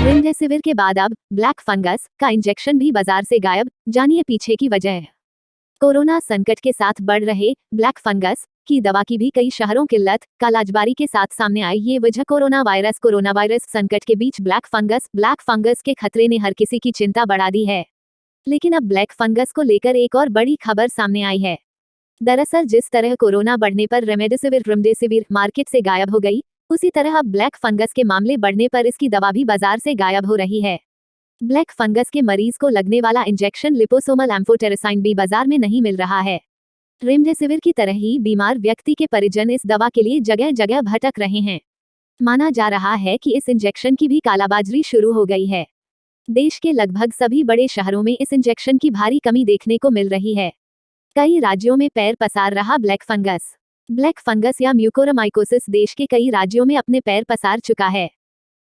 Remdesivir के बाद अब ब्लैक फंगस का इंजेक्शन भी बाजार से गायब, जानिए पीछे की वजह। कोरोना संकट के साथ बढ़ रहे ब्लैक फंगस की दवा की भी कई शहरों किल्लत कालाबाजारी के साथ सामने आई। ये वजह कोरोना वायरस संकट के बीच ब्लैक फंगस के खतरे ने हर किसी की चिंता बढ़ा दी है। लेकिन अब ब्लैक फंगस को लेकर एक और बड़ी खबर सामने आई है। दरअसल जिस तरह कोरोना बढ़ने पर रेमडेसिविर मार्केट से गायब हो गई, उसी तरह अब ब्लैक फंगस के मामले बढ़ने पर इसकी दवा भी बाजार से गायब हो रही है। ब्लैक फंगस के मरीज को लगने वाला इंजेक्शन लिपोसोमल एम्फोटेरेसाइन भी बाजार में नहीं मिल रहा है। रेमडेसिविर की तरह ही बीमार व्यक्ति के परिजन इस दवा के लिए जगह जगह भटक रहे हैं। माना जा रहा है कि इस इंजेक्शन की भी कालाबाजारी शुरू हो गई है। देश के लगभग सभी बड़े शहरों में इस इंजेक्शन की भारी कमी देखने को मिल रही है। कई राज्यों में पैर पसार रहा ब्लैक फंगस या म्यूकोरमाइकोसिस देश के कई राज्यों में अपने पैर पसार चुका है।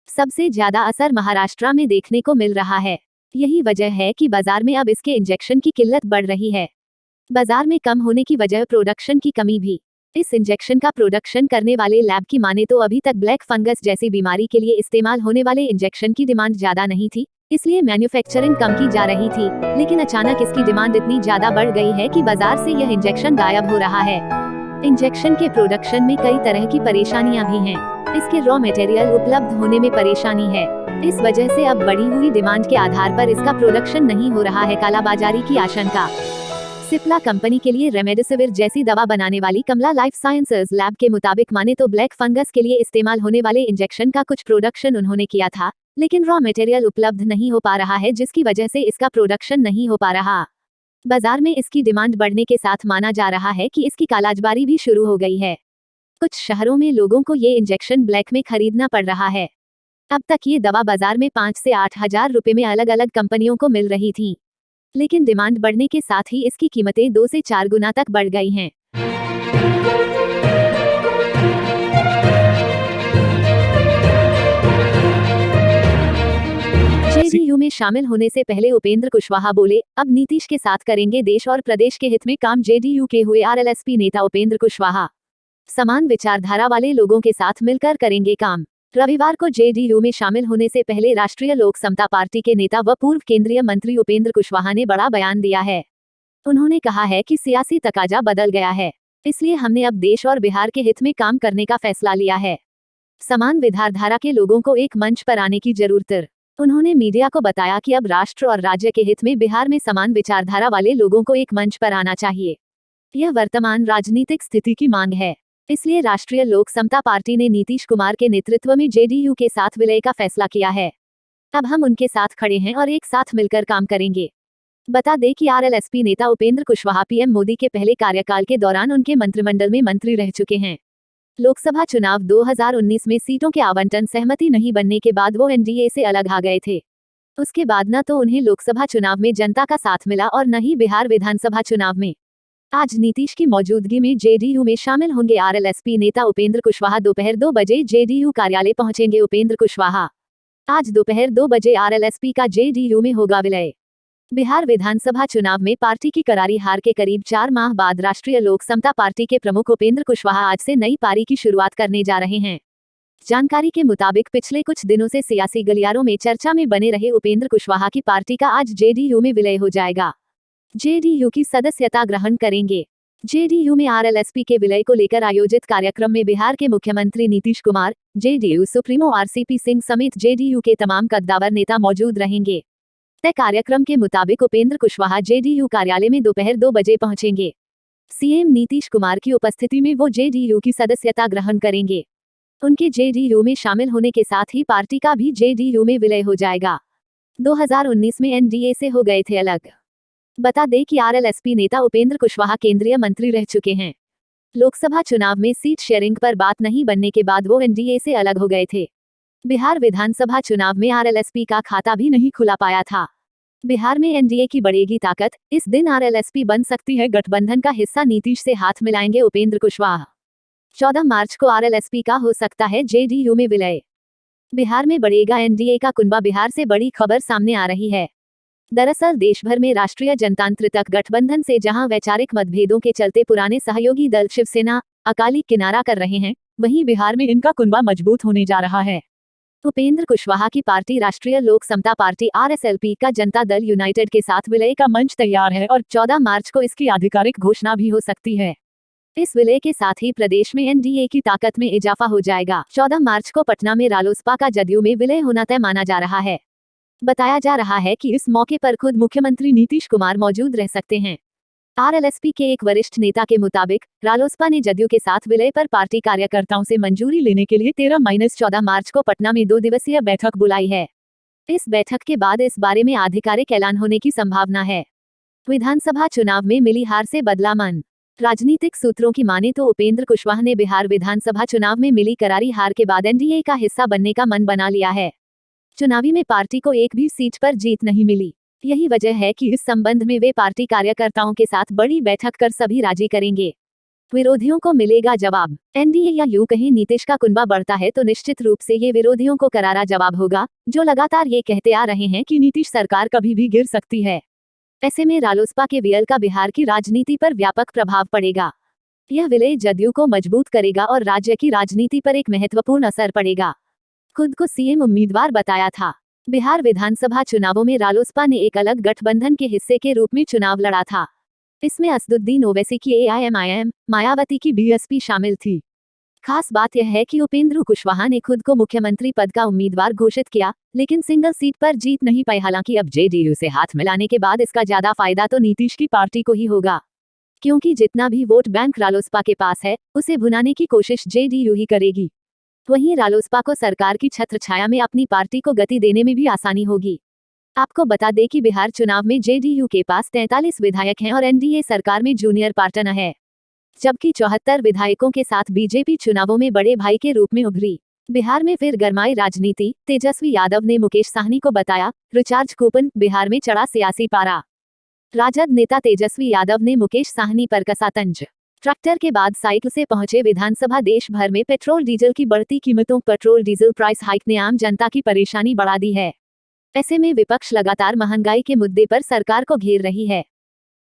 सबसे ज्यादा असर महाराष्ट्र में देखने को मिल रहा है। यही वजह है कि बाजार में अब इसके इंजेक्शन की किल्लत बढ़ रही है। बाजार में कम होने की वजह प्रोडक्शन की कमी भी। इस इंजेक्शन का प्रोडक्शन करने वाले लैब की माने तो अभी तक ब्लैक फंगस जैसी बीमारी के लिए इस्तेमाल होने वाले इंजेक्शन की डिमांड ज्यादा नहीं थी, इसलिए मैन्युफैक्चरिंग कम की जा रही थी। लेकिन अचानक इसकी डिमांड इतनी ज्यादा बढ़ गई है कि बाजार से यह इंजेक्शन गायब हो रहा है। इंजेक्शन के प्रोडक्शन में कई तरह की परेशानियां भी हैं। इसके रॉ मटेरियल उपलब्ध होने में परेशानी है। इस वजह से अब बढ़ी हुई डिमांड के आधार पर इसका प्रोडक्शन नहीं हो रहा है। कालाबाजारी की आशंका। सिप्ला कंपनी के लिए रेमडेसिविर जैसी दवा बनाने वाली कमला लाइफ साइंसेज लैब के मुताबिक माने तो ब्लैक फंगस के लिए इस्तेमाल होने वाले इंजेक्शन का कुछ प्रोडक्शन उन्होंने किया था, लेकिन रॉ मटेरियल उपलब्ध नहीं हो पा रहा है, जिसकी वजह से इसका प्रोडक्शन नहीं हो पा रहा। बाजार में इसकी डिमांड बढ़ने के साथ माना जा रहा है कि इसकी कालाबाजारी भी शुरू हो गई है। कुछ शहरों में लोगों को ये इंजेक्शन ब्लैक में खरीदना पड़ रहा है। अब तक ये दवा बाजार में 5 से 8 हजार रुपए में अलग अलग कंपनियों को मिल रही थी, लेकिन डिमांड बढ़ने के साथ ही इसकी कीमतें 2 से 4 गुना तक बढ़ गई हैं। जेडीयू में शामिल होने से पहले उपेंद्र कुशवाहा बोले, अब नीतीश के साथ करेंगे देश और प्रदेश के हित में काम। जेडीयू के हुए आरएलएसपी नेता उपेंद्र कुशवाहा समान विचारधारा वाले लोगों के साथ मिलकर करेंगे काम। रविवार को जेडीयू में शामिल होने से पहले राष्ट्रीय लोक समता पार्टी के नेता व पूर्व केंद्रीय मंत्री उपेंद्र कुशवाहा ने बड़ा बयान दिया है। उन्होंने कहा है कि सियासी तकाजा बदल गया है, इसलिए हमने अब देश और बिहार के हित में काम करने का फैसला लिया है। समान विचारधारा के लोगों को एक मंच पर आने की जरूरत। उन्होंने मीडिया को बताया कि अब राष्ट्र और राज्य के हित में बिहार में समान विचारधारा वाले लोगों को एक मंच पर आना चाहिए। यह वर्तमान राजनीतिक स्थिति की मांग है, इसलिए राष्ट्रीय लोक समता पार्टी ने नीतीश कुमार के नेतृत्व में जेडीयू के साथ विलय का फैसला किया है। अब हम उनके साथ खड़े हैं और एक साथ मिलकर काम करेंगे। बता दें कि आरएलएसपी नेता उपेंद्र कुशवाहा पीएम मोदी के पहले कार्यकाल के दौरान उनके मंत्रिमंडल में मंत्री रह चुके हैं। लोकसभा चुनाव 2019 में सीटों के आवंटन सहमति नहीं बनने के बाद वो एनडीए से अलग आ गए थे। उसके बाद न तो उन्हें लोकसभा चुनाव में जनता का साथ मिला और न ही बिहार विधानसभा चुनाव में। आज नीतीश की मौजूदगी में जेडीयू में शामिल होंगे आरएलएसपी नेता उपेंद्र कुशवाहा। दोपहर 2 बजे जेडीयू कार्यालय पहुंचेंगे उपेंद्र कुशवाहा। आज दोपहर 2 बजे आरएलएसपी का जेडीयू में होगा विलय। बिहार विधानसभा चुनाव में पार्टी की करारी हार के करीब 4 माह बाद राष्ट्रीय लोक समता पार्टी के प्रमुख उपेंद्र कुशवाहा आज से नई पारी की शुरुआत करने जा रहे हैं। जानकारी के मुताबिक पिछले कुछ दिनों से सियासी गलियारों में चर्चा में बने रहे उपेंद्र कुशवाहा की पार्टी का आज जेडीयू में विलय हो जाएगा। जेडीयू की सदस्यता ग्रहण करेंगे। जेडीयू में आरएलएसपी के विलय को लेकर आयोजित कार्यक्रम में बिहार के मुख्यमंत्री Nitish Kumar, JDU supremo RCP Singh समेत जेडीयू के तमाम कद्दावर नेता मौजूद रहेंगे। तय कार्यक्रम के मुताबिक उपेंद्र कुशवाहा जेडीयू कार्यालय में दोपहर 2 बजे पहुंचेंगे। सीएम नीतीश कुमार की उपस्थिति में वो जेडीयू की सदस्यता ग्रहण करेंगे। उनके जेडीयू में शामिल होने के साथ ही पार्टी का भी जेडीयू में विलय हो जाएगा। 2019 में एनडीए से हो गए थे अलग। बता दें कि आरएलएसपी नेता उपेंद्र कुशवाहा केंद्रीय मंत्री रह चुके हैं। लोकसभा चुनाव में सीट शेयरिंग पर बात नहीं बनने के बाद वो एनडीए से अलग हो गए थे। बिहार विधानसभा चुनाव में आरएलएसपी का खाता भी नहीं खुला पाया था। बिहार में एनडीए की बढ़ेगी ताकत, इस दिन आरएलएसपी बन सकती है गठबंधन का हिस्सा। नीतीश से हाथ मिलाएंगे उपेंद्र कुशवाहा। 14 मार्च को आरएलएसपी का हो सकता है जेडीयू में विलय। बिहार में बढ़ेगा एनडीए का कुनबा। बिहार से बड़ी खबर सामने आ रही है। दरअसल देश भर में राष्ट्रीय जनतांत्रिक गठबंधन से जहां वैचारिक मतभेदों के चलते पुराने सहयोगी दल शिवसेना अकाली किनारा कर रहे हैं, वहीं बिहार में इनका कुनबा मजबूत होने जा रहा है। उपेंद्र कुशवाहा की पार्टी राष्ट्रीय लोक समता पार्टी RSLP का जनता दल यूनाइटेड के साथ विलय का मंच तैयार है और 14 मार्च को इसकी आधिकारिक घोषणा भी हो सकती है। इस विलय के साथ ही प्रदेश में NDA की ताकत में इजाफा हो जाएगा। 14 मार्च को पटना में रालोसपा का जदयू में विलय होना तय माना जा रहा है। बताया जा रहा है कि इस मौके पर खुद मुख्यमंत्री नीतीश कुमार मौजूद रह सकते हैं। RLSP के एक वरिष्ठ नेता के मुताबिक रालोसपा ने जदयू के साथ विलय पर पार्टी कार्यकर्ताओं से मंजूरी लेने के लिए 13-14 मार्च को पटना में 2 दिवसीय बैठक बुलाई है। इस बैठक के बाद इस बारे में आधिकारिक ऐलान होने की संभावना है। विधानसभा चुनाव में मिली हार से बदला मन। राजनीतिक सूत्रों की माने तो उपेंद्र कुशवाहा ने बिहार विधानसभा चुनाव में मिली करारी हार के बाद NDA का हिस्सा बनने का मन बना लिया है। चुनावी में पार्टी को एक भी सीट पर जीत नहीं मिली। यही वजह है कि इस संबंध में वे पार्टी कार्यकर्ताओं के साथ बड़ी बैठक कर सभी राजी करेंगे। विरोधियों को मिलेगा जवाब। NDA या यूं कहीं नीतीश का कुनबा बढ़ता है तो निश्चित रूप से ये विरोधियों को करारा जवाब होगा, जो लगातार ये कहते आ रहे हैं कि नीतीश सरकार कभी भी गिर सकती है। ऐसे में रालोसपा के विलय का बिहार की राजनीति पर व्यापक प्रभाव पड़ेगा। यह विलय जदयू को मजबूत करेगा और राज्य की राजनीति पर एक महत्वपूर्ण असर पड़ेगा। खुद को CM उम्मीदवार बताया था। बिहार विधानसभा चुनावों में रालोसपा ने एक अलग गठबंधन के हिस्से के रूप में चुनाव लड़ा था। इसमें असदुद्दीन ओवैसी की AIMIM, मायावती की BSP शामिल थी। खास बात यह है कि उपेंद्र कुशवाहा ने खुद को मुख्यमंत्री पद का उम्मीदवार घोषित किया, लेकिन सिंगल सीट पर जीत नहीं पाए। हालांकि अब JDU से हाथ मिलाने के बाद इसका ज्यादा फायदा तो नीतीश की पार्टी को ही होगा, क्योंकि जितना भी वोट बैंक रालोसपा के पास है, उसे भुनाने की कोशिश JDU ही करेगी। वहीं रालोसपा को सरकार की छत्रछाया में अपनी पार्टी को गति देने में भी आसानी होगी। आपको बता दें कि बिहार चुनाव में JDU के पास 43 विधायक हैं और NDA सरकार में जूनियर पार्टनर है, जबकि 74 विधायकों के साथ बीजेपी चुनावों में बड़े भाई के रूप में उभरी। बिहार में फिर गरमाई राजनीति। तेजस्वी यादव ने मुकेश साहनी को बताया रिचार्ज कूपन। बिहार में चढ़ा सियासी पारा। राजद नेता तेजस्वी यादव ने मुकेश साहनी पर कसा तंज। ट्रैक्टर के बाद साइकिल से पहुंचे विधानसभा। देश भर में पेट्रोल डीजल की बढ़ती कीमतों। पेट्रोल डीजल प्राइस हाइक ने आम जनता की परेशानी बढ़ा दी है। ऐसे में विपक्ष लगातार महंगाई के मुद्दे पर सरकार को घेर रही है।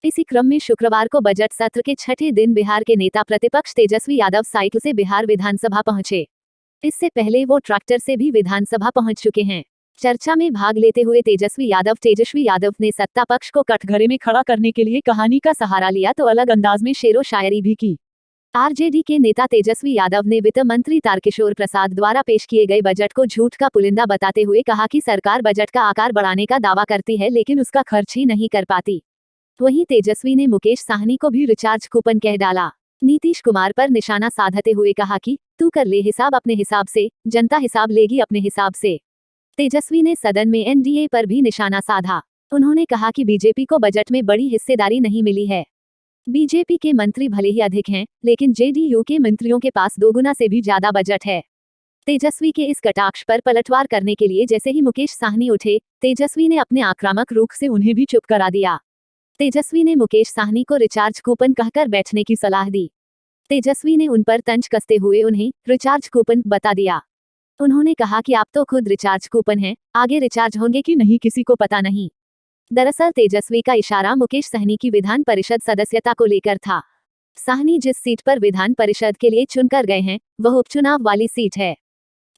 इसी क्रम में शुक्रवार को बजट सत्र के छठे दिन बिहार के नेता प्रतिपक्ष तेजस्वी यादव साइकिल से बिहार विधानसभा पहुंचे। इससे पहले वो ट्रैक्टर से भी विधानसभा पहुंच चुके हैं। चर्चा में भाग लेते हुए तेजस्वी यादव ने सत्ता पक्ष को कटघरे में खड़ा करने के लिए कहानी का सहारा लिया तो अलग अंदाज में शेरो शायरी भी की। RJD के नेता तेजस्वी यादव ने वित्त मंत्री तारकिशोर प्रसाद द्वारा पेश किए गए बजट को झूठ का पुलिंदा बताते हुए कहा कि सरकार बजट का आकार बढ़ाने का दावा करती है, लेकिन उसका खर्च ही नहीं कर पाती। वहीं तेजस्वी ने मुकेश साहनी को भी रिचार्ज कूपन कह डाला। नीतीश कुमार पर निशाना साधते हुए कहा कि तू कर ले हिसाब अपने हिसाब से, जनता हिसाब लेगी अपने हिसाब से। तेजस्वी ने सदन में NDA पर भी निशाना साधा। उन्होंने कहा कि बीजेपी को बजट में बड़ी हिस्सेदारी नहीं मिली है। बीजेपी के मंत्री भले ही अधिक हैं, लेकिन JDU के मंत्रियों के पास 2 गुना से भी ज्यादा बजट है। तेजस्वी के इस कटाक्ष पर पलटवार करने के लिए जैसे ही मुकेश साहनी उठे, तेजस्वी ने अपने आक्रामक रुख से उन्हें भी चुप करा दिया। तेजस्वी ने मुकेश साहनी को रिचार्ज कूपन कहकर बैठने की सलाह दी। तेजस्वी ने उन पर तंज कसते हुए उन्हें रिचार्ज कूपन बता दिया। उन्होंने कहा कि आप तो खुद रिचार्ज कूपन हैं, आगे रिचार्ज होंगे कि नहीं किसी को पता नहीं। दरअसल तेजस्वी का इशारा मुकेश साहनी की विधान परिषद सदस्यता को लेकर था। साहनी जिस सीट पर विधान परिषद के लिए चुनकर गए हैं, वह उपचुनाव वाली सीट है।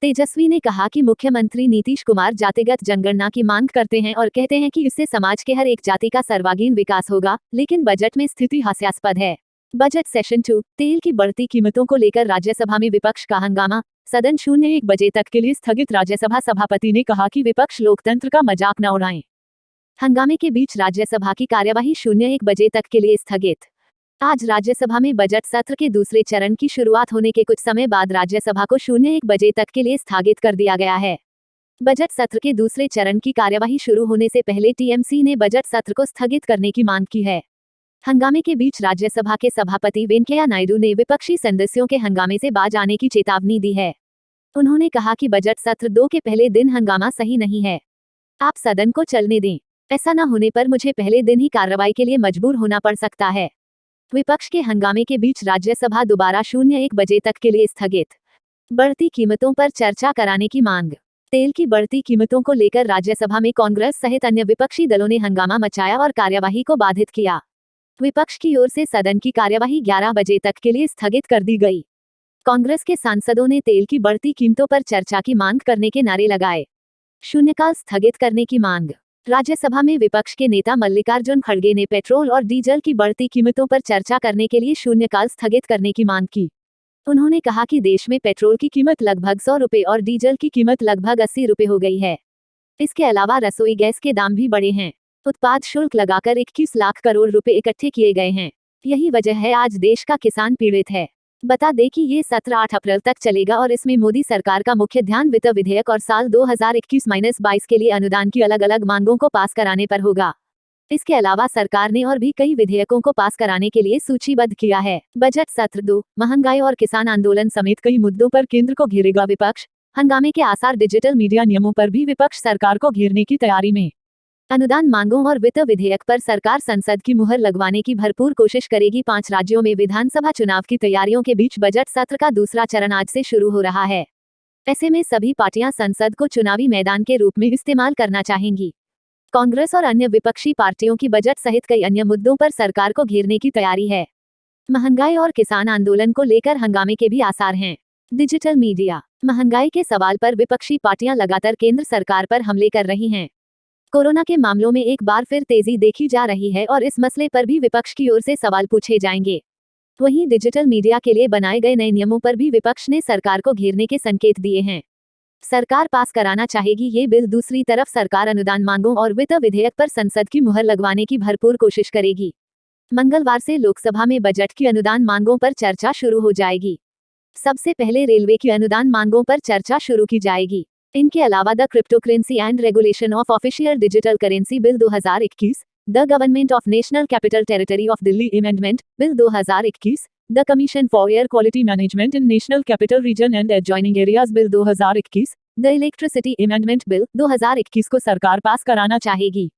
तेजस्वी ने कहा कि मुख्यमंत्री नीतीश कुमार जातिगत जनगणना की मांग करते हैं और कहते हैं कि इससे समाज के हर एक जाति का सर्वांगीण विकास होगा, लेकिन बजट में स्थिति हास्यास्पद है। Budget session 2। तेल की बढ़ती कीमतों को लेकर राज्यसभा में विपक्ष का हंगामा। सदन 01 बजे तक के लिए स्थगित। राज्यसभा सभापति ने कहा कि विपक्ष लोकतंत्र का मजाक न उड़ाएं। हंगामे के बीच राज्यसभा की कार्यवाही 01 बजे तक के लिए स्थगित। आज राज्यसभा में बजट सत्र के दूसरे चरण की शुरुआत होने के कुछ समय बाद राज्यसभा को 01 बजे तक के लिए स्थगित कर दिया गया है। बजट सत्र के दूसरे चरण की कार्यवाही शुरू होने से पहले TMC ने बजट सत्र को स्थगित करने की मांग की है। हंगामे के बीच राज्यसभा के सभापति वेंकैया नायडू ने विपक्षी सदस्यों के हंगामे से बाज आने की चेतावनी दी है। उन्होंने कहा कि बजट सत्र 2 के पहले दिन हंगामा सही नहीं है। आप सदन को चलने दें। ऐसा न होने पर मुझे पहले दिन ही कार्रवाई के लिए मजबूर होना पड़ सकता है। विपक्ष के हंगामे के बीच राज्यसभा दोबारा 01 बजे तक के लिए स्थगित। बढ़ती कीमतों पर चर्चा कराने की मांग। तेल की बढ़ती कीमतों को लेकर राज्यसभा में कांग्रेस सहित अन्य विपक्षी दलों ने हंगामा मचाया और कार्यवाही को बाधित किया। विपक्ष की ओर से सदन की कार्यवाही 11 बजे तक के लिए स्थगित कर दी गई। कांग्रेस के सांसदों ने तेल की बढ़ती कीमतों पर चर्चा की मांग करने के नारे लगाए। शून्यकाल स्थगित करने की मांग। राज्यसभा में विपक्ष के नेता मल्लिकार्जुन खड़गे ने पेट्रोल और डीजल की बढ़ती कीमतों पर चर्चा करने के लिए शून्यकाल स्थगित करने की मांग की। उन्होंने कहा कि देश में पेट्रोल की कीमत लगभग 100 रुपये और डीजल की कीमत लगभग 80 रुपये हो गई है। इसके अलावा रसोई गैस के दाम भी बढ़े हैं। उत्पाद शुल्क लगाकर 21 लाख करोड़ रुपए इकट्ठे किए गए हैं। यही वजह है आज देश का किसान पीड़ित है। बता दें कि ये सत्र 8 अप्रैल तक चलेगा और इसमें मोदी सरकार का मुख्य ध्यान वित्त विधेयक और साल 2021-22 के लिए अनुदान की अलग अलग मांगों को पास कराने पर होगा। इसके अलावा सरकार ने और भी कई विधेयकों को पास कराने के लिए सूचीबद्ध किया है। बजट सत्र 2, महंगाई और किसान आंदोलन समेत कई मुद्दों पर केंद्र को घेरेगा विपक्ष। हंगामे के आसार। डिजिटल मीडिया नियमों पर भी विपक्ष सरकार को घेरने की तैयारी में। अनुदान मांगों और वित्त विधेयक पर सरकार संसद की मुहर लगवाने की भरपूर कोशिश करेगी। 5 राज्यों में विधानसभा चुनाव की तैयारियों के बीच बजट सत्र का दूसरा चरण आज से शुरू हो रहा है। ऐसे में सभी पार्टियां संसद को चुनावी मैदान के रूप में इस्तेमाल करना चाहेंगी। कांग्रेस और अन्य विपक्षी पार्टियों की बजट सहित कई अन्य मुद्दों पर सरकार को घेरने की तैयारी है। महंगाई और किसान आंदोलन को लेकर हंगामे के भी आसार हैं। Digital media. महंगाई के सवाल पर विपक्षी पार्टियां लगातार केंद्र सरकार पर हमले कर रही हैं। कोरोना के मामलों में एक बार फिर तेजी देखी जा रही है और इस मसले पर भी विपक्ष की ओर से सवाल पूछे जाएंगे। वहीं डिजिटल मीडिया के लिए बनाए गए नए नियमों पर भी विपक्ष ने सरकार को घेरने के संकेत दिए हैं। सरकार पास कराना चाहेगी ये बिल। दूसरी तरफ सरकार अनुदान मांगों और वित्त विधेयक पर संसद की मुहर लगवाने की भरपूर कोशिश करेगी। मंगलवार से लोकसभा में बजट की अनुदान मांगों पर चर्चा शुरू हो जाएगी। सबसे पहले रेलवे की अनुदान मांगों पर चर्चा शुरू की जाएगी। इनके अलावा the cryptocurrency and regulation of official digital currency bill 2021, the government of national capital territory of Delhi amendment bill 2021, the commission for air quality management in national capital region and adjoining areas bill 2021, the electricity amendment bill 2021 को सरकार पास कराना चाहेगी।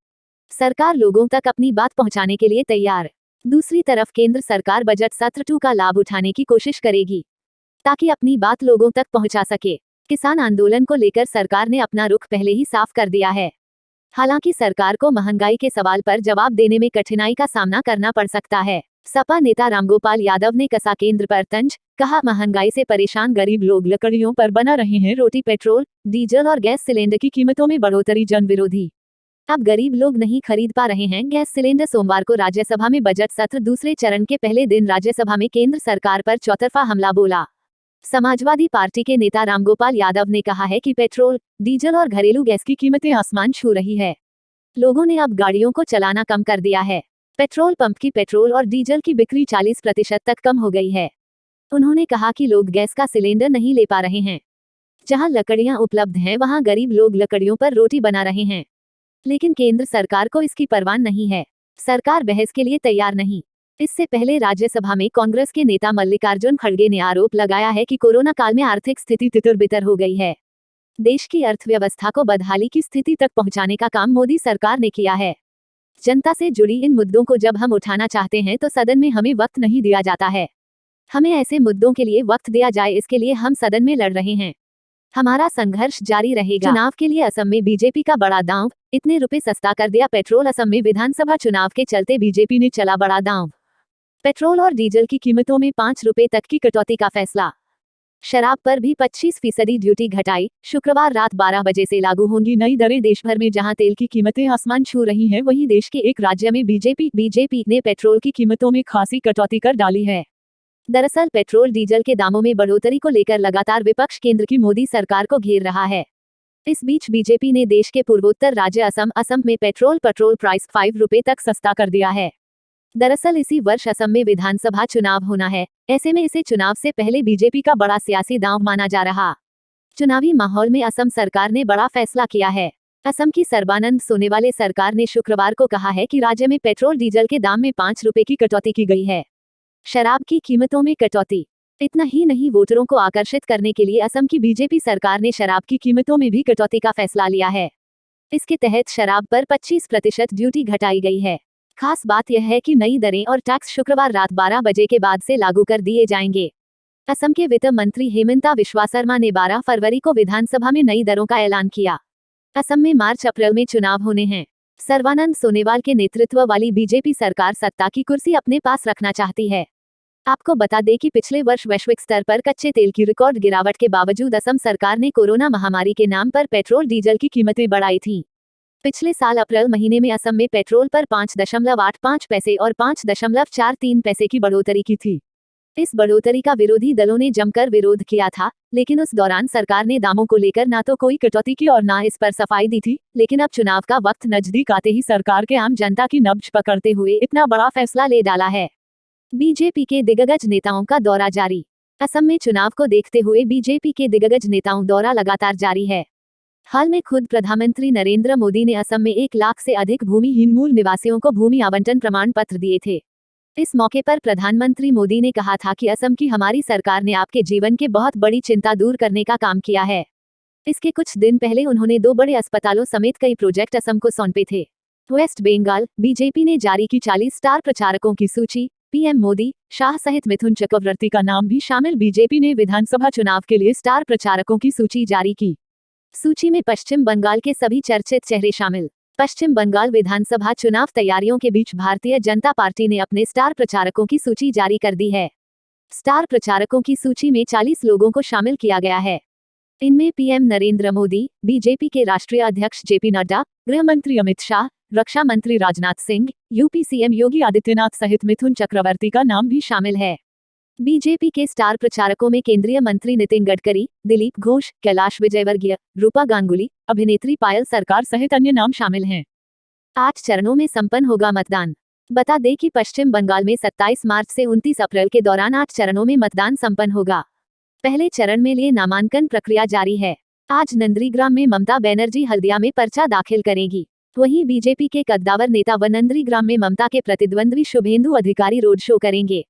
सरकार लोगों तक अपनी बात पहुंचाने के लिए तैयार। दूसरी तरफ केंद्र सरकार बजट सत्र 2 का लाभ उठाने की कोशिश करेगी ताकि अपनी बात लोगों तक पहुंचा सके। किसान आंदोलन को लेकर सरकार ने अपना रुख पहले ही साफ कर दिया है। हालांकि सरकार को महंगाई के सवाल पर जवाब देने में कठिनाई का सामना करना पड़ सकता है। सपा नेता रामगोपाल यादव ने कसा केंद्र पर तंज। कहा, महंगाई से परेशान गरीब लोग लकड़ियों पर बना रहे हैं रोटी। पेट्रोल, डीजल और गैस सिलेंडर की कीमतों में बढ़ोतरी जन विरोधी। अब गरीब लोग नहीं खरीद पा रहे हैं गैस सिलेंडर। सोमवार को राज्यसभा में बजट सत्र दूसरे चरण के पहले दिन राज्यसभा में केंद्र सरकार पर चौतरफा हमला बोला। समाजवादी पार्टी के नेता रामगोपाल यादव ने कहा है कि पेट्रोल, डीजल और घरेलू गैस की कीमतें आसमान छू रही है। लोगों ने अब गाड़ियों को चलाना कम कर दिया है। पेट्रोल पंप की पेट्रोल और डीजल की बिक्री 40% तक कम हो गई है। उन्होंने कहा कि लोग गैस का सिलेंडर नहीं ले पा रहे हैं। जहां लकड़ियां उपलब्ध हैं वहां गरीब लोग लकड़ियों पर रोटी बना रहे हैं। लेकिन केंद्र सरकार को इसकी परवाह नहीं है। सरकार बहस के लिए तैयार नहीं। इससे पहले राज्यसभा में कांग्रेस के नेता मल्लिकार्जुन खड़गे ने आरोप लगाया है कि कोरोना काल में आर्थिक स्थिति तितर-बितर हो गई है। देश की अर्थव्यवस्था को बदहाली की स्थिति तक पहुंचाने का काम मोदी सरकार ने किया है। जनता से जुड़ी इन मुद्दों को जब हम उठाना चाहते हैं तो सदन में हमें वक्त नहीं दिया जाता है। हमें ऐसे मुद्दों के लिए वक्त दिया जाए, इसके लिए हम सदन में लड़ रहे हैं। हमारा संघर्ष जारी रहेगा। चुनाव के लिए असम में बीजेपी का बड़ा दांव। इतने रुपए सस्ता कर दिया पेट्रोल। असम में विधानसभा चुनाव के चलते बीजेपी ने चला बड़ा दांव। पेट्रोल और डीजल की कीमतों में 5 रुपए तक की कटौती का फैसला। शराब पर भी 25% ड्यूटी घटाई। शुक्रवार रात 12 बजे से लागू होंगी नई दरें। देश भर में जहां तेल की कीमतें आसमान छू रही हैं, वहीं देश के एक राज्य में बीजेपी ने पेट्रोल की कीमतों में खासी कटौती कर डाली है। दरअसल पेट्रोल डीजल के दामों में बढ़ोतरी को लेकर लगातार विपक्ष केंद्र की मोदी सरकार को घेर रहा है। इस बीच बीजेपी ने देश के पूर्वोत्तर राज्य असम में पेट्रोल प्राइस 5 रुपए तक सस्ता कर दिया है। दरअसल इसी वर्ष असम में विधानसभा चुनाव होना है। ऐसे में इसे चुनाव से पहले बीजेपी का बड़ा सियासी दांव माना जा रहा। चुनावी माहौल में असम सरकार ने बड़ा फैसला किया है। असम की सर्बानंद सोनोवाल सरकार ने शुक्रवार को कहा है कि राज्य में पेट्रोल डीजल के दाम में 5 रुपए की कटौती की गई है। शराब की कीमतों में कटौती। इतना ही नहीं, वोटरों को आकर्षित करने के लिए असम की बीजेपी सरकार ने शराब की कीमतों में भी कटौती का फैसला लिया है। इसके तहत शराब पर 25% ड्यूटी घटाई गई है। खास बात यह है कि नई दरें और टैक्स शुक्रवार रात 12 बजे के बाद से लागू कर दिए जाएंगे। असम के वित्त मंत्री हेमंता बिस्वा शर्मा ने 12 फरवरी को विधानसभा में नई दरों का ऐलान किया। असम में मार्च अप्रैल में चुनाव होने हैं। सर्बानंद सोनोवाल के नेतृत्व वाली बीजेपी सरकार सत्ता की कुर्सी अपने पास रखना चाहती है। आपको बता दें कि पिछले वर्ष वैश्विक स्तर पर कच्चे तेल की रिकॉर्ड गिरावट के बावजूद असम सरकार ने कोरोना महामारी के नाम पर पेट्रोल डीजल की कीमतें बढ़ाई थीं। पिछले साल अप्रैल महीने में असम में पेट्रोल पर 5.85 पैसे और 5.43 पैसे की बढ़ोतरी की थी। इस बढ़ोतरी का विरोधी दलों ने जमकर विरोध किया था, लेकिन उस दौरान सरकार ने दामों को लेकर ना तो कोई कटौती की और ना इस पर सफाई दी थी। लेकिन अब चुनाव का वक्त नजदीक आते ही सरकार के आम जनता की नब्ज पकड़ते हुए इतना बड़ा फैसला ले डाला है। बीजेपी के दिग्गज नेताओं का दौरा जारी। असम में चुनाव को देखते हुए बीजेपी के दिग्गज नेताओं दौरा लगातार जारी है। हाल में खुद प्रधानमंत्री नरेंद्र मोदी ने असम में 1 लाख से अधिक भूमिहीन मूल निवासियों को भूमि आवंटन प्रमाण पत्र दिए थे। इस मौके पर प्रधानमंत्री मोदी ने कहा था कि असम की हमारी सरकार ने आपके जीवन के बहुत बड़ी चिंता दूर करने का काम किया है। इसके कुछ दिन पहले उन्होंने 2 बड़े अस्पतालों समेत कई प्रोजेक्ट असम को सौंपे थे। वेस्ट बंगाल बीजेपी ने जारी की 40 स्टार प्रचारकों की सूची। पीएम मोदी, शाह सहित मिथुन चक्रवर्ती का नाम भी शामिल। बीजेपी ने विधानसभा चुनाव के लिए स्टार प्रचारकों की सूची जारी की। सूची में पश्चिम बंगाल के सभी चर्चित चेहरे शामिल। पश्चिम बंगाल विधानसभा चुनाव तैयारियों के बीच भारतीय जनता पार्टी ने अपने स्टार प्रचारकों की सूची जारी कर दी है। स्टार प्रचारकों की सूची में 40 लोगों को शामिल किया गया है। इनमें पीएम नरेंद्र मोदी, बीजेपी के राष्ट्रीय अध्यक्ष जेपी नड्डा, गृह मंत्री अमित शाह, रक्षा मंत्री राजनाथ सिंह, यूपी सीएम योगी आदित्यनाथ सहित मिथुन चक्रवर्ती का नाम भी शामिल है। बीजेपी के स्टार प्रचारकों में केंद्रीय मंत्री नितिन गडकरी, दिलीप घोष, कैलाश विजयवर्गीय, रूपा गांगुली, अभिनेत्री पायल सरकार सहित अन्य नाम शामिल हैं। 8 चरणों में संपन्न होगा मतदान। बता दें कि पश्चिम बंगाल में 27 मार्च से 29 अप्रैल के दौरान 8 चरणों में मतदान संपन्न होगा। पहले चरण में लिए नामांकन प्रक्रिया जारी है। आज नंदीग्राम में ममता बनर्जी हल्दिया में पर्चा दाखिल करेंगी। वहीं बीजेपी के कद्दावर नेता व नंदीग्राम में ममता के प्रतिद्वंद्वी शुभेंदु अधिकारी रोड शो करेंगे।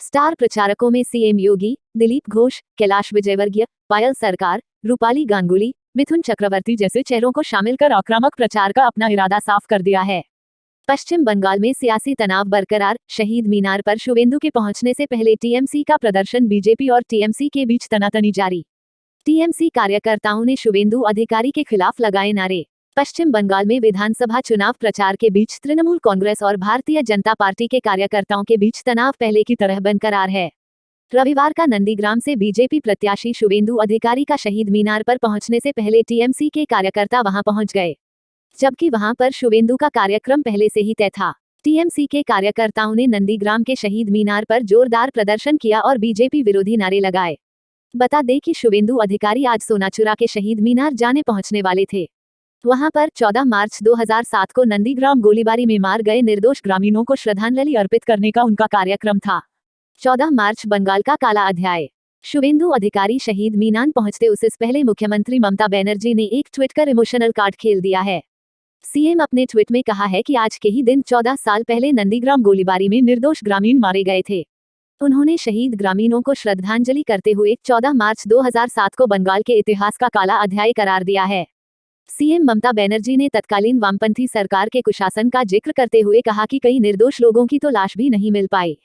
स्टार प्रचारकों में सीएम योगी, दिलीप घोष, कैलाश विजयवर्गीय, पायल सरकार, रूपाली गांगुली, मिथुन चक्रवर्ती जैसे चेहरों को शामिल कर आक्रामक प्रचार का अपना इरादा साफ कर दिया है। पश्चिम बंगाल में सियासी तनाव बरकरार। शहीद मीनार पर शुभेंदु के पहुंचने से पहले टीएमसी का प्रदर्शन। बीजेपी और टीएमसी के बीच तनातनी जारी। टीएमसी कार्यकर्ताओं ने शुभेंदु अधिकारी के खिलाफ लगाए नारे। पश्चिम बंगाल में विधानसभा चुनाव प्रचार के बीच तृणमूल कांग्रेस और भारतीय जनता पार्टी के कार्यकर्ताओं के बीच तनाव पहले की तरह बरकरार है। रविवार का नंदीग्राम से बीजेपी प्रत्याशी शुभेंदु अधिकारी का शहीद मीनार पर पहुंचने से पहले टीएमसी के कार्यकर्ता वहां पहुंच गए, जबकि वहां पर शुभेंदु का कार्यक्रम पहले से ही तय था। टीएमसी के कार्यकर्ताओं ने नंदीग्राम के शहीद मीनार पर जोरदार प्रदर्शन किया और बीजेपी विरोधी नारे लगाए। बता दें कि शुभेंदु अधिकारी आज सोनाचुरा के शहीद मीनार जाने पहुंचने वाले थे। वहां पर 14 मार्च 2007 को नंदीग्राम गोलीबारी में मार गए निर्दोष ग्रामीणों को श्रद्धांजलि अर्पित करने का उनका कार्यक्रम था। 14 मार्च बंगाल का काला अध्याय। शुभेंदु अधिकारी शहीद मीनार पहुंचते उससे पहले मुख्यमंत्री ममता बनर्जी ने एक ट्वीट कर इमोशनल कार्ड खेल दिया है। सीएम अपने ट्वीट में कहा है कि आज के ही दिन 14 साल पहले नंदीग्राम गोलीबारी में निर्दोष ग्रामीण मारे गए थे। उन्होंने शहीद ग्रामीणों को श्रद्धांजलि करते हुए 14 मार्च 2007 को बंगाल के इतिहास का काला अध्याय करार दिया है। सीएम ममता बनर्जी ने तत्कालीन वामपंथी सरकार के कुशासन का जिक्र करते हुए कहा कि कई निर्दोष लोगों की तो लाश भी नहीं मिल पाई।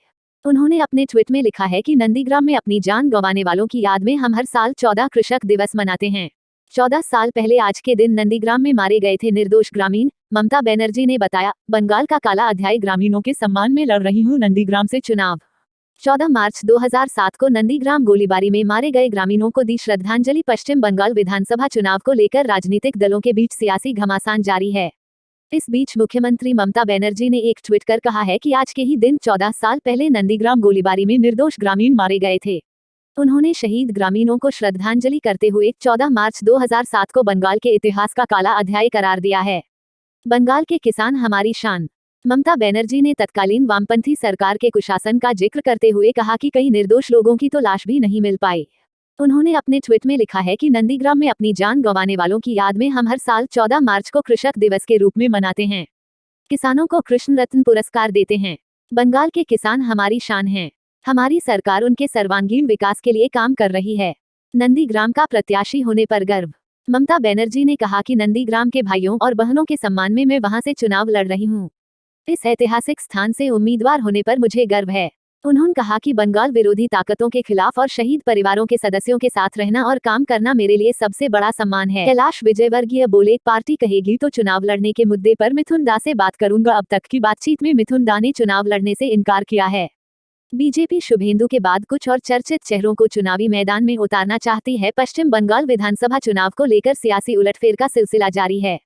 उन्होंने अपने ट्वीट में लिखा है कि नंदीग्राम में अपनी जान गंवाने वालों की याद में हम हर साल 14 कृषक दिवस मनाते हैं। 14 साल पहले आज के दिन नंदीग्राम में मारे गए थे निर्दोष ग्रामीण, ममता बनर्जी ने बताया। बंगाल का काला अध्याय ग्रामीणों के सम्मान में लड़ रही हूं नंदीग्राम से चुनाव। 14 मार्च 2007 को नंदीग्राम गोलीबारी में मारे गए ग्रामीणों को दी श्रद्धांजलि। पश्चिम बंगाल विधानसभा चुनाव को लेकर राजनीतिक दलों के बीच सियासी घमासान जारी है। इस बीच मुख्यमंत्री ममता बनर्जी ने एक ट्वीट कर कहा है कि आज के ही दिन 14 साल पहले नंदीग्राम गोलीबारी में निर्दोष ग्रामीण मारे गए थे। उन्होंने शहीद ग्रामीणों को श्रद्धांजलि करते हुए 14 मार्च 2007 को बंगाल के इतिहास का काला अध्याय करार दिया है। बंगाल के किसान हमारी शान। ममता बनर्जी ने तत्कालीन वामपंथी सरकार के कुशासन का जिक्र करते हुए कहा कि कई निर्दोष लोगों की तो लाश भी नहीं मिल पाई। उन्होंने अपने ट्वीट में लिखा है कि नंदीग्राम में अपनी जान गंवाने वालों की याद में हम हर साल 14 मार्च को कृषक दिवस के रूप में मनाते हैं। किसानों को कृष्ण रत्न पुरस्कार देते हैं। बंगाल के किसान हमारी शान हैं। हमारी सरकार उनके सर्वांगीण विकास के लिए काम कर रही है। नंदीग्राम का प्रत्याशी होने पर गर्व। ममता बनर्जी ने कहा कि नंदीग्राम के भाइयों और बहनों के सम्मान में मैं वहां से चुनाव लड़ रही हूं। इस ऐतिहासिक स्थान से उम्मीदवार होने पर मुझे गर्व है। उन्होंने कहा कि बंगाल विरोधी ताकतों के खिलाफ और शहीद परिवारों के सदस्यों के साथ रहना और काम करना मेरे लिए सबसे बड़ा सम्मान है। कैलाश विजयवर्गीय बोले, पार्टी कहेगी तो चुनाव लड़ने के मुद्दे पर मिथुन दा से बात करूंगा। अब तक की बातचीत में मिथुन दा ने चुनाव लड़ने से इनकार किया है। बीजेपी शुभेंदु के बाद कुछ और चर्चित चेहरों को चुनावी मैदान में उतारना चाहती है। पश्चिम बंगाल विधानसभा चुनाव को लेकर सियासी उलटफेर का सिलसिला जारी है।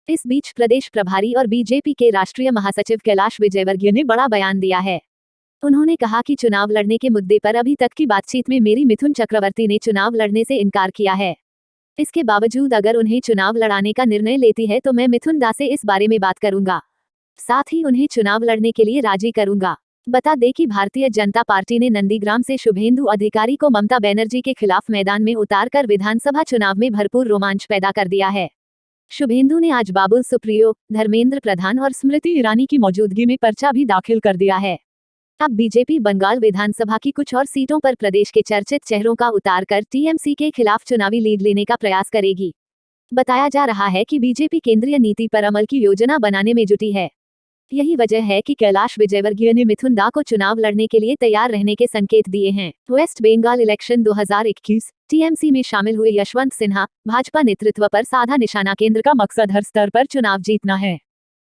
इस बीच प्रदेश प्रभारी और बीजेपी के राष्ट्रीय महासचिव कैलाश विजयवर्गीय ने बड़ा बयान दिया है। उन्होंने कहा कि चुनाव लड़ने के मुद्दे पर अभी तक की बातचीत में मेरी मिथुन चक्रवर्ती ने चुनाव लड़ने से इनकार किया है। इसके बावजूद अगर उन्हें चुनाव लड़ाने का निर्णय लेती है तो मैं मिथुन दा से इस बारे में बात करूंगा, साथ ही उन्हें चुनाव लड़ने के लिए राजी करूंगा। बता दें कि भारतीय जनता पार्टी ने नंदीग्राम से शुभेंदु अधिकारी को ममता बनर्जी के खिलाफ मैदान में उतारकर विधानसभा चुनाव में भरपूर रोमांच पैदा कर दिया है। शुभेंदु ने आज बाबुल सुप्रियो, धर्मेंद्र प्रधान और स्मृति ईरानी की मौजूदगी में पर्चा भी दाखिल कर दिया है। अब बीजेपी बंगाल विधानसभा की कुछ और सीटों पर प्रदेश के चर्चित चेहरों का उतारकर टीएमसी के खिलाफ चुनावी लीड लेने का प्रयास करेगी। बताया जा रहा है कि बीजेपी केंद्रीय नीति पर अमल की योजना बनाने में जुटी है। यही वजह है कि कैलाश विजयवर्गीय ने मिथुन दा को चुनाव लड़ने के लिए तैयार रहने के संकेत दिए हैं। वेस्ट बंगाल इलेक्शन 2021 टीएमसी में शामिल हुए यशवंत सिन्हा, भाजपा नेतृत्व पर साधा निशाना। केंद्र का मकसद हर स्तर पर चुनाव जीतना है।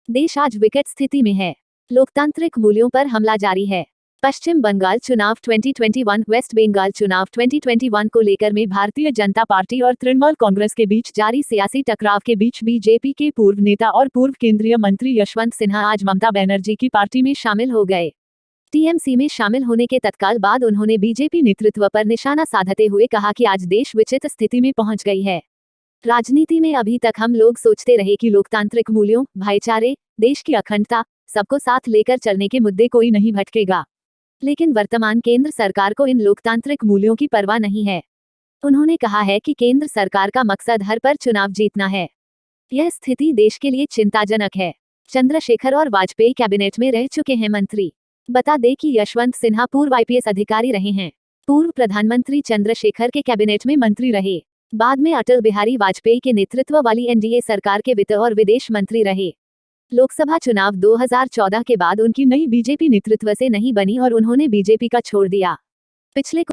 देश आज विकट स्थिति में है। लोकतांत्रिक मूल्यों पर हमला जारी है। पश्चिम बंगाल चुनाव 2021, वेस्ट बंगाल चुनाव 2021 को लेकर में भारतीय जनता पार्टी और तृणमूल कांग्रेस के बीच जारी सियासी टकराव के बीच बीजेपी के पूर्व नेता और पूर्व केंद्रीय मंत्री यशवंत सिन्हा आज ममता बनर्जी की पार्टी में शामिल हो गए। टीएमसी में शामिल होने के तत्काल बाद उन्होंने बीजेपी नेतृत्व पर निशाना साधते हुए कहा कि आज देश विचित्र स्थिति में पहुंच गई है। राजनीति में अभी तक हम लोग सोचते रहे कि लोकतांत्रिक मूल्यों, भाईचारे, देश की अखंडता, सबको साथ लेकर चलने के मुद्दे कोई नहीं भटकेगा, लेकिन वर्तमान केंद्र सरकार को इन लोकतांत्रिक मूल्यों की परवाह नहीं है। उन्होंने कहा है कि केंद्र सरकार का मकसद हर पर चुनाव जीतना है। यह स्थिति देश के लिए चिंताजनक है। चंद्रशेखर और वाजपेयी कैबिनेट में रह चुके हैं मंत्री। बता दें कि यशवंत सिन्हा पूर्व आईपीएस अधिकारी रहे हैं। पूर्व प्रधानमंत्री चंद्रशेखर के कैबिनेट में मंत्री रहे। बाद में अटल बिहारी वाजपेयी के नेतृत्व वाली एनडीए सरकार के वित्त और विदेश मंत्री रहे। लोकसभा चुनाव 2014 के बाद उनकी नई बीजेपी नेतृत्व से नहीं बनी और उन्होंने बीजेपी का छोड़ दिया। पिछले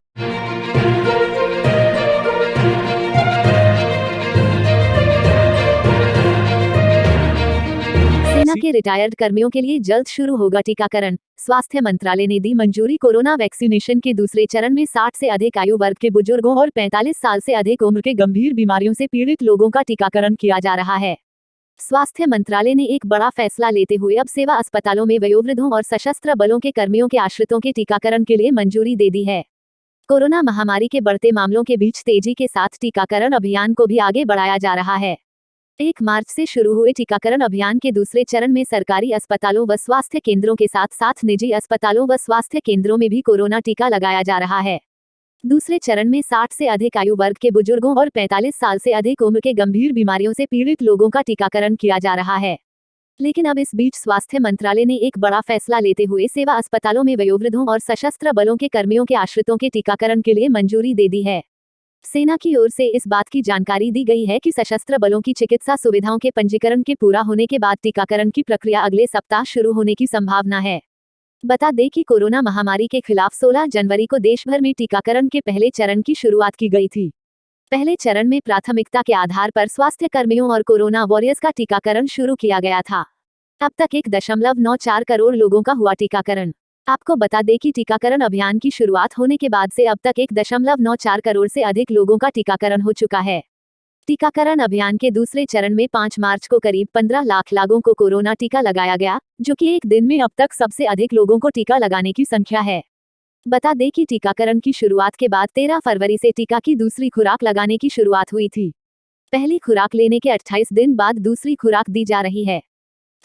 सेना के रिटायर्ड कर्मियों के लिए जल्द शुरू होगा टीकाकरण। स्वास्थ्य मंत्रालय ने दी मंजूरी। कोरोना वैक्सीनेशन के दूसरे चरण में 60 से अधिक आयु वर्ग के बुजुर्गों और 45 साल से अधिक उम्र के गंभीर बीमारियों से पीड़ित लोगों का टीकाकरण किया जा रहा है। स्वास्थ्य मंत्रालय ने एक बड़ा फैसला लेते हुए अब सेवा अस्पतालों में वयोवृद्धों और सशस्त्र बलों के कर्मियों के आश्रितों के टीकाकरण के लिए मंजूरी दे दी है। कोरोना महामारी के बढ़ते मामलों के बीच तेजी के साथ टीकाकरण अभियान को भी आगे बढ़ाया जा रहा है। 1 मार्च से शुरू हुए टीकाकरण अभियान के दूसरे चरण में सरकारी अस्पतालों व स्वास्थ्य केंद्रों के साथ साथ निजी अस्पतालों व स्वास्थ्य केंद्रों में भी कोरोना टीका लगाया जा रहा है। दूसरे चरण में 60 से अधिक आयु वर्ग के बुजुर्गों और 45 साल से अधिक उम्र के गंभीर बीमारियों से पीड़ित लोगों का टीकाकरण किया जा रहा है। लेकिन अब इस बीच स्वास्थ्य मंत्रालय ने एक बड़ा फैसला लेते हुए सेवा अस्पतालों में वयोवृद्धों और सशस्त्र बलों के कर्मियों के आश्रितों के टीकाकरण के लिए मंजूरी दे दी है। सेना की ओर से इस बात की जानकारी दी गई है कि सशस्त्र बलों की चिकित्सा सुविधाओं के पंजीकरण के पूरा होने के बाद टीकाकरण की प्रक्रिया अगले सप्ताह शुरू होने की संभावना है। बता दें कि कोरोना महामारी के खिलाफ 16 जनवरी को देश भर में टीकाकरण के पहले चरण की शुरुआत की गई थी। पहले चरण में प्राथमिकता के आधार पर स्वास्थ्य कर्मियों और कोरोना वॉरियर्स का टीकाकरण शुरू किया गया था। अब तक 1.94 करोड़ लोगों का हुआ टीकाकरण। आपको बता दें कि टीकाकरण अभियान की शुरुआत होने के बाद से अब तक 1.94 करोड़ से अधिक लोगों का टीकाकरण हो चुका है। टीकाकरण अभियान के दूसरे चरण में 5 मार्च को करीब 15 लाख लोगों को कोरोना टीका लगाया गया, जो कि एक दिन में अब तक सबसे अधिक लोगों को टीका लगाने की संख्या है। बता दें कि टीकाकरण की शुरुआत के बाद 13 फरवरी से टीका की दूसरी खुराक लगाने की शुरुआत हुई थी। पहली खुराक लेने के 28 दिन बाद दूसरी खुराक दी जा रही है।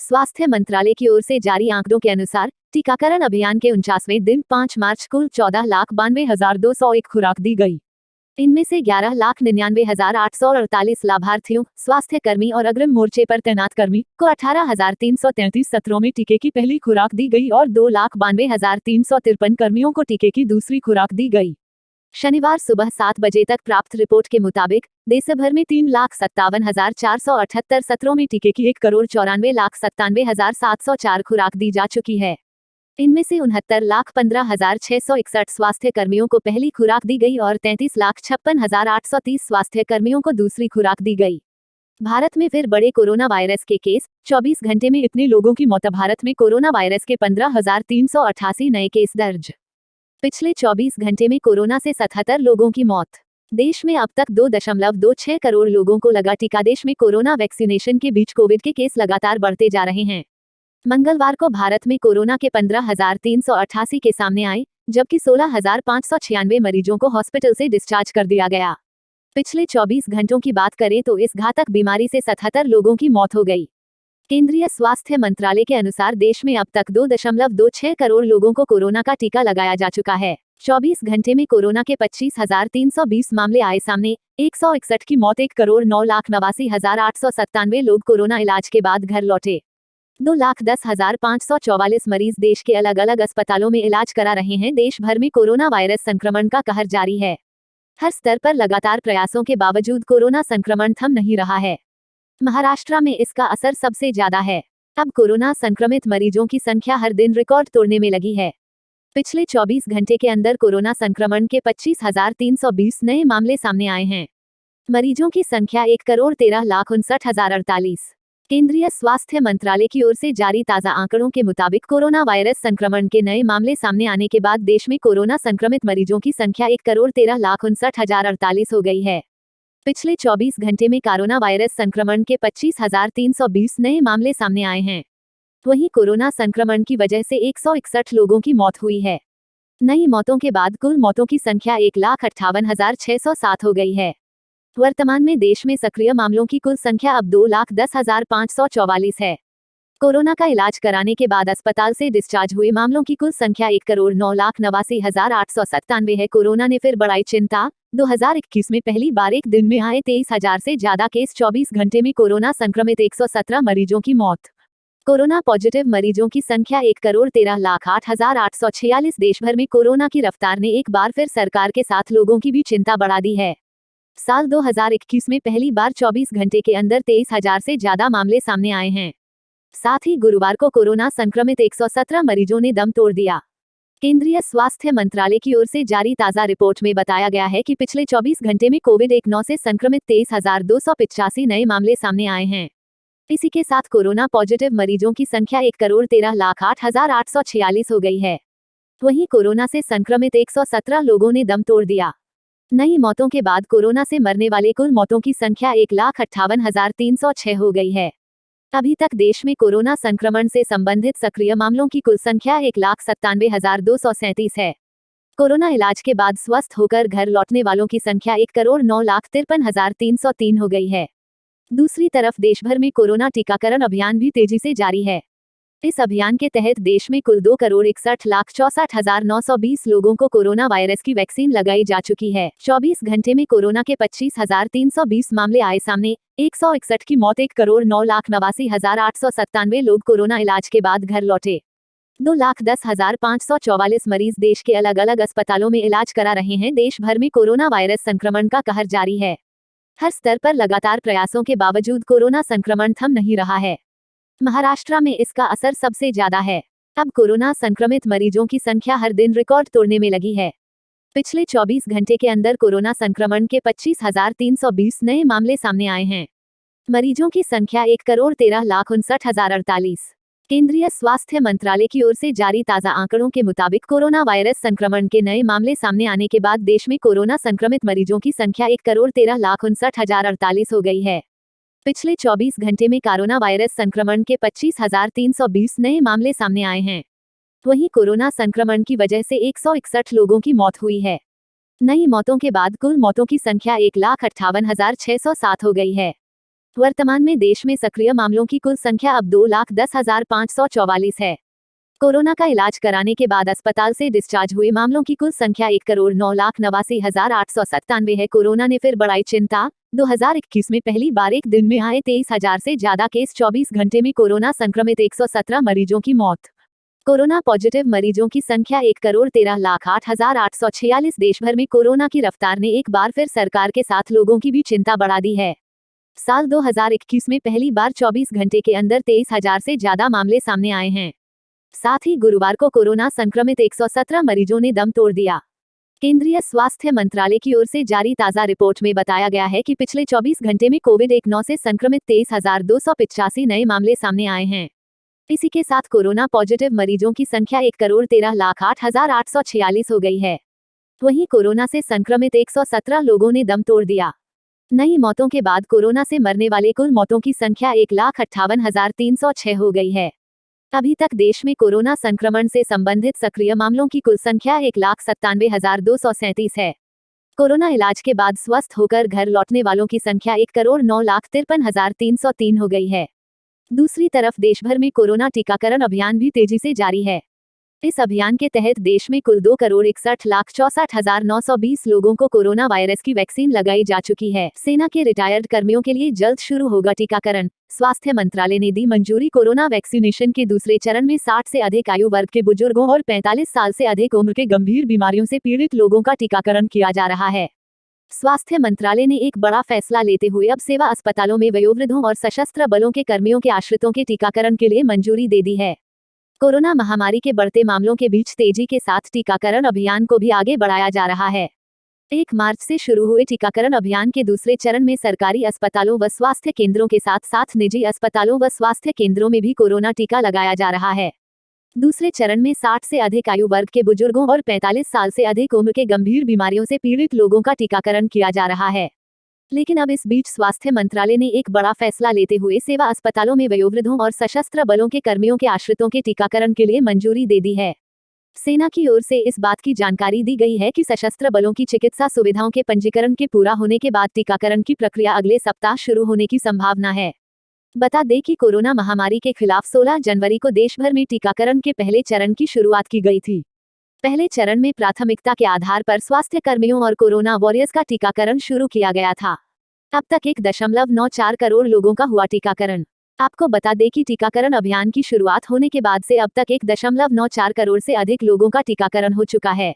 स्वास्थ्य मंत्रालय की ओर से जारी आंकड़ों के अनुसार टीकाकरण अभियान के 49वें दिन 5 मार्च कुल 14,92,201 खुराक दी गई। इनमें से 11,99,848 लाभार्थियों, स्वास्थ्य कर्मी और अग्रिम मोर्चे पर तैनात कर्मी को 18,333 सत्रों में टीके की पहली खुराक दी गई और 2,92,353 कर्मियों को टीके की दूसरी खुराक दी गई। शनिवार सुबह 7 बजे तक प्राप्त रिपोर्ट के मुताबिक देश भर में 3,57,478 सत्रों में टीके की 1,94,97,704 खुराक दी जा चुकी है। इनमें से 69,15,661 स्वास्थ्य कर्मियों को पहली खुराक दी गई और 33,56,830 स्वास्थ्य कर्मियों को दूसरी खुराक दी गई। भारत में फिर बड़े कोरोना वायरस के केस, 24 घंटे में इतने लोगों की मौत। भारत में कोरोना वायरस के 15,388 नए केस दर्ज। पिछले 24 घंटे में कोरोना से 77 लोगों की मौत। देश में अब तक 2.26 करोड़ लोगों को लगा टीका। देश में कोरोना वैक्सीनेशन के बीच कोविड के केस लगातार बढ़ते जा रहे हैं। मंगलवार को भारत में कोरोना के 15,388 के सामने आए, जबकि 16,596 मरीजों को हॉस्पिटल से डिस्चार्ज कर दिया गया। पिछले 24 घंटों की बात करें तो इस घातक बीमारी से 77 लोगों की मौत हो गई। केंद्रीय स्वास्थ्य मंत्रालय के अनुसार देश में अब तक 2.26 करोड़ लोगों को कोरोना का टीका लगाया जा चुका है। 24 घंटे में कोरोना के 25,320 मामले आए सामने, 161 की मौत। 1,89,897 लोग कोरोना इलाज के बाद घर लौटे। 2,10,544 मरीज देश के अलग अलग अस्पतालों में इलाज करा रहे हैं। देश भर में कोरोना वायरस संक्रमण का कहर जारी है। हर स्तर पर लगातार प्रयासों के बावजूद कोरोना संक्रमण थम नहीं रहा है। महाराष्ट्र में इसका असर सबसे ज्यादा है। अब कोरोना संक्रमित मरीजों की संख्या हर दिन रिकॉर्ड तोड़ने में लगी है। पिछले 24 घंटे के अंदर कोरोना संक्रमण के 25,320 नए मामले सामने आए हैं। मरीजों की संख्या 1,13,59,048। केंद्रीय स्वास्थ्य मंत्रालय की ओर से जारी ताजा आंकड़ों के मुताबिक कोरोना वायरस संक्रमण के नए मामले सामने आने के बाद देश में कोरोना संक्रमित मरीजों की संख्या 1,13,59,048 हो गई है। पिछले 24 घंटे में कोरोना वायरस संक्रमण के 25,320 नए मामले सामने आए हैं। वहीं कोरोना संक्रमण की वजह से 161 लोगों की मौत हुई है। नई मौतों के बाद कुल मौतों की संख्या 1,58,607 हो गई है। वर्तमान में देश में सक्रिय मामलों की कुल संख्या अब 2,10,544 है। कोरोना का इलाज कराने के बाद अस्पताल से डिस्चार्ज हुए मामलों की कुल संख्या 1,09,89,897 है। कोरोना ने फिर बढ़ाई चिंता। 2021 में पहली बार एक दिन में आए 23,000 से ज्यादा केस। 24 घंटे में कोरोना संक्रमित 117 मरीजों की मौत। कोरोना पॉजिटिव मरीजों की संख्या 1,13,08,846। देश भर में कोरोना की रफ्तार ने एक बार फिर सरकार के साथ लोगों की भी चिंता बढ़ा दी है। साल 2021 में पहली बार 24 घंटे के अंदर 23,000 से ज्यादा मामले सामने आए हैं। साथ ही गुरुवार को कोरोना संक्रमित 117 मरीजों ने दम तोड़ दिया। केंद्रीय स्वास्थ्य मंत्रालय की ओर से जारी ताजा रिपोर्ट में बताया गया है कि पिछले 24 घंटे में कोविड-19 से संक्रमित 23,285 नए मामले सामने आए हैं। इसी के साथ कोरोना पॉजिटिव मरीजों की संख्या 1,13,08,846 हो गई है। वहीं कोरोना से संक्रमित 117 लोगों ने दम तोड़ दिया। नई मौतों के बाद कोरोना से मरने वाले कुल मौतों की संख्या 1,58,306 हो गई है। अभी तक देश में कोरोना संक्रमण से संबंधित सक्रिय मामलों की कुल संख्या 1,97,237 है। कोरोना इलाज के बाद स्वस्थ होकर घर लौटने वालों की संख्या 1,09,53,303 हो गई है। दूसरी तरफ देश भर में कोरोना टीकाकरण अभियान भी तेजी से जारी है। इस अभियान के तहत देश में कुल 2,61,64,920 लोगों को कोरोना वायरस की वैक्सीन लगाई जा चुकी है। 24 घंटे में कोरोना के 25,320 मामले आए सामने, 161 की मौत। 1,09,89,897 लोग कोरोना इलाज के बाद घर लौटे। 2,10,544 मरीज देश के अलग अलग अस्पतालों में इलाज करा रहे हैं। देश भर में कोरोना वायरस संक्रमण का कहर जारी है। हर स्तर पर लगातार प्रयासों के बावजूद कोरोना संक्रमण थम नहीं रहा है। महाराष्ट्र में इसका असर सबसे ज्यादा है। अब कोरोना संक्रमित मरीजों की संख्या हर दिन रिकॉर्ड तोड़ने में लगी है। पिछले 24 घंटे के अंदर कोरोना संक्रमण के 25,320 नए मामले सामने आए हैं। मरीजों की संख्या 1,13,59,048। केंद्रीय स्वास्थ्य मंत्रालय की ओर से जारी ताजा आंकड़ों के मुताबिक कोरोना वायरस संक्रमण के नए मामले सामने आने के बाद देश में कोरोना संक्रमित मरीजों की संख्या 1,13,59,048 हो गई है। पिछले 24 घंटे में कोरोना वायरस संक्रमण के 25,320 नए मामले सामने आए हैं। वहीं कोरोना संक्रमण की वजह से 161 लोगों की मौत हुई है। नई मौतों के बाद कुल मौतों की संख्या 1,58,607 हो गई है। वर्तमान में देश में सक्रिय मामलों की कुल संख्या अब 2,10,544 है। कोरोना का इलाज कराने के बाद अस्पताल से डिस्चार्ज हुए मामलों की कुल संख्या 1,09,89,897 है। कोरोना ने फिर बढ़ाई चिंता। 2021 में पहली बार एक दिन में आए 23,000 से ज्यादा केस। 24 घंटे में कोरोना संक्रमित 117 मरीजों की मौत। कोरोना पॉजिटिव मरीजों की संख्या 1,13,08,846। देश भर में कोरोना की रफ्तार ने एक बार फिर सरकार के साथ लोगों की भी चिंता बढ़ा दी है। साल 2021 में पहली बार 24 घंटे के अंदर 23,000 से ज्यादा मामले सामने आए हैं। साथ ही गुरुवार को कोरोना संक्रमित 117 मरीजों ने दम तोड़ दिया। केंद्रीय स्वास्थ्य मंत्रालय की ओर से जारी ताज़ा रिपोर्ट में बताया गया है कि पिछले 24 घंटे में कोविड-19 से संक्रमित 23,285 नए मामले सामने आए हैं। इसी के साथ कोरोना पॉजिटिव मरीजों की संख्या 1,13,08,846 हो गई है। वहीं कोरोना से संक्रमित 117 लोगों ने दम तोड़ दिया। नई मौतों के बाद कोरोना से मरने वाले कुल मौतों की संख्या 1,58,306 हो गई है। अभी तक देश में कोरोना संक्रमण से संबंधित सक्रिय मामलों की कुल संख्या 1,97,237 है। कोरोना इलाज के बाद स्वस्थ होकर घर लौटने वालों की संख्या 1,09,53,303 हो गई है। दूसरी तरफ देश भर में कोरोना टीकाकरण अभियान भी तेजी से जारी है। इस अभियान के तहत देश में कुल 2,61,64,920 लोगों को कोरोना वायरस की वैक्सीन लगाई जा चुकी है। सेना के रिटायर्ड कर्मियों के लिए जल्द शुरू होगा टीकाकरण। स्वास्थ्य मंत्रालय ने दी मंजूरी। कोरोना वैक्सीनेशन के दूसरे चरण में 60 से अधिक आयु वर्ग के बुजुर्गों और 45 साल से अधिक उम्र के गंभीर बीमारियों से पीड़ित लोगों का टीकाकरण किया जा रहा है। स्वास्थ्य मंत्रालय ने एक बड़ा फैसला लेते हुए अब सेवा अस्पतालों में वयोवृद्धों और सशस्त्र बलों के कर्मियों के आश्रितों के टीकाकरण के लिए मंजूरी दे दी है। कोरोना महामारी के बढ़ते मामलों के बीच तेजी के साथ टीकाकरण अभियान को भी आगे बढ़ाया जा रहा है। 1 मार्च से शुरू हुए टीकाकरण अभियान के दूसरे चरण में सरकारी अस्पतालों व स्वास्थ्य केंद्रों के साथ साथ निजी अस्पतालों व स्वास्थ्य केंद्रों में भी कोरोना टीका लगाया जा रहा है। दूसरे चरण में 60 से अधिक आयु वर्ग के बुजुर्गों और 45 साल से अधिक उम्र के गंभीर बीमारियों से पीड़ित लोगों का टीकाकरण किया जा रहा है। लेकिन अब इस बीच स्वास्थ्य मंत्रालय ने एक बड़ा फैसला लेते हुए सेवा अस्पतालों में वयोवृद्धों और सशस्त्र बलों के कर्मियों के आश्रितों के टीकाकरण के लिए मंजूरी दे दी है। सेना की ओर से इस बात की जानकारी दी गई है कि सशस्त्र बलों की चिकित्सा सुविधाओं के पंजीकरण के पूरा होने के बाद टीकाकरण की प्रक्रिया अगले सप्ताह शुरू होने की संभावना है। बता दें कि कोरोना महामारी के खिलाफ 16 जनवरी को देश भर में टीकाकरण के पहले चरण की शुरुआत की गई थी। पहले चरण में प्राथमिकता के आधार पर स्वास्थ्य कर्मियों और कोरोना वॉरियर्स का टीकाकरण शुरू किया गया था। अब तक 1.94 करोड़ लोगों का हुआ टीकाकरण। आपको बता दें कि टीकाकरण अभियान की शुरुआत होने के बाद से अब तक 1.94 करोड़ से अधिक लोगों का टीकाकरण हो चुका है।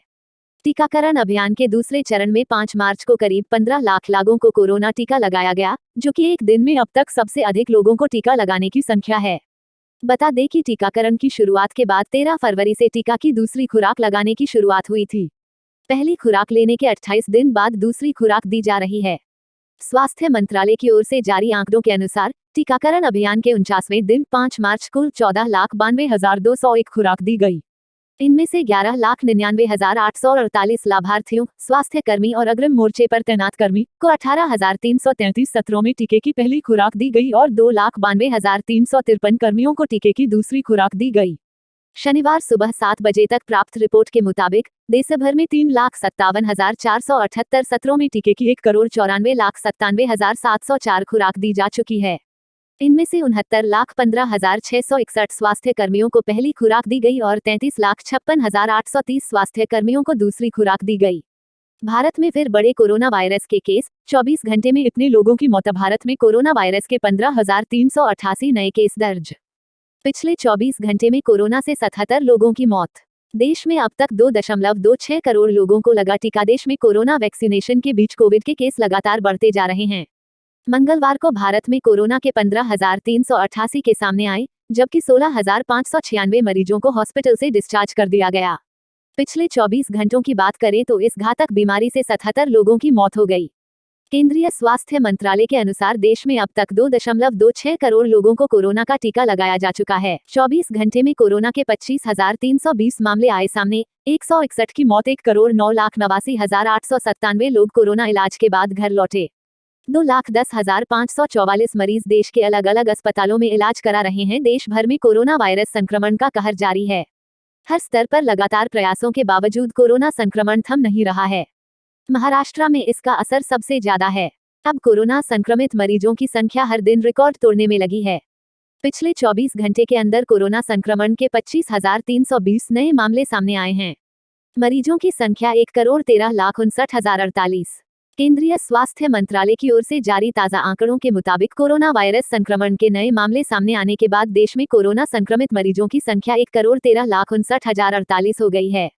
टीकाकरण अभियान के दूसरे चरण में 5 मार्च को करीब 15 लाख लोगों को कोरोना टीका लगाया गया, जो कि एक दिन में अब तक सबसे अधिक लोगों को टीका लगाने की संख्या है। बता दें कि टीकाकरण की शुरुआत के बाद 13 फरवरी से टीका की दूसरी खुराक लगाने की शुरुआत हुई थी। पहली खुराक लेने के 28 दिन बाद दूसरी खुराक दी जा रही है। स्वास्थ्य मंत्रालय की ओर से जारी आंकड़ों के अनुसार टीकाकरण अभियान के 49वें दिन 5 मार्च कुल 14,92,201 खुराक दी गई। इनमें से 11,99,848 लाभार्थियों, स्वास्थ्य कर्मी और अग्रिम मोर्चे पर तैनात कर्मी को 18,333 सत्रों में टीके की पहली खुराक दी गई और 2,92,353 कर्मियों को टीके की दूसरी खुराक दी गई। शनिवार सुबह 7 बजे तक प्राप्त रिपोर्ट के मुताबिक देश भर में 3,57,478 सत्रों में टीके की 1,94,97,704 खुराक दी जा चुकी है। इनमें से 69,15,661 स्वास्थ्य कर्मियों को पहली खुराक दी गई और 33,56,830 स्वास्थ्य कर्मियों को दूसरी खुराक दी गई। भारत में फिर बड़े कोरोना वायरस के केस। 24 घंटे में इतने लोगों की मौत। भारत में कोरोना वायरस के 15,388 नए केस दर्ज। पिछले 24 घंटे में कोरोना से 77 लोगों की मौत। देश में अब तक 2.26 करोड़ लोगों को लगा टीका। देश में कोरोना वैक्सीनेशन के बीच कोविड के केस लगातार बढ़ते जा रहे हैं। मंगलवार को भारत में कोरोना के 15,388 के सामने आए, जबकि 16,596 मरीजों को हॉस्पिटल से डिस्चार्ज कर दिया गया। पिछले 24 घंटों की बात करें तो इस घातक बीमारी से 77 लोगों की मौत हो गई। केंद्रीय स्वास्थ्य मंत्रालय के अनुसार देश में अब तक 2.26 करोड़ लोगों को कोरोना का टीका लगाया जा चुका है। 24 घंटे में कोरोना के 25,320 मामले आए सामने। 161 की मौत। 1,89,897 लोग कोरोना इलाज के बाद घर लौटे। 2,10,544 मरीज देश के अलग अलग अस्पतालों में इलाज करा रहे हैं। देश भर में कोरोना वायरस संक्रमण का कहर जारी है। हर स्तर पर लगातार प्रयासों के बावजूद कोरोना संक्रमण थम नहीं रहा है। महाराष्ट्र में इसका असर सबसे ज्यादा है। अब कोरोना संक्रमित मरीजों की संख्या हर दिन रिकॉर्ड तोड़ने में लगी है। पिछले 24 घंटे के अंदर कोरोना संक्रमण के 25,320 नए मामले सामने आए हैं। मरीजों की संख्या 1,13,59,048। केंद्रीय स्वास्थ्य मंत्रालय की ओर से जारी ताज़ा आंकड़ों के मुताबिक कोरोना वायरस संक्रमण के नए मामले सामने आने के बाद देश में कोरोना संक्रमित मरीजों की संख्या 1,13,59,048 हो गई है।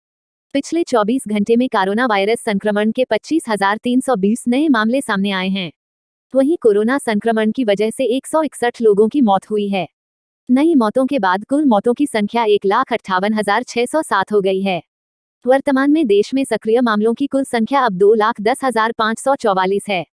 पिछले 24 घंटे में कोरोना वायरस संक्रमण के 25,320 नए मामले सामने आए हैं। वहीं कोरोना संक्रमण की वजह से 161 लोगों की मौत हुई है। नई मौतों के बाद कुल मौतों की संख्या 1,58,607 हो गई है। वर्तमान में देश में सक्रिय मामलों की कुल संख्या अब 2,10,544 है।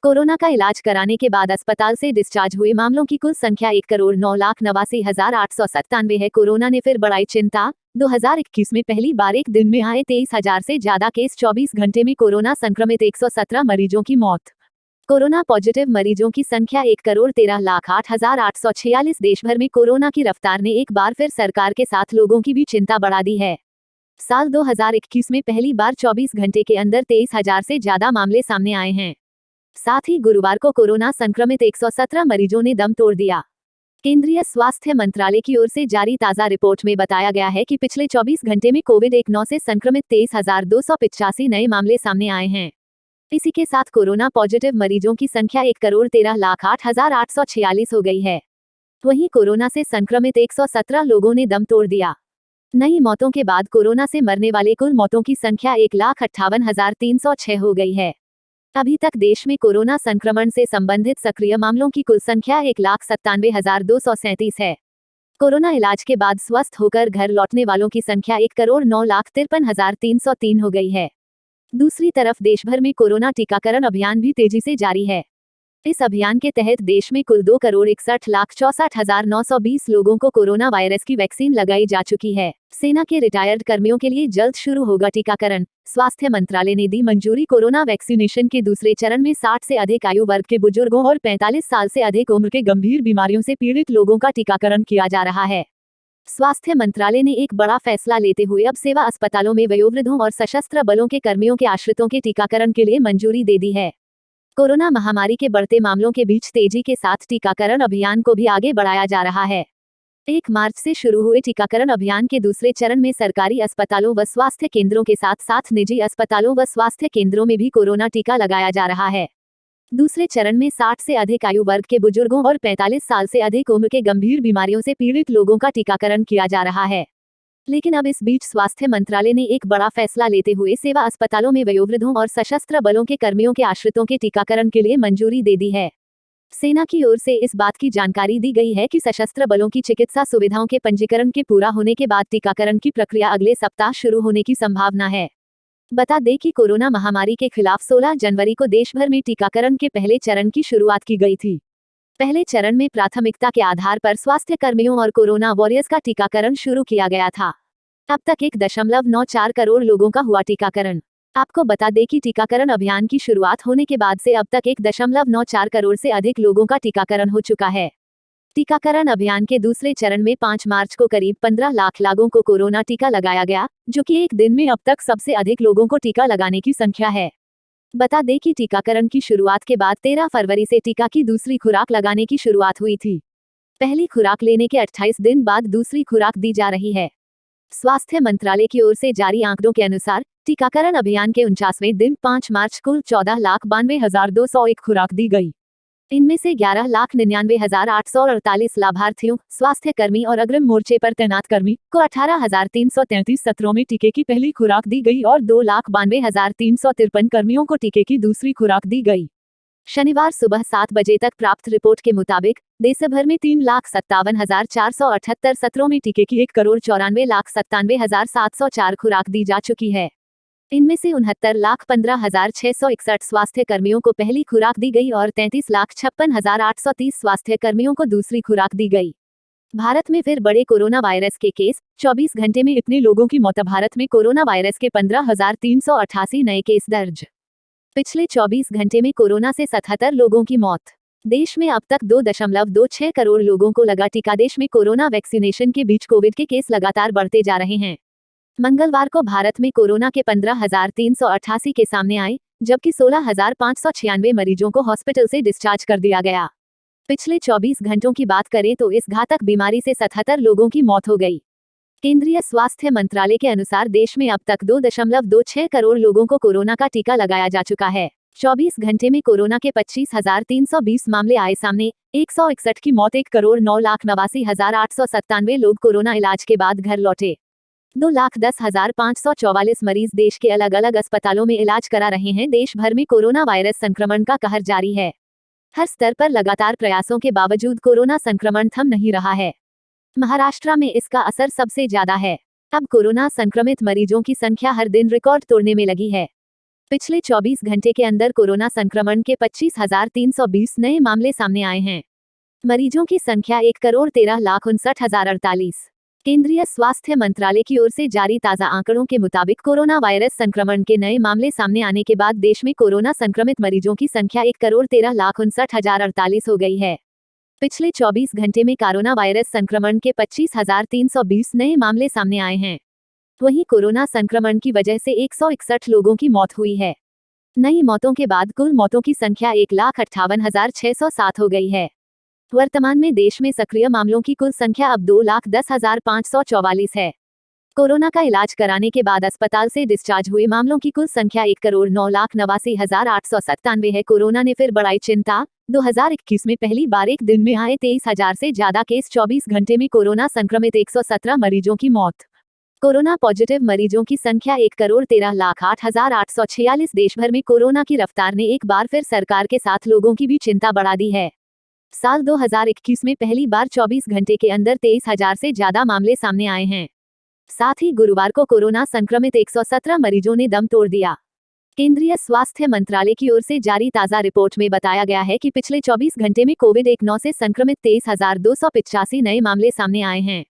कोरोना का इलाज कराने के बाद अस्पताल से डिस्चार्ज हुए मामलों की कुल संख्या 1,09,89,897 है। कोरोना ने फिर बढ़ाई चिंता। 2021 में पहली बार एक दिन में आए 23,000 से ज्यादा केस। 24 घंटे में कोरोना संक्रमित 117 मरीजों की मौत। कोरोना पॉजिटिव मरीजों की संख्या 1,13,08,846। देश भर में कोरोना की रफ्तार ने एक बार फिर सरकार के साथ लोगों की भी चिंता बढ़ा दी है। साल 2021 में पहली बार 24 घंटे के अंदर 23,000 से ज्यादा मामले सामने आए हैं। साथ ही गुरुवार को कोरोना संक्रमित 117 मरीजों ने दम तोड़ दिया। केंद्रीय स्वास्थ्य मंत्रालय की ओर से जारी ताजा रिपोर्ट में बताया गया है कि पिछले 24 घंटे में कोविड-19 से संक्रमित 23,285 नए मामले सामने आए हैं। इसी के साथ कोरोना पॉजिटिव मरीजों की संख्या 1,13,08,846 हो गई है। वहीं कोरोना से संक्रमित 117 लोगों ने दम तोड़ दिया। नई मौतों के बाद कोरोना से मरने वाले कुल मौतों की संख्या 1,58,306 हो गई है। अभी तक देश में कोरोना संक्रमण से संबंधित सक्रिय मामलों की कुल संख्या 1,97,237 है। कोरोना इलाज के बाद स्वस्थ होकर घर लौटने वालों की संख्या 1,09,53,303 हो गई है। दूसरी तरफ देश भर में कोरोना टीकाकरण अभियान भी तेजी से जारी है। इस अभियान के तहत देश में कुल 2,61,64,920 लोगों को कोरोना वायरस की वैक्सीन लगाई जा चुकी है। सेना के रिटायर्ड कर्मियों के लिए जल्द शुरू होगा टीकाकरण। स्वास्थ्य मंत्रालय ने दी मंजूरी। कोरोना वैक्सीनेशन के दूसरे चरण में 60 से अधिक आयु वर्ग के बुजुर्गों और 45 साल से अधिक उम्र के गंभीर बीमारियों से पीड़ित लोगों का टीकाकरण किया जा रहा है। स्वास्थ्य मंत्रालय ने एक बड़ा फैसला लेते हुए अब सेवा अस्पतालों में वयोवृद्धों और सशस्त्र बलों के कर्मियों के आश्रितों के टीकाकरण के लिए मंजूरी दे दी है। कोरोना महामारी के बढ़ते मामलों के बीच तेजी के साथ टीकाकरण अभियान को भी आगे बढ़ाया जा रहा है। 1 मार्च से शुरू हुए टीकाकरण अभियान के दूसरे चरण में सरकारी अस्पतालों व स्वास्थ्य केंद्रों के साथ साथ निजी अस्पतालों व स्वास्थ्य केंद्रों में भी कोरोना टीका लगाया जा रहा है। दूसरे चरण में 60 से अधिक आयु वर्ग के बुजुर्गों और 45 साल से अधिक उम्र के गंभीर बीमारियों से पीड़ित लोगों का टीकाकरण किया जा रहा है। लेकिन अब इस बीच स्वास्थ्य मंत्रालय ने एक बड़ा फैसला लेते हुए सेवा अस्पतालों में वयोवृद्धों और सशस्त्र बलों के कर्मियों के आश्रितों के टीकाकरण के लिए मंजूरी दे दी है। सेना की ओर से इस बात की जानकारी दी गई है कि सशस्त्र बलों की चिकित्सा सुविधाओं के पंजीकरण के पूरा होने के बाद टीकाकरण की प्रक्रिया अगले सप्ताह शुरू होने की संभावना है। बता दें कि कोरोना महामारी के खिलाफ 16 जनवरी को देश भर में टीकाकरण के पहले चरण की शुरुआत की गई थी। पहले चरण में प्राथमिकता के आधार पर स्वास्थ्य कर्मियों और कोरोना वॉरियर्स का टीकाकरण शुरू किया गया था। अब तक 1.94 करोड़ लोगों का हुआ टीकाकरण। आपको बता दें कि टीकाकरण अभियान की शुरुआत होने के बाद से अब तक 1.94 करोड़ से अधिक लोगों का टीकाकरण हो चुका है। टीकाकरण अभियान के दूसरे चरण में 5 मार्च को करीब 15 लाख लोगों को कोरोना टीका लगाया गया, जो कि एक दिन में अब तक सबसे अधिक लोगों को टीका लगाने की संख्या है। बता दें कि टीकाकरण की शुरुआत के बाद 13 फरवरी से टीका की दूसरी खुराक लगाने की शुरुआत हुई थी। पहली खुराक लेने के 28 दिन बाद दूसरी खुराक दी जा रही है। स्वास्थ्य मंत्रालय की ओर से जारी आंकड़ों के अनुसार टीकाकरण अभियान के 49वें दिन 5 मार्च कुल 14,92,201 खुराक दी गई। इनमें से 11,99,848 लाभार्थियों, स्वास्थ्य कर्मी और अग्रिम मोर्चे पर तैनात कर्मी को 18,333 सत्रों में टीके की पहली खुराक दी गई और 2,92,353 कर्मियों को टीके की दूसरी खुराक दी गई। शनिवार सुबह 7 बजे तक प्राप्त रिपोर्ट के मुताबिक देश भर में 3,57,478 सत्रों में टीके की 1,94,97,704 खुराक दी जा चुकी है। इनमें से 69,15,661 स्वास्थ्य कर्मियों को पहली खुराक दी गई और 33,56,830 स्वास्थ्य कर्मियों को दूसरी खुराक दी गई। भारत में फिर बड़े कोरोना वायरस के केस। 24 घंटे में इतने लोगों की मौत। भारत में कोरोना वायरस के 15,388 नए केस दर्ज। पिछले 24 घंटे में कोरोना से 77 लोगों की मौत। देश में अब तक 2.26 करोड़ लोगों को लगा टीका। देश में कोरोना वैक्सीनेशन के बीच कोविड के केस लगातार बढ़ते जा रहे हैं। मंगलवार को भारत में कोरोना के 15,388 के सामने आए, जबकि 16,596 मरीजों को हॉस्पिटल से डिस्चार्ज कर दिया गया। पिछले 24 घंटों की बात करें तो इस घातक बीमारी से 77 लोगों की मौत हो गई। केंद्रीय स्वास्थ्य मंत्रालय के अनुसार देश में अब तक 2.26 करोड़ लोगों को कोरोना का टीका लगाया जा चुका है। 24 घंटे में कोरोना के 25,320 मामले आए सामने। 161 की मौत। 1,09,89,897 लोग कोरोना इलाज के बाद घर लौटे। 2,10,544 मरीज देश के अलग अलग अस्पतालों में इलाज करा रहे हैं। देश भर में कोरोना वायरस संक्रमण का कहर जारी है। हर स्तर पर लगातार प्रयासों के बावजूद कोरोना संक्रमण थम नहीं रहा है। महाराष्ट्र में इसका असर सबसे ज्यादा है। अब कोरोना संक्रमित मरीजों की संख्या हर दिन रिकॉर्ड तोड़ने में लगी है। पिछले 24 घंटे के अंदर कोरोना संक्रमण के 25,320 नए मामले सामने आए हैं। मरीजों की संख्या 1,13,59,048। केंद्रीय स्वास्थ्य मंत्रालय की ओर से जारी ताजा आंकड़ों के मुताबिक कोरोना वायरस संक्रमण के नए मामले सामने आने के बाद देश में कोरोना संक्रमित मरीजों की संख्या 1,13,59,048 हो गई है। पिछले 24 घंटे में कोरोना वायरस संक्रमण के 25,320 नए मामले सामने आए हैं। वहीं कोरोना संक्रमण की वजह से 161 लोगों की मौत हुई है। नई मौतों के बाद कुल मौतों की संख्या 1,58,607 हो गई है। वर्तमान में देश में सक्रिय मामलों की कुल संख्या अब 2,10,544 है। कोरोना का इलाज कराने के बाद अस्पताल से डिस्चार्ज हुए मामलों की कुल संख्या 1,09,89,897 है। कोरोना ने फिर बढ़ाई चिंता। 2021 में पहली बार एक दिन में आए 23,000 से ज्यादा केस। 24 घंटे में कोरोना संक्रमित 117 मरीजों की मौत। कोरोना पॉजिटिव मरीजों की संख्या 1,13,08,846। देश भर में कोरोना की रफ्तार ने एक बार फिर सरकार के साथ लोगों की भी चिंता बढ़ा दी है। साल 2021 में पहली बार 24 घंटे के अंदर 23,000 से ज्यादा मामले सामने आए हैं। साथ ही गुरुवार को कोरोना संक्रमित 117 मरीजों ने दम तोड़ दिया। केंद्रीय स्वास्थ्य मंत्रालय की ओर से जारी ताजा रिपोर्ट में बताया गया है कि पिछले 24 घंटे में कोविड-19 से संक्रमित 23,285 नए मामले सामने आए हैं।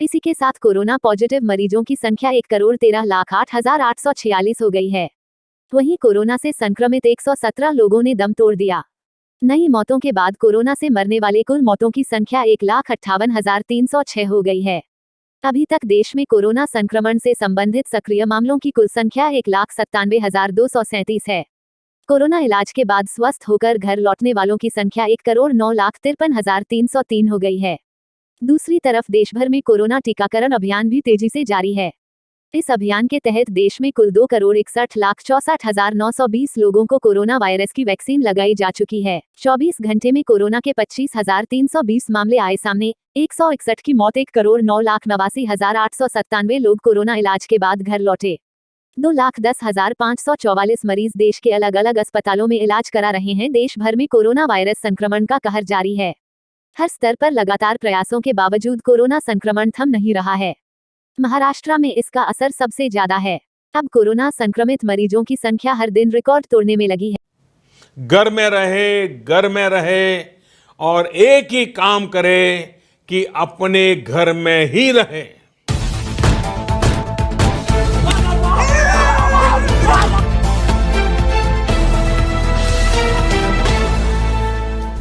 इसी के साथ कोरोना पॉजिटिव मरीजों की संख्या 1,13,08,846 हो गई है। वहीं कोरोना से संक्रमित 117 लोगों ने दम तोड़ दिया। नई मौतों के बाद कोरोना से मरने वाले कुल मौतों की संख्या 1,58,306 हो गई है। अभी तक देश में कोरोना संक्रमण से संबंधित सक्रिय मामलों की कुल संख्या 1,97,237 है। कोरोना इलाज के बाद स्वस्थ होकर घर लौटने वालों की संख्या 1,09,53,303 हो गई है। दूसरी तरफ देश भर में कोरोना टीकाकरण अभियान भी तेजी से जारी है। इस अभियान के तहत देश में कुल 2,61,64,920 लोगों को कोरोना वायरस की वैक्सीन लगाई जा चुकी है। 24 घंटे में कोरोना के 25,320 मामले आए सामने। 161 की मौत। 1,09,89,897 लोग कोरोना इलाज के बाद घर लौटे। 2,10,544 मरीज देश के अलग अलग अस्पतालों में इलाज करा रहे हैं। देश भर में कोरोना वायरस संक्रमण का कहर जारी है। हर स्तर पर लगातार प्रयासों के बावजूद कोरोना संक्रमण थम नहीं रहा है। महाराष्ट्र में इसका असर सबसे ज्यादा है। अब कोरोना संक्रमित मरीजों की संख्या हर दिन रिकॉर्ड तोड़ने में लगी है। घर में रहे और एक ही काम करे कि अपने घर में ही रहे।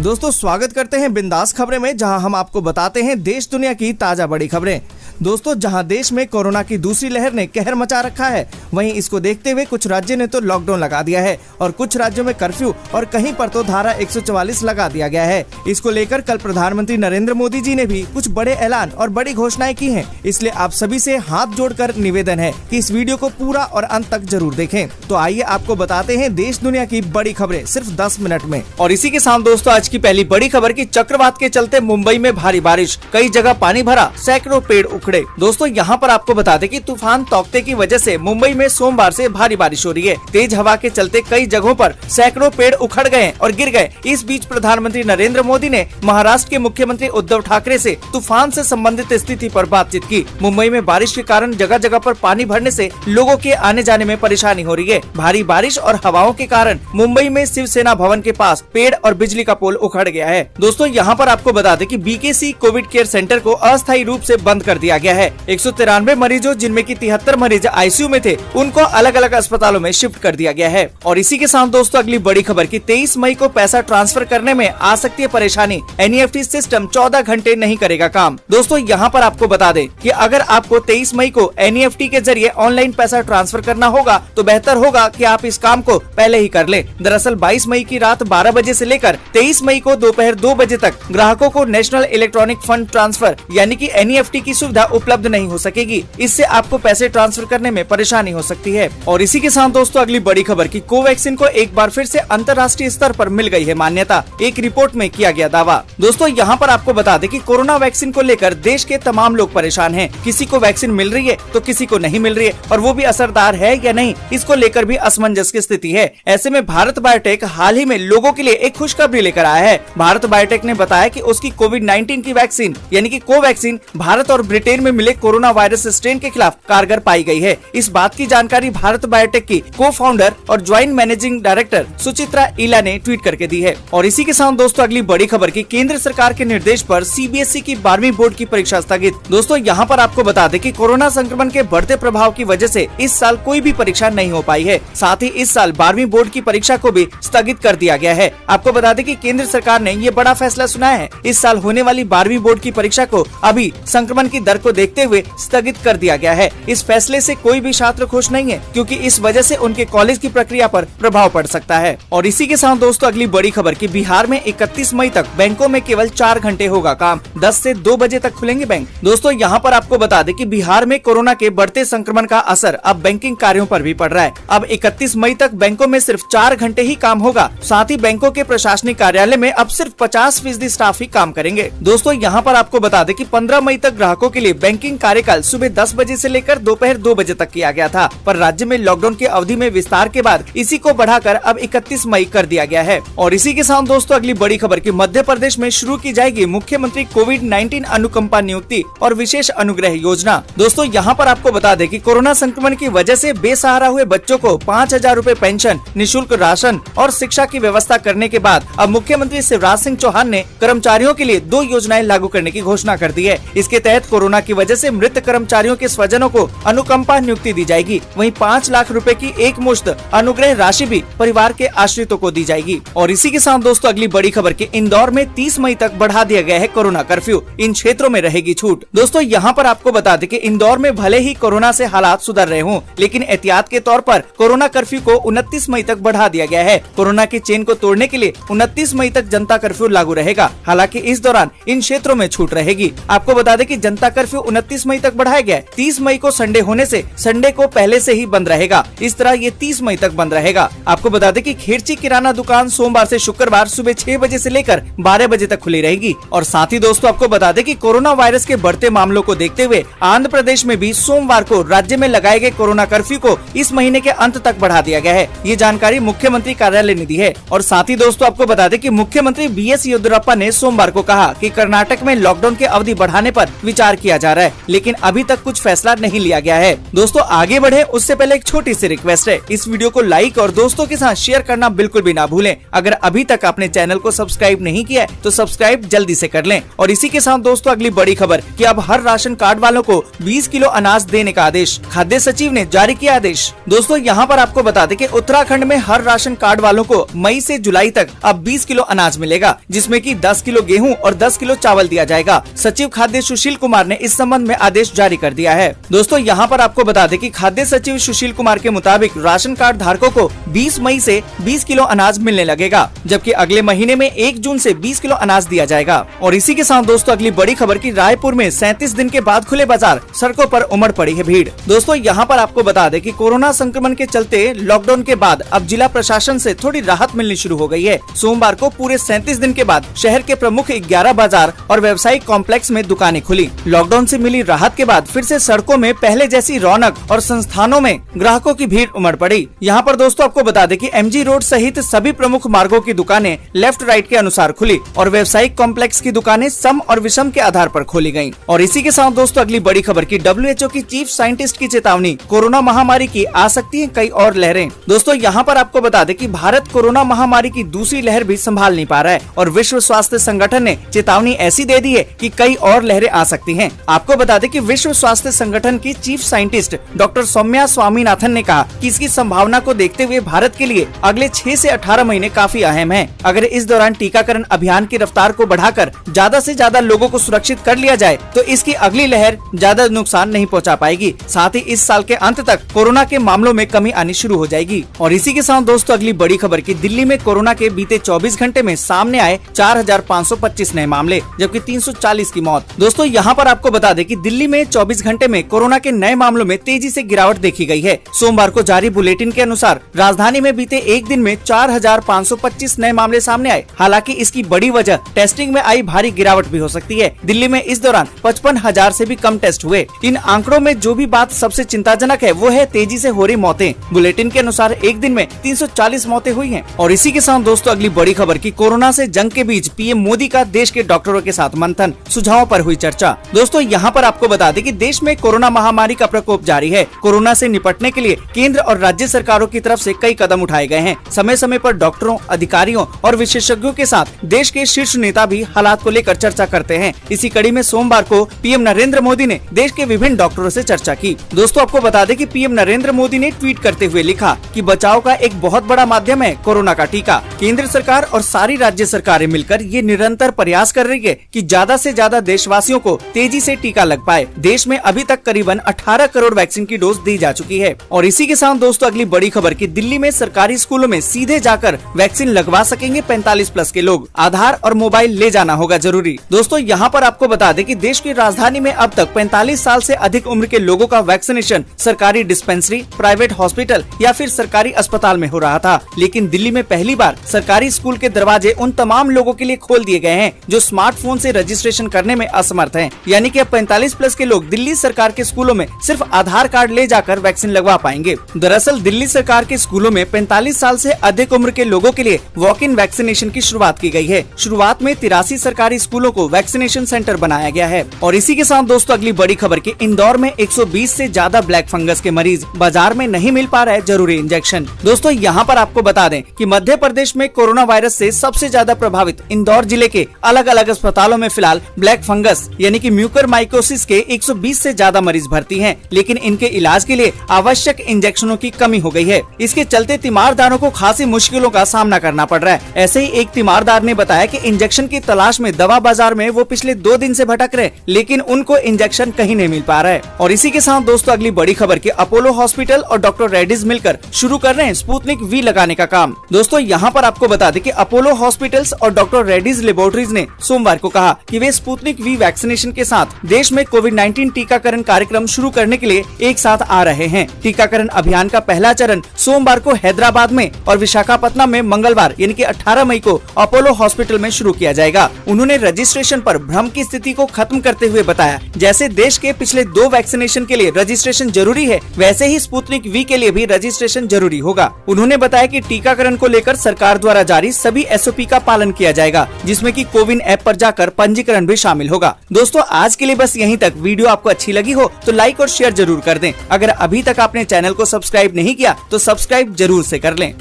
दोस्तों स्वागत करते हैं बिंदास खबरें में, जहां हम आपको बताते हैं देश दुनिया की ताजा बड़ी खबरें। दोस्तों जहां देश में कोरोना की दूसरी लहर ने कहर मचा रखा है, वहीं इसको देखते हुए कुछ राज्यों ने तो लॉकडाउन लगा दिया है और कुछ राज्यों में कर्फ्यू और कहीं पर तो धारा 144 लगा दिया गया है। इसको लेकर कल प्रधानमंत्री नरेंद्र मोदी जी ने भी कुछ बड़े ऐलान और बड़ी घोषणाएं की हैं। इसलिए आप सभी से हाथ जोड़कर निवेदन है कि इस वीडियो को पूरा और अंत तक जरूर देखें। तो आइए आपको बताते हैं देश दुनिया की बड़ी खबरें सिर्फ 10 मिनट में। और इसी के साथ दोस्तों आज की पहली बड़ी खबर की चक्रवात के चलते मुंबई में भारी बारिश, कई जगह पानी भरा, सैकड़ों पेड़ उखड़े। दोस्तों यहाँ पर आपको बता दें कि तूफान तौकते की वजह से मुंबई में सोमवार से भारी बारिश हो रही है। तेज हवा के चलते कई जगहों पर सैकड़ों पेड़ उखड़ गए और गिर गए। इस बीच प्रधानमंत्री नरेंद्र मोदी ने महाराष्ट्र के मुख्यमंत्री उद्धव ठाकरे से तूफान से संबंधित स्थिति पर बातचीत की। मुंबई में बारिश के कारण जगह जगह पर पानी भरने से लोगों के आने जाने में परेशानी हो रही है। भारी बारिश और हवाओं के कारण मुंबई में शिवसेना भवन के पास पेड़ और बिजली का पोल उखड़ गया है। दोस्तों यहाँ पर आपको बता दें कि बीकेसी कोविड केयर सेंटर को अस्थायी रूप से बंद कर दिया गया है। 193 मरीजों जिनमें की 73 मरीज आईसीयू में थे, उनको अलग अलग अस्पतालों में शिफ्ट कर दिया गया है। और इसी के साथ दोस्तों अगली बड़ी खबर की 23 मई को पैसा ट्रांसफर करने में आ सकती है परेशानी। एनईएफटी सिस्टम 14 घंटे नहीं करेगा काम। दोस्तों यहाँ पर आपको बता दें कि अगर आपको 23 मई को एनईएफटी के जरिए ऑनलाइन पैसा ट्रांसफर करना होगा तो बेहतर होगा कि आप इस काम को पहले ही कर लें। दरअसल 22 मई की रात 12 बजे से लेकर 23 मई को दोपहर 2 बजे तक ग्राहकों को नेशनल इलेक्ट्रॉनिक फंड ट्रांसफर यानी कि एनईएफटी की सुविधा उपलब्ध नहीं हो सकेगी। इससे आपको पैसे ट्रांसफर करने में परेशानी हो सकती है। और इसी के साथ दोस्तों अगली बड़ी खबर की कोवैक्सीन को एक बार फिर से अंतर्राष्ट्रीय स्तर पर मिल गई है मान्यता, एक रिपोर्ट में किया गया दावा। दोस्तों यहाँ पर आपको बता दें कि कोरोना वैक्सीन को लेकर देश के तमाम लोग परेशान हैं। किसी को वैक्सीन मिल रही है तो किसी को नहीं मिल रही है, और वो भी असरदार है या नहीं, इसको लेकर भी असमंजस की स्थिति है। ऐसे में भारत बायोटेक हाल ही में लोगों के लिए एक खुशखबरी लेकर आया है। भारत बायोटेक ने बताया कि उसकी कोविड-19 की वैक्सीन यानी कि कोवैक्सीन भारत और ब्रिटेन में मिले कोरोना वायरस स्ट्रेन के खिलाफ कारगर पाई गई है। इस बात की जानकारी भारत बायोटेक की को फाउंडर और ज्वाइंट मैनेजिंग डायरेक्टर सुचित्रा इला ने ट्वीट करके दी है। और इसी के साथ दोस्तों अगली बड़ी खबर की केंद्र सरकार के निर्देश पर सीबीएसई की 12वीं बोर्ड की परीक्षा स्थगित। दोस्तों यहाँ पर आपको बता दें कि कोरोना संक्रमण के बढ़ते प्रभाव की वजह से इस साल कोई भी परीक्षा नहीं हो पाई है। साथ ही इस साल 12वीं बोर्ड की परीक्षा को भी स्थगित कर दिया गया है। आपको बता दें कि केंद्र सरकार ने ये बड़ा फैसला सुनाया है। इस साल होने वाली 12वीं बोर्ड की परीक्षा को अभी संक्रमण की दर को देखते हुए स्थगित कर दिया गया है। इस फैसले से कोई भी छात्र खुश नहीं है, क्योंकि इस वजह से उनके कॉलेज की प्रक्रिया पर प्रभाव पड़ सकता है। और इसी के साथ दोस्तों अगली बड़ी खबर की बिहार में 31 मई तक बैंकों में केवल 4 घंटे होगा काम, 10 से 2 बजे तक खुलेंगे बैंक। दोस्तों यहाँ पर आपको बता दें कि बिहार में कोरोना के बढ़ते संक्रमण का असर अब बैंकिंग कार्यों पर भी पड़ रहा है। अब 31 मई तक बैंकों में सिर्फ 4 घंटे ही काम होगा। साथ ही बैंकों के प्रशासनिक कार्यालय में अब सिर्फ 50% स्टाफ ही काम करेंगे। दोस्तों यहाँ पर आपको बता दें कि 15 मई तक ग्राहकों के लिए बैंकिंग कार्यकाल सुबह 10 बजे से लेकर दोपहर 2 बजे तक किया गया था, पर राज्य में लॉकडाउन की अवधि में विस्तार के बाद इसी को बढ़ाकर अब 31 मई कर दिया गया है। और इसी के साथ दोस्तों अगली बड़ी खबर की मध्य प्रदेश में शुरू की जाएगी मुख्यमंत्री कोविड-19 अनुकंपा नियुक्ति और विशेष अनुग्रह योजना। दोस्तों यहाँ पर आपको बता दें कि कोरोना संक्रमण की वजह से बेसहारा हुए बच्चों को 5,000 रूपए पेंशन, निःशुल्क राशन और शिक्षा की व्यवस्था करने के बाद अब मुख्यमंत्री शिवराज सिंह चौहान ने कर्मचारियों के लिए 2 योजनाएं लागू करने की घोषणा कर दी है। इसके तहत कोरोना की वजह से मृत कर्मचारियों के स्वजनों को अनुकंपा नियुक्ति दी जाएगी। वहीं 5 लाख रुपए की एक मुश्त अनुग्रह राशि भी परिवार के आश्रितों को दी जाएगी। और इसी के साथ दोस्तों अगली बड़ी खबर की इंदौर में 30 मई तक बढ़ा दिया गया है कोरोना कर्फ्यू, इन क्षेत्रों में रहेगी छूट। दोस्तों यहाँ पर आपको बता दें कि इंदौर में भले ही कोरोना से हालात सुधर रहे हों, लेकिन एहतियात के तौर पर कोरोना कर्फ्यू को 29 मई तक बढ़ा दिया गया है। कोरोना की चेन को तोड़ने के लिए 29 मई तक जनता कर्फ्यू लागू रहेगा। हालांकि इस दौरान इन क्षेत्रों में छूट रहेगी। आपको बता दें कि जनता कर्फ्यू 29 मई तक बढ़ाया गया है। 30 मई को संडे होने से संडे को पहले से ही बंद रहेगा। इस तरह ये 30 मई तक बंद रहेगा। आपको बता दें कि खेरची किराना दुकान सोमवार से शुक्रवार सुबह 6 बजे से लेकर 12 बजे तक खुली रहेगी। और साथ ही दोस्तों आपको बता दें कि कोरोना वायरस के बढ़ते मामलों को देखते हुए आंध्र प्रदेश में भी सोमवार को राज्य में लगाए गए कोरोना कर्फ्यू को इस महीने के अंत तक बढ़ा दिया गया है। ये जानकारी मुख्यमंत्री कार्यालय ने दी है। और साथ ही दोस्तों आपको बता दें कि मुख्यमंत्री बीएस येदियुरप्पा ने सोमवार को कहा कि कर्नाटक में लॉकडाउन की अवधि बढ़ाने पर विचार किया जा रहा है, लेकिन अभी तक कुछ फैसला नहीं लिया गया है। दोस्तों आगे बढ़े उससे पहले एक छोटी सी रिक्वेस्ट है, इस वीडियो को लाइक और दोस्तों के साथ शेयर करना बिल्कुल भी ना भूलें। अगर अभी तक आपने चैनल को सब्सक्राइब नहीं किया है तो सब्सक्राइब जल्दी से कर लें। और इसी के साथ दोस्तों अगली बड़ी खबर कि अब हर राशन कार्ड वालों को 20 किलो अनाज देने का आदेश, खाद्य सचिव ने जारी किया आदेश। दोस्तों यहाँ पर आपको बता दें कि उत्तराखंड में हर राशन कार्ड वालों को मई से जुलाई तक अब 20 किलो अनाज मिलेगा, जिसमें कि 10 किलो गेहूं और 10 किलो चावल दिया जाएगा। सचिव खाद्य सुशील कुमार ने इस संबंध में आदेश जारी कर दिया है। दोस्तों यहाँ पर आपको बता दें कि खाद्य सचिव सुशील कुमार के मुताबिक राशन कार्ड धारकों को 20 मई से 20 किलो अनाज मिलने लगेगा, जबकि अगले महीने में 1 जून से 20 किलो अनाज दिया जाएगा। और इसी के साथ दोस्तों अगली बड़ी खबर की रायपुर में 37 दिन के बाद खुले बाजार, सड़कों पर उमड़ पड़ी है भीड़। दोस्तों यहाँ पर आपको बता दें कि कोरोना संक्रमण के चलते लॉकडाउन के बाद अब जिला प्रशासन से थोड़ी राहत मिलनी शुरू हो गई है। सोमवार को पूरे 37 दिन के बाद शहर के प्रमुख 11 बाजार और व्यावसायिक कॉम्प्लेक्स में दुकानें खुली। लॉकडाउन से मिली राहत के बाद फिर से सड़कों में पहले जैसी रौनक और संस्थानों में ग्राहकों की भीड़ उमड़ पड़ी। यहाँ पर दोस्तों आपको बता दें कि एमजी रोड सहित सभी प्रमुख मार्गों की दुकानें लेफ्ट राइट के अनुसार खुली और व्यावसायिक कॉम्प्लेक्स की दुकानें सम और विषम के आधार पर खोली गयी। और इसी के साथ दोस्तों अगली बड़ी खबर की WHO की चीफ साइंटिस्ट की चेतावनी, कोरोना महामारी की आ सकती है कई और लहरें। दोस्तों यहाँ पर आपको बता दें कि भारत कोरोना महामारी की दूसरी लहर भी संभाल नहीं पा रहा है और विश्व स्वास्थ्य संगठन ने चेतावनी ऐसी दे दी है कि कई और लहरें आ सकती हैं। आपको बता दें कि विश्व स्वास्थ्य संगठन की chief scientist doctor Soumya Swaminathan ने कहा कि इसकी संभावना को देखते हुए भारत के लिए अगले 6 से 18 महीने काफी अहम हैं। अगर इस दौरान टीकाकरण अभियान की रफ्तार को बढ़ाकर ज्यादा से ज्यादा लोगों को सुरक्षित कर लिया जाए तो इसकी अगली लहर ज्यादा नुकसान नहीं पहुंचा पाएगी। साथ ही इस साल के अंत तक कोरोना के मामलों में कमी आनी शुरू हो जाएगी। और इसी के साथ दोस्तों अगली बड़ी खबर की दिल्ली में कोरोना के बीते 24 घंटे में सामने आए 4,525 नए मामले, जबकि 340 की मौत। दोस्तों यहाँ पर आपको बता दें कि दिल्ली में 24 घंटे में कोरोना के नए मामलों में तेजी से गिरावट देखी गई है। सोमवार को जारी बुलेटिन के अनुसार राजधानी में बीते एक दिन में 4,525 नए मामले सामने आए। हालांकि इसकी बड़ी वजह टेस्टिंग में आई भारी गिरावट भी हो सकती है। दिल्ली में इस दौरान 55,000 से भी कम टेस्ट हुए। इन आंकड़ों में जो भी बात सबसे चिंताजनक है वो है तेजी से हो रही मौतें। बुलेटिन के अनुसार एक दिन में 340 मौतें हुई हैं। और इसी के साथ दोस्तों अगली बड़ी खबर की कोरोना से जंग के बीच पीएम मोदी का देश के डॉक्टरों के साथ मंथन, सुझावों पर हुई चर्चा। दोस्तों यहाँ पर आपको बता दें कि देश में कोरोना महामारी का प्रकोप जारी है। कोरोना से निपटने के लिए केंद्र और राज्य सरकारों की तरफ से कई कदम उठाए गए हैं। समय समय पर डॉक्टरों, अधिकारियों और विशेषज्ञों के साथ देश के शीर्ष नेता भी हालात को लेकर चर्चा करते हैं। इसी कड़ी में सोमवार को पीएम नरेंद्र मोदी ने देश के विभिन्न डॉक्टरों से चर्चा की। दोस्तों आपको बता दें कि पीएम नरेंद्र मोदी ने ट्वीट करते हुए लिखा कि बचाव का एक बहुत बड़ा माध्यम है कोरोना का टीका। केंद्र सरकार और सारी राज्य सरकारें मिलकर ये निरंतर प्रयास कर रही है कि ज्यादा से ज्यादा देशवासियों को तेजी से टीका लग पाए। देश में अभी तक करीबन 18 करोड़ वैक्सीन की डोज दी जा चुकी है। और इसी के साथ दोस्तों अगली बड़ी खबर की दिल्ली में सरकारी स्कूलों में सीधे जाकर वैक्सीन लगवा सकेंगे 45 प्लस के लोग। आधार और मोबाइल ले जाना होगा जरूरी। दोस्तों यहाँ पर आपको बता दें कि देश की राजधानी में अब तक 45 साल से अधिक उम्र के लोगों का वैक्सीनेशन सरकारी डिस्पेंसरी, प्राइवेट हॉस्पिटल या फिर सरकारी अस्पताल में हो रहा था। लेकिन दिल्ली में पहली बार सरकारी स्कूल के दरवाजे उन तमाम लोगों के लिए खोल दिए गए हैं जो स्मार्टफोन से रजिस्ट्रेशन करने में असमर्थ हैं। यानी कि अब 45 प्लस के लोग दिल्ली सरकार के स्कूलों में सिर्फ आधार कार्ड ले जाकर वैक्सीन लगवा पाएंगे। दरअसल दिल्ली सरकार के स्कूलों में 45 साल से अधिक उम्र के लोगों के लिए वॉक इन वैक्सीनेशन की शुरुआत की गई है। शुरुआत में 83 सरकारी स्कूलों को वैक्सीनेशन सेंटर बनाया गया है। और इसी के साथ दोस्तों अगली बड़ी खबर की इंदौर में 120 से ज्यादा ब्लैक फंगस के मरीज, बाजार में नहीं मिल पा रहा है जरूरी इंजेक्शन। दोस्तों यहाँ पर आपको बता दें कि मध्य प्रदेश में कोरोना वायरस से सबसे ज्यादा प्रभावित इंदौर जिले के अलग अलग अस्पतालों में फिलहाल ब्लैक फंगस यानी कि म्यूकरमाइकोसिस के 120 से ज्यादा मरीज भर्ती हैं। लेकिन इनके इलाज के लिए आवश्यक इंजेक्शनों की कमी हो गई है। इसके चलते तीमारदारों को खासी मुश्किलों का सामना करना पड़ रहा है। ऐसे ही एक तीमारदार ने बताया कि इंजेक्शन की तलाश में दवा बाजार में वो पिछले 2 दिन से भटक रहे, लेकिन उनको इंजेक्शन कहीं नहीं मिल पा रहा है। और इसी के साथ दोस्तों अगली बड़ी खबर की अपोलो हॉस्पिटल और डॉक्टर रेड्डीज मिलकर शुरू कर रहे हैं स्पुतनिक वी लगाने का काम। दोस्तों यहाँ पर आपको बता दें कि अपोलो हॉस्पिटल्स और डॉक्टर रेड्डीज लेबोरेटरीज ने सोमवार को कहा कि वे स्पुतनिक वी वैक्सीनेशन के साथ देश में कोविड-19 टीकाकरण कार्यक्रम शुरू करने के लिए एक साथ आ रहे हैं। टीकाकरण अभियान का पहला चरण सोमवार को हैदराबाद में और विशाखापट्टनम में मंगलवार यानी कि 18 मई को अपोलो हॉस्पिटल में शुरू किया जाएगा। उन्होंने रजिस्ट्रेशन पर भ्रम की स्थिति को खत्म करते हुए बताया, जैसे देश के पिछले 2 वैक्सीनेशन के लिए रजिस्ट्रेशन जरूरी है, वैसे ही स्पुतनिक वी के लिए भी रजिस्ट्रेशन जरूरी होगा। उन्होंने बताया कि टीकाकरण को लेकर सरकार द्वारा जारी सभी SOP का पालन किया जाएगा, जिसमें कि कोविन ऐप पर जाकर पंजीकरण भी शामिल होगा। दोस्तों आज के लिए बस यहीं तक। वीडियो आपको अच्छी लगी हो तो लाइक और शेयर जरूर कर दें। अगर अभी तक आपने चैनल को सब्सक्राइब नहीं किया तो सब्सक्राइब जरूर से कर लें।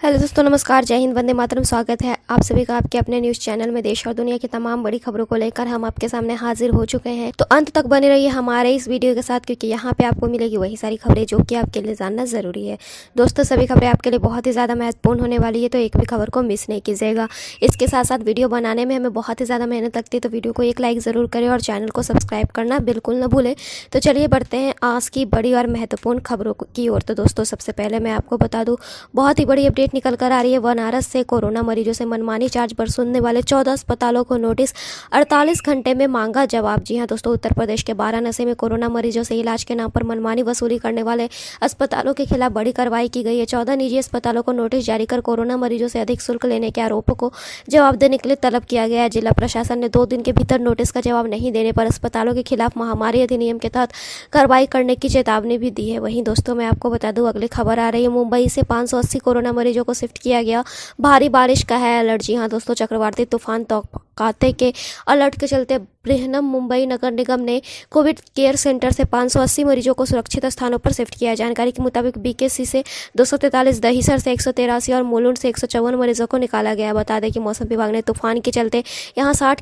हेलो दोस्तों, नमस्कार, जय हिंद, वंदे मातरम। स्वागत है आप सभी का आपके अपने न्यूज़ चैनल में। देश और दुनिया की तमाम बड़ी खबरों को लेकर हम आपके सामने हाजिर हो चुके हैं। तो अंत तक बने रहिए हमारे इस वीडियो के साथ, क्योंकि यहाँ पे आपको मिलेगी वही सारी खबरें जो कि आपके लिए जानना ज़रूरी है। दोस्तों सभी खबरें आपके लिए बहुत ही ज़्यादा महत्वपूर्ण होने वाली है, तो एक भी खबर को मिस नहीं कीजिएगा। इसके साथ साथ वीडियो बनाने में हमें बहुत ही ज़्यादा मेहनत लगती है, तो वीडियो को एक लाइक ज़रूर करें और चैनल को सब्सक्राइब करना बिल्कुल न भूलें। तो चलिए बढ़ते हैं आज की बड़ी और महत्वपूर्ण खबरों की ओर। तो दोस्तों सबसे पहले मैं आपको बता दूँ, बहुत ही बड़ी अपडेट निकल कर आ रही है। बनारस से कोरोना मरीजों से मनमानी चार्ज वसूलने वाले 14 अस्पतालों को नोटिस, 48 घंटे में मांगा जवाब। जी हां दोस्तों, उत्तर प्रदेश के वाराणसी में कोरोना मरीजों से इलाज के नाम पर मनमानी वसूली करने वाले अस्पतालों के खिलाफ बड़ी कार्रवाई की गई है। 14 निजी अस्पतालों को नोटिस जारी कर कोरोना मरीजों से अधिक शुल्क लेने के आरोपों को जवाब देने के लिए तलब किया गया है। जिला प्रशासन ने 2 दिन के भीतर नोटिस का जवाब नहीं देने पर अस्पतालों के खिलाफ महामारी अधिनियम के तहत कार्रवाई करने की चेतावनी भी दी है। वहीं दोस्तों मैं आपको बता दूं, अगली खबर आ रही है। मुंबई से 580 कोरोना मरीजों को शिफ्ट किया गया। भारी बारिश का है अलर्ट। जी हाँ दोस्तों, चक्रवाती तूफान तौकाते के अलर्ट के चलते बृहन्मुंबई मुंबई नगर निगम ने कोविड केयर सेंटर से 580 मरीजों को सुरक्षित स्थानों पर शिफ्ट किया है। जानकारी के मुताबिक BKC से 243, दहिसर से 183 और मुलुंड से 154 मरीजों को निकाला गया। बता दें कि मौसम विभाग ने तूफान के चलते यहां 60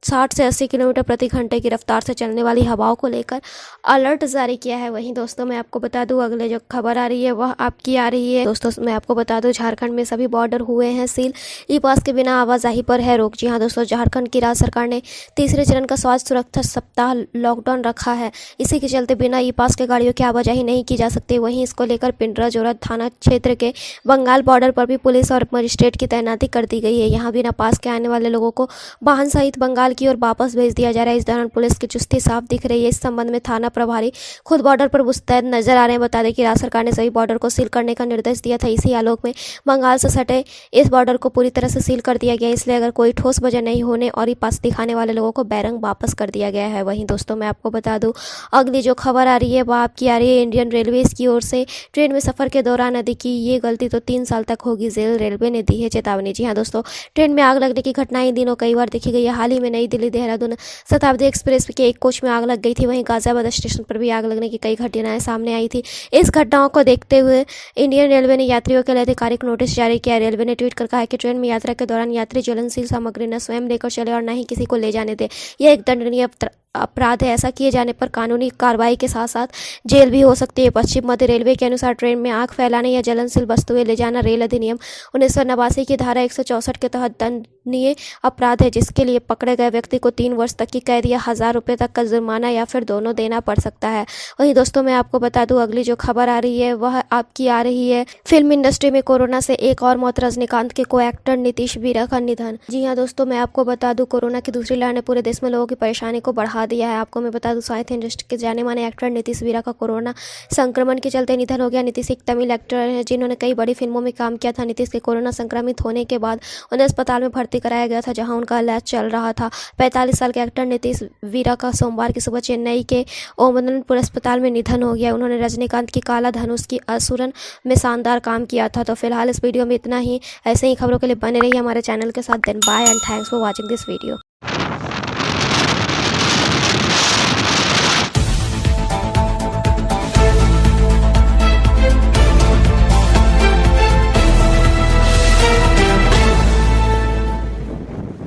60 से 80 किलोमीटर प्रति घंटे की रफ्तार से चलने वाली हवाओं को लेकर अलर्ट जारी किया है। वहीं दोस्तों मैं आपको बता दूं अगले जो खबर आ रही है वह आपकी आ रही है। दोस्तों मैं आपको बता दूं झारखंड में सभी बॉर्डर हुए हैं सील, ई पास के बिना आवाजाही पर है रोक। जी हाँ दोस्तों, झारखंड की राज्य सरकार ने तीसरे चरण का स्वास्थ्य सुरक्षा सप्ताह लॉकडाउन रखा है। इसी के चलते बिना ई पास के गाड़ियों की आवाजाही नहीं की जा सकती। वहीं इसको लेकर पिंडरा जोरा थाना क्षेत्र के बंगाल बॉर्डर पर भी पुलिस और मजिस्ट्रेट की तैनाती कर दी गई है। यहाँ बिना पास के आने वाले लोगों को वाहन सहित बंगाल की ओर वापस भेज दिया जा रहा है। इस दौरान पुलिस की चुस्ती साफ दिख रही है। इस संबंध में थाना प्रभारी खुद बॉर्डर पर मुस्तैद नजर आ रहे हैं। बता दें कि राज्य सरकार ने सभी बॉर्डर को सील करने का निर्देश दिया था। इसी आलोक में बंगाल से सटे इस बॉर्डर को पूरी तरह से सील कर दिया गया, इसलिए अगर कोई ठोस वजह नहीं होने और ई पास दिखाने वाले लोगों को बैरंग वापस कर दिया गया है। वहीं दोस्तों मैं आपको बता दूं अगली जो खबर आ रही है वह आपकी आ रही है इंडियन रेलवेज की ओर से। ट्रेन में सफर के दौरान यदि की ये गलती तो 3 साल तक होगी जेल, रेलवे ने दी है चेतावनी। जी हाँ दोस्तों, ट्रेन में आग लगने की घटनाएं इन दिनों कई बार देखी गई है। हाल ही में नई दिल्ली देहरादून शताब्दी एक्सप्रेस के एक कोच में आग लग गई थी। वहीं गाजियाबाद स्टेशन पर भी आग लगने की कई घटनाएं सामने आई थी। इस घटनाओं को देखते हुए इंडियन रेलवे ने यात्रियों के लिए आधिकारिक नोटिस जारी किया। रेलवे ने ट्वीट कर कहा है कि ट्रेन में यात्रा के दौरान यात्री ज्वलनशील सामग्री न स्वयं लेकर चले और न ही किसी को ले जाने दे। यह एक दंडनीय अपराध है। ऐसा किए जाने पर कानूनी कार्रवाई के साथ साथ जेल भी हो सकती है। पश्चिम मध्य रेलवे के अनुसार ट्रेन में आग फैलाने या जलनशील वस्तुएं ले जाना रेल अधिनियम 1989 की धारा 164 के तहत दंडनीय अपराध है, जिसके लिए पकड़े गए व्यक्ति को 3 वर्ष तक की कैद या 1000 रुपये तक का जुर्माना या फिर दोनों देना पड़ सकता है। वहीं दोस्तों मैं आपको बता दूं अगली जो खबर आ रही है वह आपकी आ रही है फिल्म इंडस्ट्री में कोरोना से एक और मौत, रजनीकांत के को एक्टर नीतीश वीरा का निधन। जी हाँ दोस्तों मैं आपको बता दूं कोरोना की दूसरी लहर ने पूरे देश में लोगों की परेशानी को बढ़ा दिया है। आपको मैं बता दूं साउथ इंडस्ट्री के जाने माने एक्टर नीतीश वीरा का कोरोना संक्रमण के चलते निधन हो गया। नीतीश एक तमिल एक्टर हैं जिन्होंने कई बड़ी फिल्मों में काम किया था। नीतीश के कोरोना संक्रमित होने के बाद उन्हें अस्पताल में भर्ती कराया गया था, जहां उनका इलाज चल रहा था। 45 साल के एक्टर नीतीश वीरा का सोमवार की सुबह चेन्नई के ओमनपुर अस्पताल में निधन हो गया। उन्होंने रजनीकांत की काला धनुष की असुरन में शानदार काम किया था। तो फिलहाल इस वीडियो में इतना ही। ऐसे ही खबरों के लिए बने रहिए हमारे चैनल के साथ। Then bye and thanks for watching this video.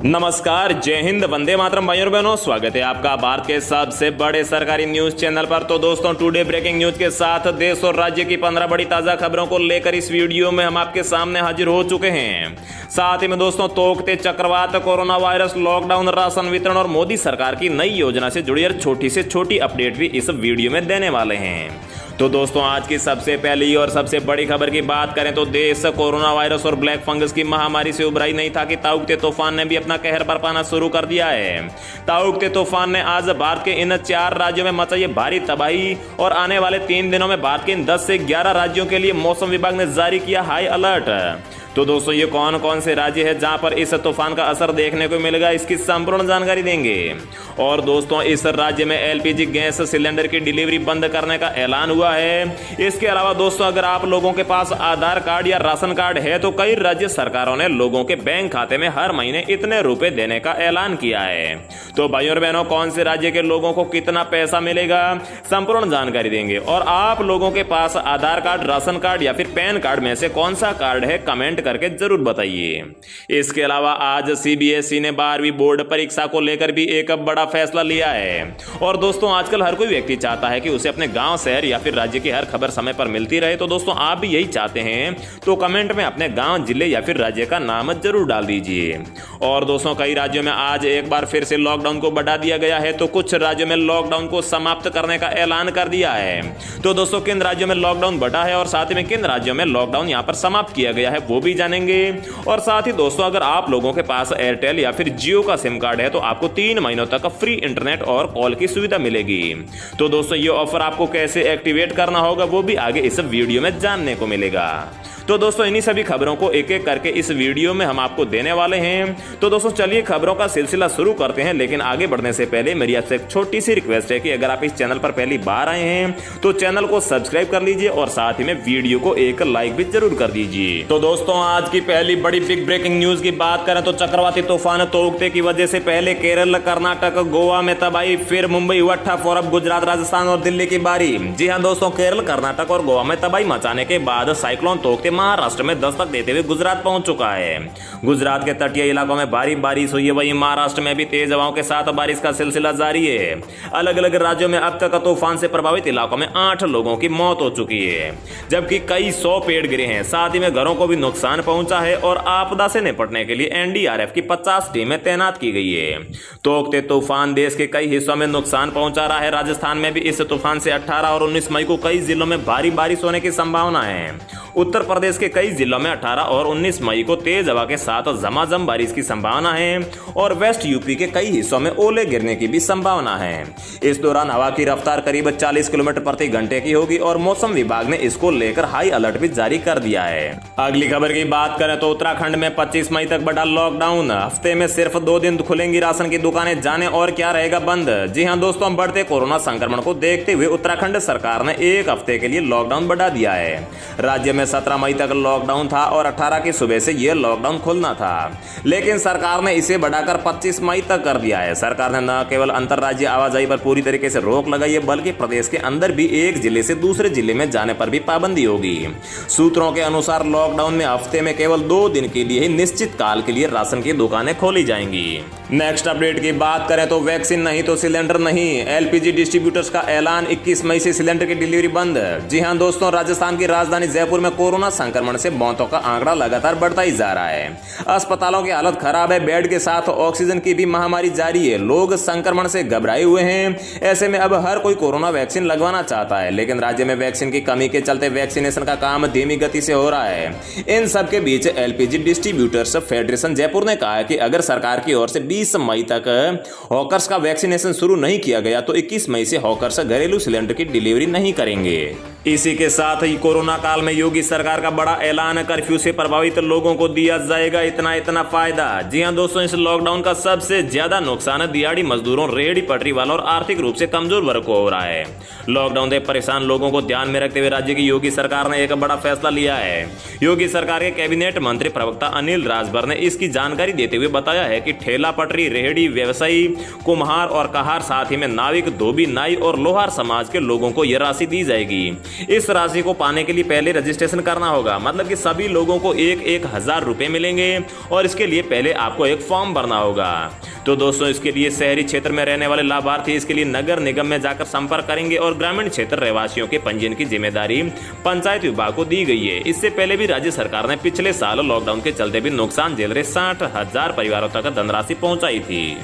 नमस्कार, जय हिंद, वंदे मातरम भाइयों और बहनों। स्वागत है आपका भारत के सबसे बड़े सरकारी न्यूज चैनल पर। तो दोस्तों टुडे ब्रेकिंग न्यूज के साथ देश और राज्य की 15 बड़ी ताजा खबरों को लेकर इस वीडियो में हम आपके सामने हाजिर हो चुके हैं। साथ ही में दोस्तों तोकते चक्रवात, कोरोना वायरस, लॉकडाउन, राशन वितरण और मोदी सरकार की नई योजना से जुड़ी हर छोटी से छोटी अपडेट भी इस वीडियो में देने वाले हैं। तो दोस्तों आज की सबसे पहली और सबसे बड़ी खबर की बात करें तो देश कोरोना वायरस और ब्लैक फंगस की महामारी से उबरा ही नहीं था कि ताउकते तूफान ने भी अपना कहर बरपाना शुरू कर दिया है। ताउकते तूफान ने आज भारत के इन 4 राज्यों में मचाई भारी तबाही और आने वाले 3 दिनों में भारत के इन 10 से 11 राज्यों के लिए मौसम विभाग ने जारी किया हाई अलर्ट। तो दोस्तों ये कौन कौन से राज्य है जहां पर इस तूफान का असर देखने को मिलेगा, इसकी संपूर्ण जानकारी देंगे। और दोस्तों इस राज्य में एलपीजी गैस सिलेंडर की डिलीवरी बंद करने का ऐलान हुआ है। इसके अलावा दोस्तों अगर आप लोगों के पास आधार कार्ड या राशन कार्ड है तो कई राज्य सरकारों ने लोगों के बैंक खाते में हर महीने इतने रुपए देने का ऐलान किया है। तो भाइयों और बहनों कौन से राज्य के लोगों को कितना पैसा मिलेगा, संपूर्ण जानकारी देंगे। और आप लोगों के पास आधार कार्ड, राशन कार्ड या फिर पैन कार्ड में से कौन सा कार्ड है, कमेंट करके जरूर बताइए। इसके अलावा आज सीबीएसई ने 12वीं बोर्ड परीक्षा को लेकर भी एक बड़ा फैसला लिया है। और दोस्तों आजकल हर कोई व्यक्ति चाहता है कि उसे अपने गांव, शहर या फिर राज्य की हर खबर समय पर मिलती रहे। तो दोस्तों आप भी यही चाहते हैं तो कमेंट में अपने गांव, जिले या फिर राज्य का नाम जरूर डाल दीजिए। और दोस्तों कई राज्यों में आज एक बार फिर से लॉकडाउन को बढ़ा दिया गया है, तो कुछ राज्यों में लॉकडाउन को समाप्त करने का ऐलान कर दिया है। तो दोस्तों किन राज्यों में लॉकडाउन बढ़ा है और साथ ही में किन राज्यों में लॉकडाउन यहां पर समाप्त किया गया है वो भी जानेंगे। और साथ ही दोस्तों अगर आप लोगों के पास एयरटेल या फिर जियो का सिम कार्ड है तो आपको 3 महीनों तक फ्री इंटरनेट और कॉल की सुविधा मिलेगी। तो दोस्तों ये ऑफर आपको कैसे एक्टिवेट करना होगा वो भी आगे इस वीडियो में जानने को मिलेगा। तो दोस्तों इन्हीं सभी खबरों को एक एक करके इस वीडियो में हम आपको देने वाले हैं। तो दोस्तों चलिए खबरों का सिलसिला शुरू करते हैं, लेकिन आगे बढ़ने से पहले मेरी आपसे एक छोटी सी रिक्वेस्ट है कि अगर आप इस चैनल पर पहली बार आए हैं तो चैनल को सब्सक्राइब कर लीजिए और साथ ही में वीडियो को एक लाइक भी जरूर कर दीजिए। तो दोस्तों आज की पहली बड़ी बिग ब्रेकिंग न्यूज की बात करें तो चक्रवाती तूफान तोकते की वजह से पहले केरल, कर्नाटक, गोवा में तबाही, फिर मुंबई हुआ ठप और अब गुजरात, राजस्थान और दिल्ली की बारी। जी हाँ दोस्तों केरल, कर्नाटक और गोवा में तबाही मचाने के बाद साइक्लोन तोकते महाराष्ट्र में दस्तक देते हुए गुजरात पहुंच चुका है। गुजरात के तटीय इलाकों में भारी बारिश हुई है, वहीं महाराष्ट्र में भी तेज हवाओं के साथ बारिश का सिलसिला जारी है। अलग अलग राज्यों में अब तक तूफान से प्रभावित इलाकों में 8 लोगों की मौत हो चुकी है, जबकि कई 100 पेड़ गिरे हैं। साथ ही में घरों को भी नुकसान पहुंचा है और आपदा से निपटने के लिए एनडीआरएफ की 50 टीमें तैनात की गई है। तोकते तूफान देश के कई हिस्सों में नुकसान पहुंचा रहा है। राजस्थान में भी इस तूफान से 18 और 19 मई को कई जिलों में भारी बारिश होने की संभावना है। उत्तर प्रदेश के कई जिलों में 18 और 19 मई को तेज हवा के साथ झमाझम बारिश की संभावना है और वेस्ट यूपी के कई हिस्सों में ओले गिरने की भी संभावना है। इस दौरान हवा की रफ्तार करीब 40 किलोमीटर प्रति घंटे की होगी और मौसम विभाग ने इसको लेकर हाई अलर्ट भी जारी कर दिया है। अगली खबर की बात करें तो उत्तराखंड में 25 मई तक बढ़ा लॉकडाउन। हफ्ते में सिर्फ 2 दिन खुलेंगी राशन की दुकानें, जाने और क्या रहेगा बंद। जी हां दोस्तों, बढ़ते कोरोना संक्रमण को देखते हुए उत्तराखंड सरकार ने 1 हफ्ते के लिए लॉकडाउन बढ़ा दिया है। राज्य में 17 मई तक लॉकडाउन था और 18 की सुबह से यह लॉकडाउन खुलना था, लेकिन सरकार ने इसे बढ़ाकर 25 मई तक कर दिया है। सरकार ने न केवल अंतर्राज्यीय आवाजाही पर पूरी तरीके से रोक लगाई है, बल्कि प्रदेश के अंदर भी एक जिले से दूसरे जिले में जाने पर भी पाबंदी होगी। सूत्रों के अनुसार लॉकडाउन में हफ्ते में केवल 2 दिन के लिए ही निश्चित काल के लिए राशन की दुकानें खोली जाएंगी। नेक्स्ट अपडेट की बात करें तो वैक्सीन नहीं तो सिलेंडर नहीं, एलपीजी डिस्ट्रीब्यूटर्स का ऐलान। 21 मई से सिलेंडर की डिलीवरी बंद। जी हां दोस्तों, राजस्थान की राजधानी जयपुर में कोरोना संक्रमण से मौतों का आंकड़ा लगातार बढ़ता ही जा रहा है। अस्पतालों की हालत खराब है, बेड के साथ ऑक्सीजन की भी महामारी जारी है। लोग संक्रमण से घबराए हुए हैं। ऐसे में अब हर कोई कोरोना वैक्सीन लगवाना चाहता है, लेकिन राज्य में वैक्सीन की कमी के चलते वैक्सीनेशन का काम धीमी गति से हो रहा है। इन सब के बीच एलपीजी डिस्ट्रीब्यूटर्स फेडरेशन जयपुर ने कहा है कि अगर सरकार की ओर से 20 मई तक हॉकर्स का वैक्सीनेशन शुरू नहीं किया गया तो 21 मई से हॉकर्स घरेलू सिलेंडर की डिलीवरी नहीं करेंगे। इसी के साथ ही कोरोना काल में योगी सरकार का बड़ा ऐलान। कर्फ्यू से प्रभावित लोगों को दिया जाएगा इतना फायदा। जी हां दोस्तों, इस लॉकडाउन का सबसे ज्यादा नुकसान दिहाड़ी मजदूरों, रेहड़ी पटरी वालों और आर्थिक रूप से कमजोर वर्ग को हो रहा है। लॉकडाउन से परेशान लोगों को ध्यान में रखते हुए राज्य की योगी सरकार ने एक बड़ा फैसला लिया है। योगी सरकार के कैबिनेट मंत्री प्रवक्ता अनिल राजभर ने इसकी जानकारी देते हुए बताया है कि ठेला पटरी, रेहड़ी व्यवसायी, कुम्हार और कहार, साथ ही में नाविक, धोबी, नाई और लोहार समाज के लोगों को यह राशि दी जाएगी। इस राशि को पाने के लिए पहले रजिस्ट्रेशन करना होगा, मतलब कि सभी लोगों को 1,000 रुपए मिलेंगे और इसके लिए पहले आपको एक फॉर्म भरना होगा। तो दोस्तों, इसके लिए शहरी क्षेत्र में रहने वाले लाभार्थी इसके लिए नगर निगम में जाकर संपर्क करेंगे और ग्रामीण क्षेत्र रहवासियों के पंजीयन की जिम्मेदारी पंचायत विभाग को दी गई है। इससे पहले भी राज्य सरकार ने पिछले साल लॉकडाउन के चलते भी नुकसान झेल रहे 60,000 परिवारों तक धनराशि पहुंचाई थी।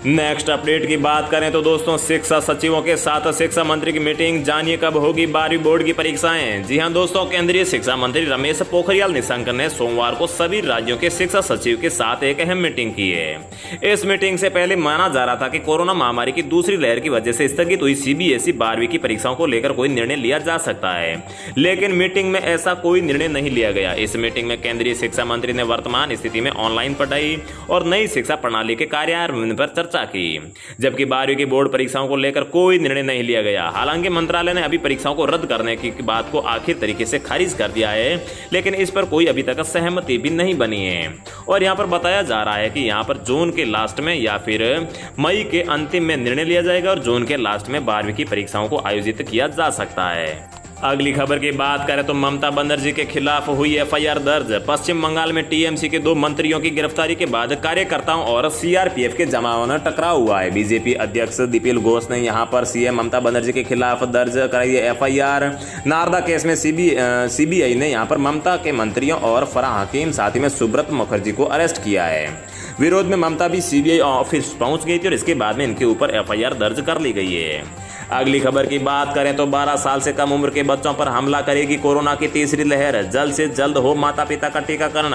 नेक्स्ट अपडेट की बात करें तो दोस्तों, शिक्षा सचिवों के साथ शिक्षा मंत्री की मीटिंग। जानिए कब होगी 12वीं बोर्ड की परीक्षाएं। जी हां दोस्तों, केंद्रीय शिक्षा मंत्री रमेश पोखरियाल निशंक ने सोमवार को सभी राज्यों के शिक्षा सचिव के साथ एक अहम मीटिंग की है। इस मीटिंग से पहले माना जा रहा था कि कोरोना महामारी की दूसरी लहर की वजह से स्थगित हुई सीबीएसई 12वीं की परीक्षाओं को लेकर कोई निर्णय लिया जा सकता है, लेकिन मीटिंग में ऐसा कोई निर्णय नहीं लिया गया। इस मीटिंग में केंद्रीय शिक्षा मंत्री ने वर्तमान स्थिति में ऑनलाइन पढ़ाई और नई शिक्षा प्रणाली के कार्यान्वयन पर चर्चा की, जबकि 12वीं की बोर्ड परीक्षाओं को लेकर कोई निर्णय नहीं लिया गया। हालांकि मंत्रालय ने अभी परीक्षाओं को रद्द करने की बात को आखिर तरीके से खारिज कर दिया है, लेकिन इस पर कोई अभी तक सहमति भी नहीं बनी है। और यहां पर बताया जा रहा है कि यहां पर जून के लास्ट में या फिर मई के अंतिम में निर्णय लिया जाएगा और जून के लास्ट में 12वीं की परीक्षाओं को आयोजित किया जा सकता है। अगली खबर की बात करें तो ममता बनर्जी के खिलाफ हुई एफआईआर दर्ज। पश्चिम बंगाल में टीएमसी के 2 मंत्रियों की गिरफ्तारी के बाद कार्यकर्ताओं और सीआरपीएफ के जवानों में टकराव हुआ है। बीजेपी अध्यक्ष दीपिल घोष ने यहां पर सीएम ममता बनर्जी के खिलाफ दर्ज कराई एफआईआर। नारदा केस में सीबीआई ने यहां पर ममता के मंत्रियों और फराह हकीम साथ ही में सुब्रत मुखर्जी को अरेस्ट किया है। विरोध में ममता भी सीबीआई ऑफिस पहुंच गई थी और इसके बाद में इनके ऊपर एफआईआर दर्ज कर ली गई है। अगली खबर की बात करें तो 12 साल से कम उम्र के बच्चों पर हमला करेगी कोरोना की तीसरी लहर। जल्द से जल्द हो माता पिता का टीकाकरण।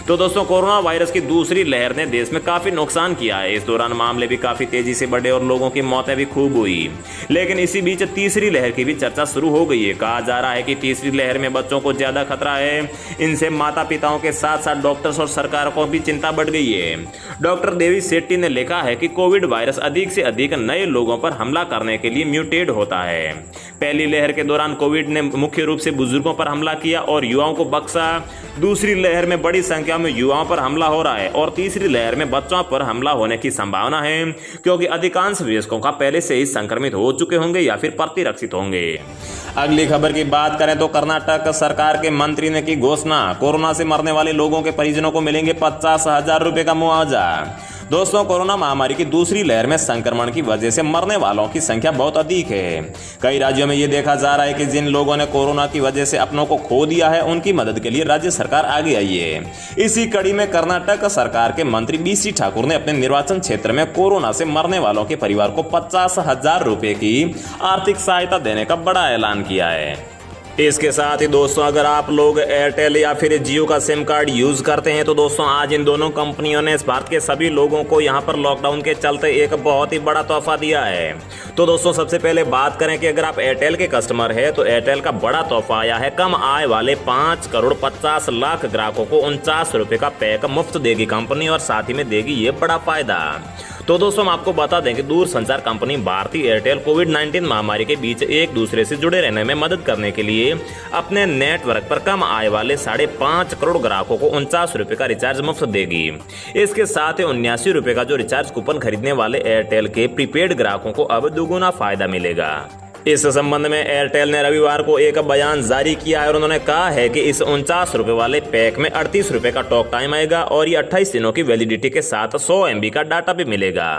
तो दोस्तों, कोरोना वायरस की दूसरी लहर ने देश में काफी नुकसान किया है। इस दौरान मामले भी काफी तेजी से बढ़े और लोगों की मौतें भी खूब हुई, लेकिन इसी बीच तीसरी लहर की भी चर्चा शुरू हो गई है। कहा जा रहा है कि तीसरी लहर में बच्चों को ज्यादा खतरा है। इनसे माता पिताओं के साथ साथ डॉक्टर्स और सरकार को भी चिंता बढ़ गई है। डॉक्टर देवी सेट्टी ने लिखा है कि कोविड वायरस अधिक से अधिक नए लोगों पर हमला करने के लिए म्यूटेट होता है। पहली लहर के दौरान कोविड ने मुख्य रूप से बुजुर्गों पर हमला किया और युवाओं को बख्शा। दूसरी लहर में बड़ी संख्या में युवाओं पर हमला हो रहा है और तीसरी लहर में बच्चों पर हमला होने की संभावना है, क्योंकि अधिकांश वयस्कों का पहले से ही संक्रमित हो चुके होंगे या फिर प्रतिरक्षित होंगे। अगली खबर की बात करें तो कर्नाटक सरकार के मंत्री ने की घोषणा, कोरोना से मरने वाले लोगों के परिजनों को मिलेंगे 50,000 रुपए का मुआवजा। दोस्तों, कोरोना महामारी की दूसरी लहर में संक्रमण की वजह से मरने वालों की संख्या बहुत अधिक है। कई राज्यों में यह देखा जा रहा है कि जिन लोगों ने कोरोना की वजह से अपनों को खो दिया है, उनकी मदद के लिए राज्य सरकार आगे आई है। इसी कड़ी में कर्नाटक सरकार के मंत्री बीसी ठाकुर ने अपने निर्वाचन क्षेत्र में कोरोना से मरने वालों के परिवार को 50,000 रुपए की आर्थिक सहायता देने का बड़ा ऐलान किया है। इसके साथ ही दोस्तों, अगर आप लोग एयरटेल या फिर जियो का सिम कार्ड यूज करते हैं तो दोस्तों आज इन दोनों कंपनियों ने भारत के सभी लोगों को यहां पर लॉकडाउन के चलते एक बहुत ही बड़ा तोहफा दिया है। तो दोस्तों, सबसे पहले बात करें कि अगर आप एयरटेल के कस्टमर है तो एयरटेल का बड़ा तोहफा आया है। कम आय वाले 5,50,00,000 ग्राहकों को 49 रुपए का पैक मुफ्त देगी कंपनी और साथ ही में देगी ये बड़ा फायदा। तो दोस्तों, हम आपको बता दें कि दूरसंचार कंपनी भारती एयरटेल कोविड-19 महामारी के बीच एक दूसरे से जुड़े रहने में मदद करने के लिए अपने नेटवर्क पर कम आय वाले 5.5 करोड़ ग्राहकों को 49 रुपए का रिचार्ज मुफ्त देगी। इसके साथ ही 79 रुपए का जो रिचार्ज कूपन खरीदने वाले एयरटेल के प्रीपेड ग्राहकों को अब दुगुना फायदा मिलेगा। इस संबंध में एयरटेल ने रविवार को एक बयान जारी किया है और उन्होंने कहा है कि इस 49 रुपए वाले पैक में 38 रुपए का टॉक टाइम आएगा और ये 28 दिनों की वैलिडिटी के साथ 100 MB का डाटा भी मिलेगा।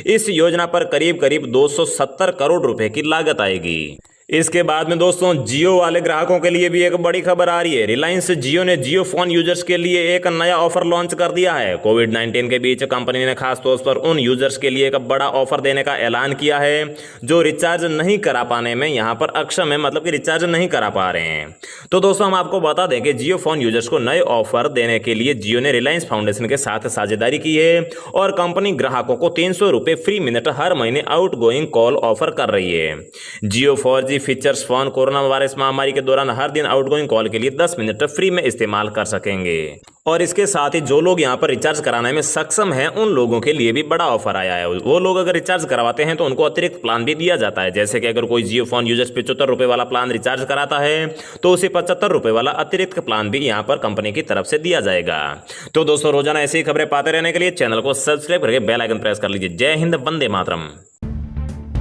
इस योजना पर करीब 270 करोड़ रुपए की लागत आएगी। इसके बाद में दोस्तों, जियो वाले ग्राहकों के लिए भी एक बड़ी खबर आ रही है। रिलायंस जियो ने जियो फोन यूजर्स के लिए एक नया ऑफर लॉन्च कर दिया है। कोविड-19 के बीच कंपनी ने खास तौर पर उन यूजर्स के लिए एक बड़ा ऑफर देने का ऐलान किया है जो रिचार्ज नहीं करा पाने में यहाँ पर अक्षम है, मतलब कि रिचार्ज नहीं करा पा रहे हैं। तो दोस्तों, हम आपको बता दें कि जियो फोन यूजर्स को नए ऑफर देने के लिए जियो ने रिलायंस फाउंडेशन के साथ साझेदारी की है और कंपनी ग्राहकों को 300 रुपए फ्री मिनट हर महीने आउटगोइंग कॉल ऑफर कर रही है। जियो 4G features phone corona virus महामारी के दौरान हर दिन आउटगोइंग कॉल के लिए 10 मिनट फ्री में इस्तेमाल कर सकेंगे। और इसके साथ ही जो लोग यहां पर रिचार्ज कराने में सक्षम हैं, उन लोगों के लिए भी बड़ा ऑफर आया है। वो लोग अगर रिचार्ज करवाते हैं तो उनको अतिरिक्त प्लान भी दिया जाता है। जैसे कि अगर कोई जियो फोन यूजर्स 75 रुपए वाला प्लान रिचार्ज कराता है तो उसे 75 रुपए वाला अतिरिक्त प्लान भी यहां पर कंपनी की तरफ से दिया जाएगा। तो दोस्तों, रोजाना ऐसी खबरें पाते रहने के लिए चैनल को सब्सक्राइब करके बेल आइकन प्रेस कर लीजिए। जय हिंद, वंदे मातरम।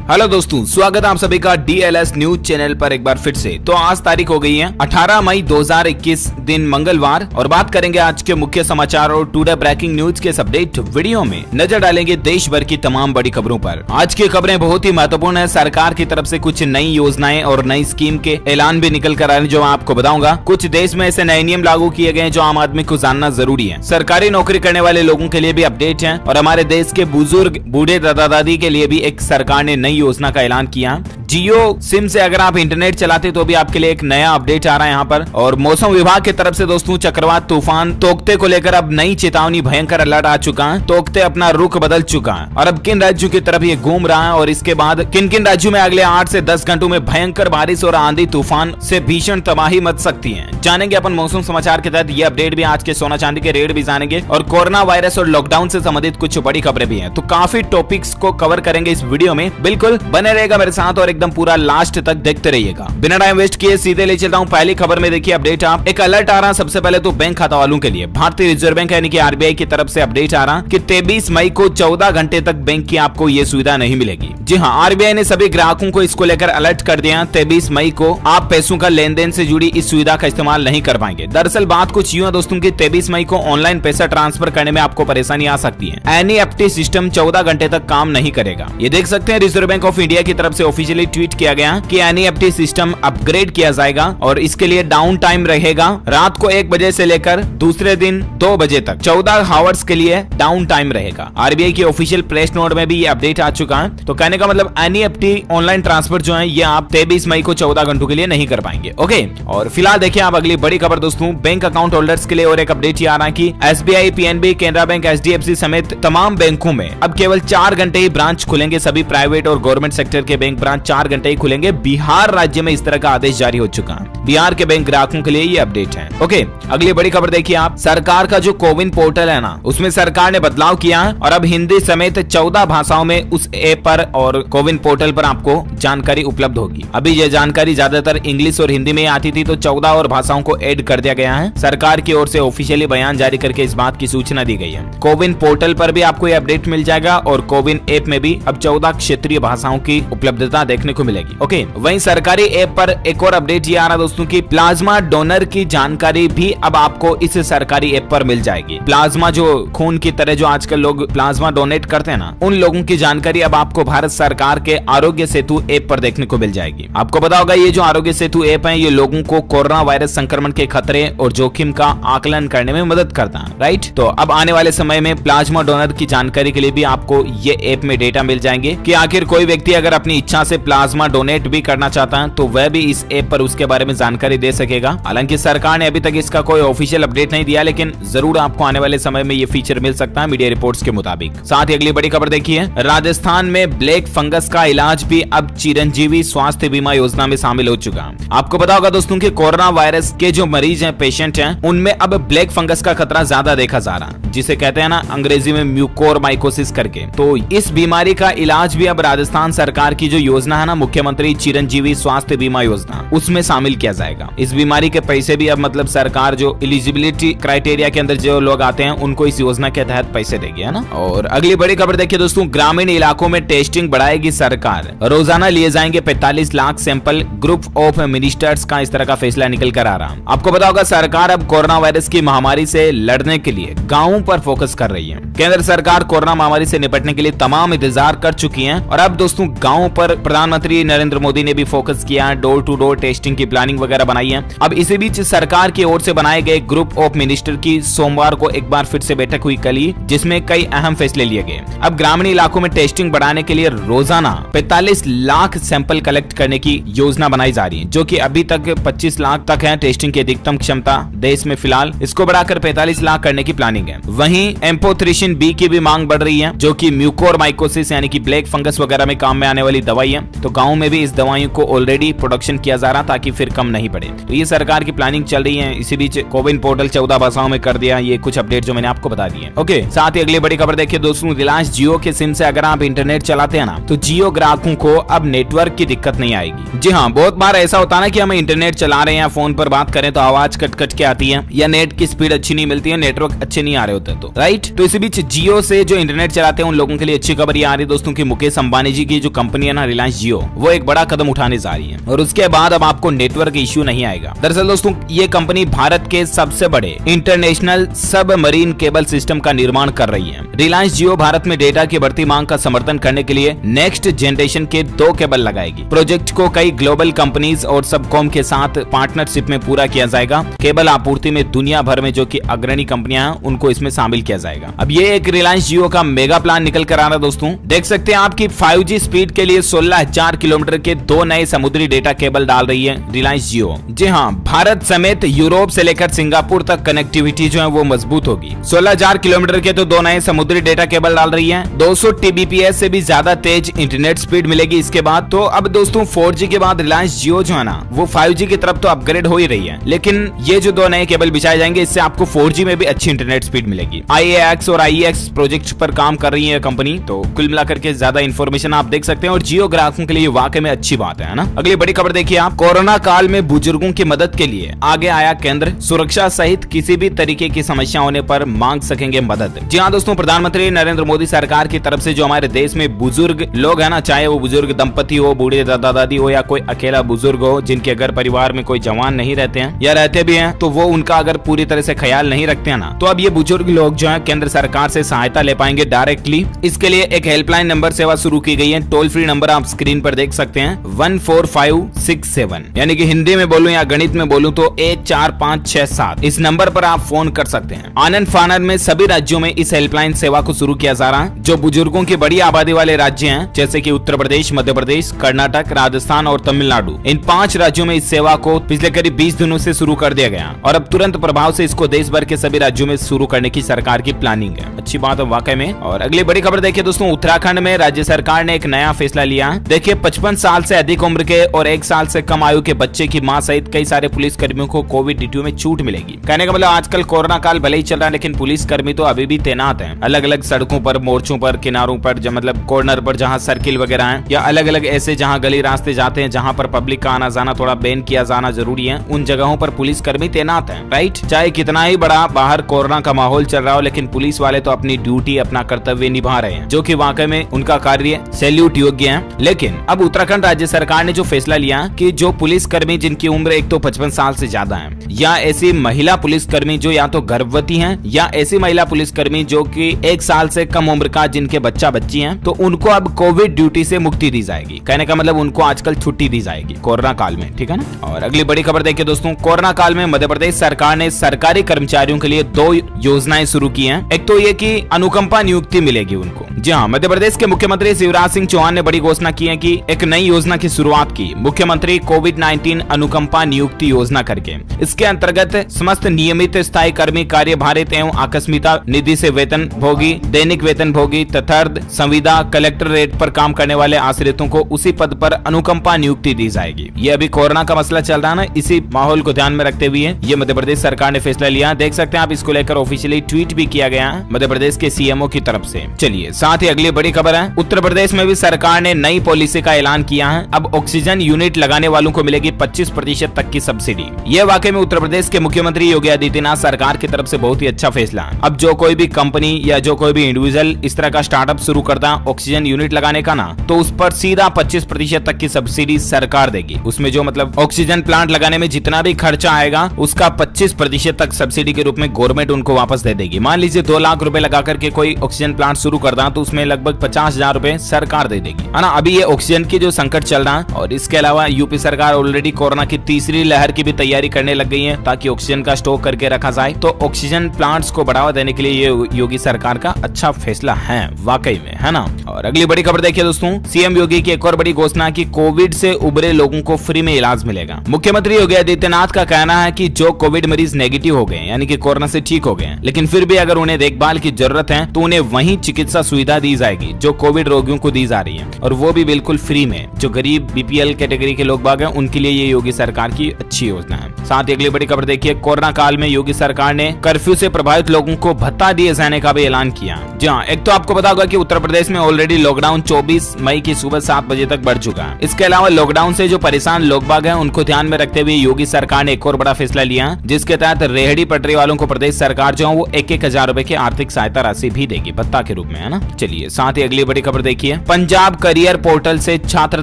हेलो दोस्तों, स्वागत है आप सभी का DLS न्यूज चैनल पर एक बार फिर से। तो आज तारीख हो गई है 18 मई 2021 दिन मंगलवार और बात करेंगे आज के मुख्य समाचार और टुडे ब्रेकिंग न्यूज के इस अपडेट वीडियो में नजर डालेंगे देश भर की तमाम बड़ी खबरों पर। आज की खबरें बहुत ही महत्वपूर्ण है। सरकार की तरफ से कुछ नई योजनाएं और नई स्कीम के ऐलान भी निकल कर आ रहे हैं जो मैं आपको बताऊंगा। कुछ देश में ऐसे नए नियम लागू किए गए जो आम आदमी को जानना जरूरी है। सरकारी नौकरी करने वाले लोगों के लिए भी अपडेट है और हमारे देश के बुजुर्ग बूढ़े दादा दादी के लिए भी एक सरकार ने नई योजना का ऐलान किया। जियो सिम से अगर आप इंटरनेट चलाते तो भी आपके लिए एक नया अपडेट आ रहा है यहाँ पर। और मौसम विभाग की तरफ से दोस्तों चक्रवात तूफान तोकते को लेकर अब नई चेतावनी, भयंकर अलर्ट आ चुका है। तोकते अपना रुख बदल चुका है और अब किन राज्यों की तरफ ये घूम रहा है और इसके बाद किन किन राज्यों में अगले 8 से 10 घंटों में भयंकर बारिश और आंधी तूफान से भीषण तबाही मच सकती है। जानेंगे अपन मौसम समाचार के तहत ये अपडेट भी। आज के सोना चांदी के रेट भी जानेंगे और कोरोना वायरस और लॉकडाउन से संबंधित कुछ बड़ी खबरें भी हैं। तो काफी टॉपिक्स को कवर करेंगे इस वीडियो में। बिल्कुल बने रहेगा मेरे साथ और एकदम पूरा लास्ट तक देखते रहिएगा। बिना टाइम वेस्ट किए सीधे ले चलता हूं पहली खबर में। देखिए अपडेट, आप एक अलर्ट आ रहा सबसे पहले तो बैंक खाता वालों के लिए। भारतीय रिजर्व बैंक यानी कि RBI की तरफ से अपडेट आ रहा कि 23 मई को 14 घंटे तक बैंक की आपको ये सुविधा नहीं मिलेगी। जी हाँ, RBI ने सभी ग्राहकों को इसको लेकर अलर्ट कर दिया। 23 मई को आप पैसों का लेन देन से जुड़ी इस सुविधा का इस्तेमाल नहीं कर पाएंगे। दरअसल बात कुछ यूं है दोस्तों की 23 मई को ऑनलाइन पैसा ट्रांसफर करने में आपको परेशानी आ सकती है। NEFT सिस्टम 14 घंटे तक काम नहीं करेगा। ये देख सकते हैं रिजर्व बैंक ऑफ इंडिया की तरफ से ऑफिशियली ट्वीट किया गया कि NEFT सिस्टम अपग्रेड किया जाएगा और इसके लिए डाउन टाइम रहेगा। रात को 1 बजे से लेकर दूसरे दिन 2 बजे तक 14 आवर्स के लिए डाउन टाइम रहेगा। RBI की ऑफिशियल प्रेस नोट में भी ये अपडेट आ चुका है। तो कहने का मतलब NEFT ऑनलाइन ट्रांसफर जो है ये आप 23 मई को 14 घंटों के लिए नहीं कर पाएंगे। ओके, और फिलहाल देखिए आप अगली बड़ी खबर दोस्तों, बैंक अकाउंट होल्डर्स के लिए और एक अपडेट ये आ रहा है कि SBI, PNB, Canara bank, HDFC समेत तमाम बैंकों में अब केवल 4 घंटे ही ब्रांच खुलेंगे। सभी प्राइवेट और गवर्नमेंट सेक्टर के बैंक ब्रांच 4 घंटे ही खुलेंगे। बिहार राज्य में इस तरह का आदेश जारी हो चुका है। बिहार के बैंक ग्राहकों के लिए ये अपडेट है। ओके, अगली बड़ी खबर देखिए आप। सरकार का जो कोविन पोर्टल है ना, उसमें सरकार ने बदलाव किया है और अब हिंदी समेत 14 भाषाओं में उस ऐप पर और कोविन पोर्टल पर आपको जानकारी उपलब्ध होगी। अभी ये जानकारी ज्यादातर इंग्लिश और हिंदी में आती थी, तो 14 और भाषाओं को ऐड कर दिया गया है। सरकार की ओर से ऑफिशियली बयान जारी करके इस बात की सूचना दी गई है। कोविन पोर्टल पर भी आपको ये अपडेट मिल जाएगा और कोविन ऐप में भी अब 14 क्षेत्रीय भाषाओं की उपलब्धता देखने को मिलेगी। ओके, वहीं सरकारी ऐप पर एक और अपडेट ये आ रहा दोस्तों की प्लाज्मा डोनर की जानकारी भी अब आपको इस सरकारी ऐप पर मिल जाएगी। प्लाज्मा जो खून की तरह जो आजकल लोग प्लाज्मा डोनेट करते हैं ना, उन लोगों की जानकारी अब आपको भारत सरकार के आरोग्य सेतु ऐप पर देखने को मिल जाएगी। आपको पता होगा ये जो आरोग्य सेतु ऐप है, ये लोगों को कोरोना वायरस संक्रमण के खतरे और जोखिम का आकलन करने में मदद करता है, राइट। तो अब आने वाले समय में प्लाज्मा डोनर की जानकारी के लिए भी आपको ये ऐप में डेटा मिल जाएंगे कि आखिर कोई व्यक्ति अगर अपनी इच्छा से प्लाज्मा डोनेट भी करना चाहता है तो वह भी इस ऐप पर उसके बारे में जानकारी दे सकेगा। हालांकि सरकार ने अभी तक इसका कोई ऑफिशियल अपडेट नहीं दिया, लेकिन जरूर आपको आने वाले समय में ये फीचर मिल सकता है मीडिया रिपोर्ट्स के मुताबिक। साथ ही अगली बड़ी खबर देखिए, राजस्थान में ब्लैक फंगस का इलाज भी अब चिरंजीवी स्वास्थ्य बीमा योजना में शामिल हो चुका है। आपको पता होगा दोस्तों कि कोरोना वायरस के जो मरीज हैं, पेशेंट हैं, उनमें अब ब्लैक फंगस का खतरा ज्यादा देखा जा रहा है, जिसे कहते हैं ना अंग्रेजी में म्यूकोरमाइकोसिस करके। तो इस बीमारी का इलाज भी अब राजस्थान सरकार की जो योजना है ना, मुख्यमंत्री चिरंजीवी स्वास्थ्य बीमा योजना, उसमें शामिल किया जाएगा। इस बीमारी के पैसे भी अब मतलब सरकार जो एलिजिबिलिटी क्राइटेरिया के अंदर जो लोग आते हैं उनको इस योजना के तहत पैसे देगी, है ना। और अगली बड़ी खबर देखिए दोस्तों, ग्रामीण इलाकों में टेस्टिंग बढ़ाएगी सरकार। रोजाना लिए जाएंगे 45 lakh sample, group of ministers का इस तरह का फैसला निकल कर आ रहा। आपको पता होगा सरकार अब कोरोना वायरस की महामारी से लड़ने के लिए गाँवों पर फोकस कर रही है। केंद्र सरकार कोरोना महामारी से निपटने के लिए तमाम इंतजार कर चुकी है और अब दोस्तों गाँव पर प्रधानमंत्री नरेंद्र मोदी ने भी फोकस किया है, डोर टू डोर टेस्टिंग की प्लानिंग वगैरह बनाई है। अब इसी बीच सरकार की ओर से बनाए गए ग्रुप ऑफ मिनिस्टर की सोमवार को एक बार फिर से बैठक हुई कल ही, जिसमें कई अहम फैसले लिए गए। अब ग्रामीण इलाकों में टेस्टिंग बढ़ाने के लिए रोजाना 45 लाख सैंपल कलेक्ट करने की योजना बनाई जा रही है, जो कि अभी तक 25 लाख तक है टेस्टिंग की अधिकतम क्षमता देश में। फिलहाल इसको बढ़ाकर 45 लाख करने की प्लानिंग है। वहीं एम्पोथ्रिशिन बी की भी मांग बढ़ रही है, जो कि म्यूकोरमाइकोसिस यानी कि ब्लैक फंगस वगैरह में काम में आने वाली दवाई है। तो गाँव में भी इस दवाइयों को ऑलरेडी प्रोडक्शन किया जा रहा ताकि फिर कम नहीं पड़े। तो ये सरकार की प्लानिंग चल रही है। इसी बीच कोविन पोर्टल 14 भाषाओं में कर दिया। ये कुछ अपडेट जो मैंने आपको बता दिए। ओके, साथ ही अगली बड़ी खबर देखिए दोस्तों, रिलायंस जियो के सिम से अगर आप इंटरनेट चलाते हैं ना, तो जियो ग्राहकों को अब नेटवर्क की दिक्कत नहीं आएगी। जी हाँ, बहुत बार ऐसा होता है ना कि हम इंटरनेट चला रहे हैं, फोन पर बात करें तो आवाज कट कट के आती है या नेट की स्पीड अच्छी नहीं मिलती है, नेटवर्क अच्छे नहीं आ रहे होते तो, राइट। तो इसी बीच जियो से जो इंटरनेट चलाते हैं उन लोगों के लिए अच्छी खबर ये आ रही है दोस्तों की मुकेश अंबानी जी की जो कंपनी है ना रिलायंस जियो, वो एक बड़ा कदम उठाने जा रही है और उसके बाद अब आपको नेटवर्क इश्यू नहीं आएगा। दरअसल दोस्तों ये कंपनी भारत के सबसे बड़े इंटरनेशनल सबमरीन केबल सिस्टम का निर्माण कर रही है। रिलायंस जियो भारत में डेटा की बढ़ती मांग का समर्थन करने के लिए नेक्स्ट जनरेशन के 2 केबल लगाएगी। प्रोजेक्ट को कई ग्लोबल कंपनीज और सबकॉम के साथ पार्टनरशिप में पूरा किया जाएगा। केबल आपूर्ति में दुनिया भर में जो कि अग्रणी कंपनियां हैं उनको इसमें शामिल किया जाएगा। अब ये एक रिलायंस जियो का मेगा प्लान निकल कर आ रहा है दोस्तों। देख सकते हैं आपकी 5G स्पीड के लिए 16,000 किलोमीटर के 2 नए समुद्री डेटा केबल डाल रही है रिलायंस जियो। जी हाँ, भारत समेत यूरोप से लेकर सिंगापुर तक कनेक्टिविटी जो है वो मजबूत होगी। 16,000 किलोमीटर के तो 2 नए समुद्री डेटा केबल डाल रही है। 200 TBPS से भी ज्यादा तेज इंटरनेट स्पीड मिलेगी इसके बाद। तो अब दोस्तों 4G के बाद रिलायंस जियो जो है ना वो 5G की तरफ तो अपग्रेड हो ही रही है, लेकिन ये जो 2 नए केबल बिछाए जाएंगे इससे आपको 4G में भी अच्छी इंटरनेट स्पीड मिलेगी। IAX और IEX प्रोजेक्ट पर काम कर रही है कंपनी। तो कुल मिलाकर के ज्यादा इंफॉर्मेशन आप देख सकते हैं और जियो ग्राहकों के लिए वाकई में अच्छी बात है ना। अगली बड़ी खबर देखिए आप, कोरोना काल में बुजुर्गों की मदद के लिए आगे आया केंद्र। सुरक्षा सहित किसी भी तरीके की समस्या होने पर मांग सकेंगे मदद। जी हाँ दोस्तों, प्रधानमंत्री नरेंद्र मोदी सरकार की तरफ से जो हमारे देश में बुजुर्ग लोग है ना, चाहे वो बुजुर्ग दंपति हो, बूढ़े दादा दादी हो या कोई अकेला बुजुर्ग हो, जिनके अगर परिवार में कोई जवान नहीं रहते हैं या रहते भी हैं तो वो उनका अगर पूरी तरह से ख्याल नहीं रखते हैं ना, तो अब ये बुजुर्ग लोग जो है केंद्र सरकार से सहायता ले पाएंगे डायरेक्टली। इसके लिए एक हेल्पलाइन नंबर सेवा शुरू की गई है। टोल फ्री नंबर आप स्क्रीन पर देख सकते हैं 14567, यानी कि हिंदी में बोलूं या गणित में बोलूं तो 14567। इस नंबर पर आप फोन कर सकते हैं। आनंद फानन में सभी राज्यों में इस हेल्पलाइन सेवा को शुरू किया जा रहा है। जो बुजुर्गों की बड़ी आबादी वाले राज्य हैं जैसे कि उत्तर प्रदेश, मध्य प्रदेश, कर्नाटक, राजस्थान और तमिलनाडु, इन 5 राज्यों में इस सेवा को पिछले करीब 20 दिनों से शुरू कर दिया गया और अब तुरंत प्रभाव से इसको देश भर के सभी राज्यों में शुरू करने की सरकार की प्लानिंग है। अच्छी बात है वाकई में। और अगली बड़ी खबर देखिए दोस्तों, उत्तराखंड में राज्य सरकार ने एक नया फैसला लिया। देखिए 55 साल से अधिक उम्र के और 1 साल से कम आयु के बच्चे की मां सहित कई सारे पुलिस कर्मियों को कोविड ड्यूटी में छूट मिलेगी। कहने का मतलब आजकल कोरोना काल भले ही चल रहा है लेकिन पुलिस कर्मी तो अभी भी तैनात हैं। अलग अलग सड़कों पर, मोर्चों पर, किनारों पर, मतलब कॉर्नर पर जहां सर्किल वगैरह है या अलग अलग ऐसे जहां गली रास्ते जाते हैं जहां पर पब्लिक का आना जाना थोड़ा बैन किया जाना जरूरी है, उन जगहों पर पुलिस कर्मी तैनात हैं, राइट। चाहे कितना ही बड़ा बाहर कोरोना का माहौल चल रहा हो लेकिन पुलिस वाले तो अपनी ड्यूटी, अपना कर्तव्य निभा रहे हैं, जो कि वाकई में उनका कार्य सैल्यूट योग्य है। लेकिन अब उत्तराखंड राज्य सरकार ने जो फैसला लिया कि जो पुलिस कर्मी जिनकी उम्र एक तो 55 साल से ज्यादा है या ऐसी महिला पुलिस कर्मी जो या तो गर्भवती हैं या ऐसी महिला पुलिस कर्मी जो कि 1 साल से कम उम्र का जिनके बच्चा बच्ची हैं, तो उनको अब कोविड ड्यूटी से मुक्ति दी जाएगी। कहने का मतलब उनको आजकल छुट्टी दी जाएगी कोरोना काल में, ठीक है ना। और अगली बड़ी खबर देखिए दोस्तों, कोरोना काल में मध्य प्रदेश सरकार ने सरकारी कर्मचारियों के लिए 2 योजनाएं शुरू की हैं। एक तो ये कि अनुकंपा नियुक्ति मिलेगी उनको। जी हाँ, मध्य प्रदेश के मुख्यमंत्री शिवराज सिंह चौहान ने बड़ी घोषणा की है कि एक नई योजना की शुरुआत की, मुख्यमंत्री कोविड-19 अनुकंपा नियुक्ति योजना करके। इसके अंतर्गत समस्त नियमित स्थायी कर्मी, कार्यभारित एवं आकस्मिकता निधि से वेतन भोगी, दैनिक वेतन भोगी तथा संविदा कलेक्टर रेट पर काम करने वाले आश्रितों को उसी पद पर अनुकंपा नियुक्ति दी जाएगी। ये अभी कोरोना का मसला चल रहा है ना, इसी माहौल को ध्यान में रखते हुए ये मध्य प्रदेश सरकार ने फैसला लिया। देख सकते हैं आप, इसको लेकर ऑफिशियली ट्वीट भी किया गया है मध्य प्रदेश के सीएमओ की तरफ से। चलिए साथ ही अगली बड़ी खबर है, उत्तर प्रदेश में भी सरकार ने नई पॉलिसी का ऐलान किया है। अब ऑक्सीजन यूनिट लगाने वालों को मिलेगी 25% तक की सब्सिडी। ये वाकई में उत्तर प्रदेश के मुख्यमंत्री योगी आदित्यनाथ सरकार की तरफ से बहुत ही अच्छा फैसला है। अब जो कोई भी कंपनी या जो कोई भी इंडिविजुअल इस तरह का स्टार्टअप शुरू करता है ऑक्सीजन यूनिट लगाने का ना, तो उस पर सीधा 25% तक की सब्सिडी सरकार देगी। उसमें जो मतलब ऑक्सीजन प्लांट लगाने में जितना भी खर्चा आएगा उसका 25% तक सब्सिडी के रूप में गवर्नमेंट उनको वापस दे देगी। मान लीजिए 2 लाख रुपए लगा करके कोई ऑक्सीजन प्लांट शुरू करता तो उसमें लगभग 50,000 रुपए सरकार दे देगी, है ना। अभी ये ऑक्सीजन की जो संकट चल रहा है और इसके अलावा यूपी सरकार ऑलरेडी कोरोना की तीसरी लहर की भी तैयारी करने लग गई है ताकि ऑक्सीजन का स्टॉक करके रखा जाए। तो ऑक्सीजन प्लांट्स को बढ़ावा देने के लिए ये योगी सरकार का अच्छा फैसला है वाकई में, है ना। और अगली बड़ी खबर देखिए दोस्तों, सीएम योगी की एक और बड़ी घोषणा की कोविड से उबरे लोगों को फ्री में इलाज मिलेगा। मुख्यमंत्री योगी आदित्यनाथ का कहना है कि जो कोविड मरीज नेगेटिव हो गए यानी कि कोरोना से ठीक हो गए लेकिन फिर भी अगर उन्हें देखभाल की जरूरत है तो उन्हें वही चिकित्सा सुविधा दी जाएगी जो कोविड रोगियों को दी जा रही है, और वो भी बिल्कुल फ्री में। जो गरीब बीपीएल कैटेगरी के लोग बाग हैं उनके लिए ये योगी सरकार की अच्छी योजना है। साथ ही अगली बड़ी खबर देखिए, कोरोना काल में योगी सरकार ने कर्फ्यू से प्रभावित लोगों को भत्ता दिए जाने का भी ऐलान किया। जी हाँ, एक तो आपको पता होगा कि उत्तर प्रदेश में ऑलरेडी लॉकडाउन 24 मई की सुबह 7 बजे तक बढ़ चुका है। इसके अलावा लॉकडाउन से जो परेशान लोग बाग हैं उनको ध्यान में रखते हुए योगी सरकार ने एक और बड़ा फैसला लिया, जिसके तहत रेहड़ी पटरी वालों को प्रदेश सरकार जो है वो 1-1 हजार रुपए की आर्थिक सहायता राशि भी देगी भत्ता के रूप में, है ना। चलिए साथ ही अगली बड़ी खबर देखिए, पंजाब करियर पोर्टल से छात्र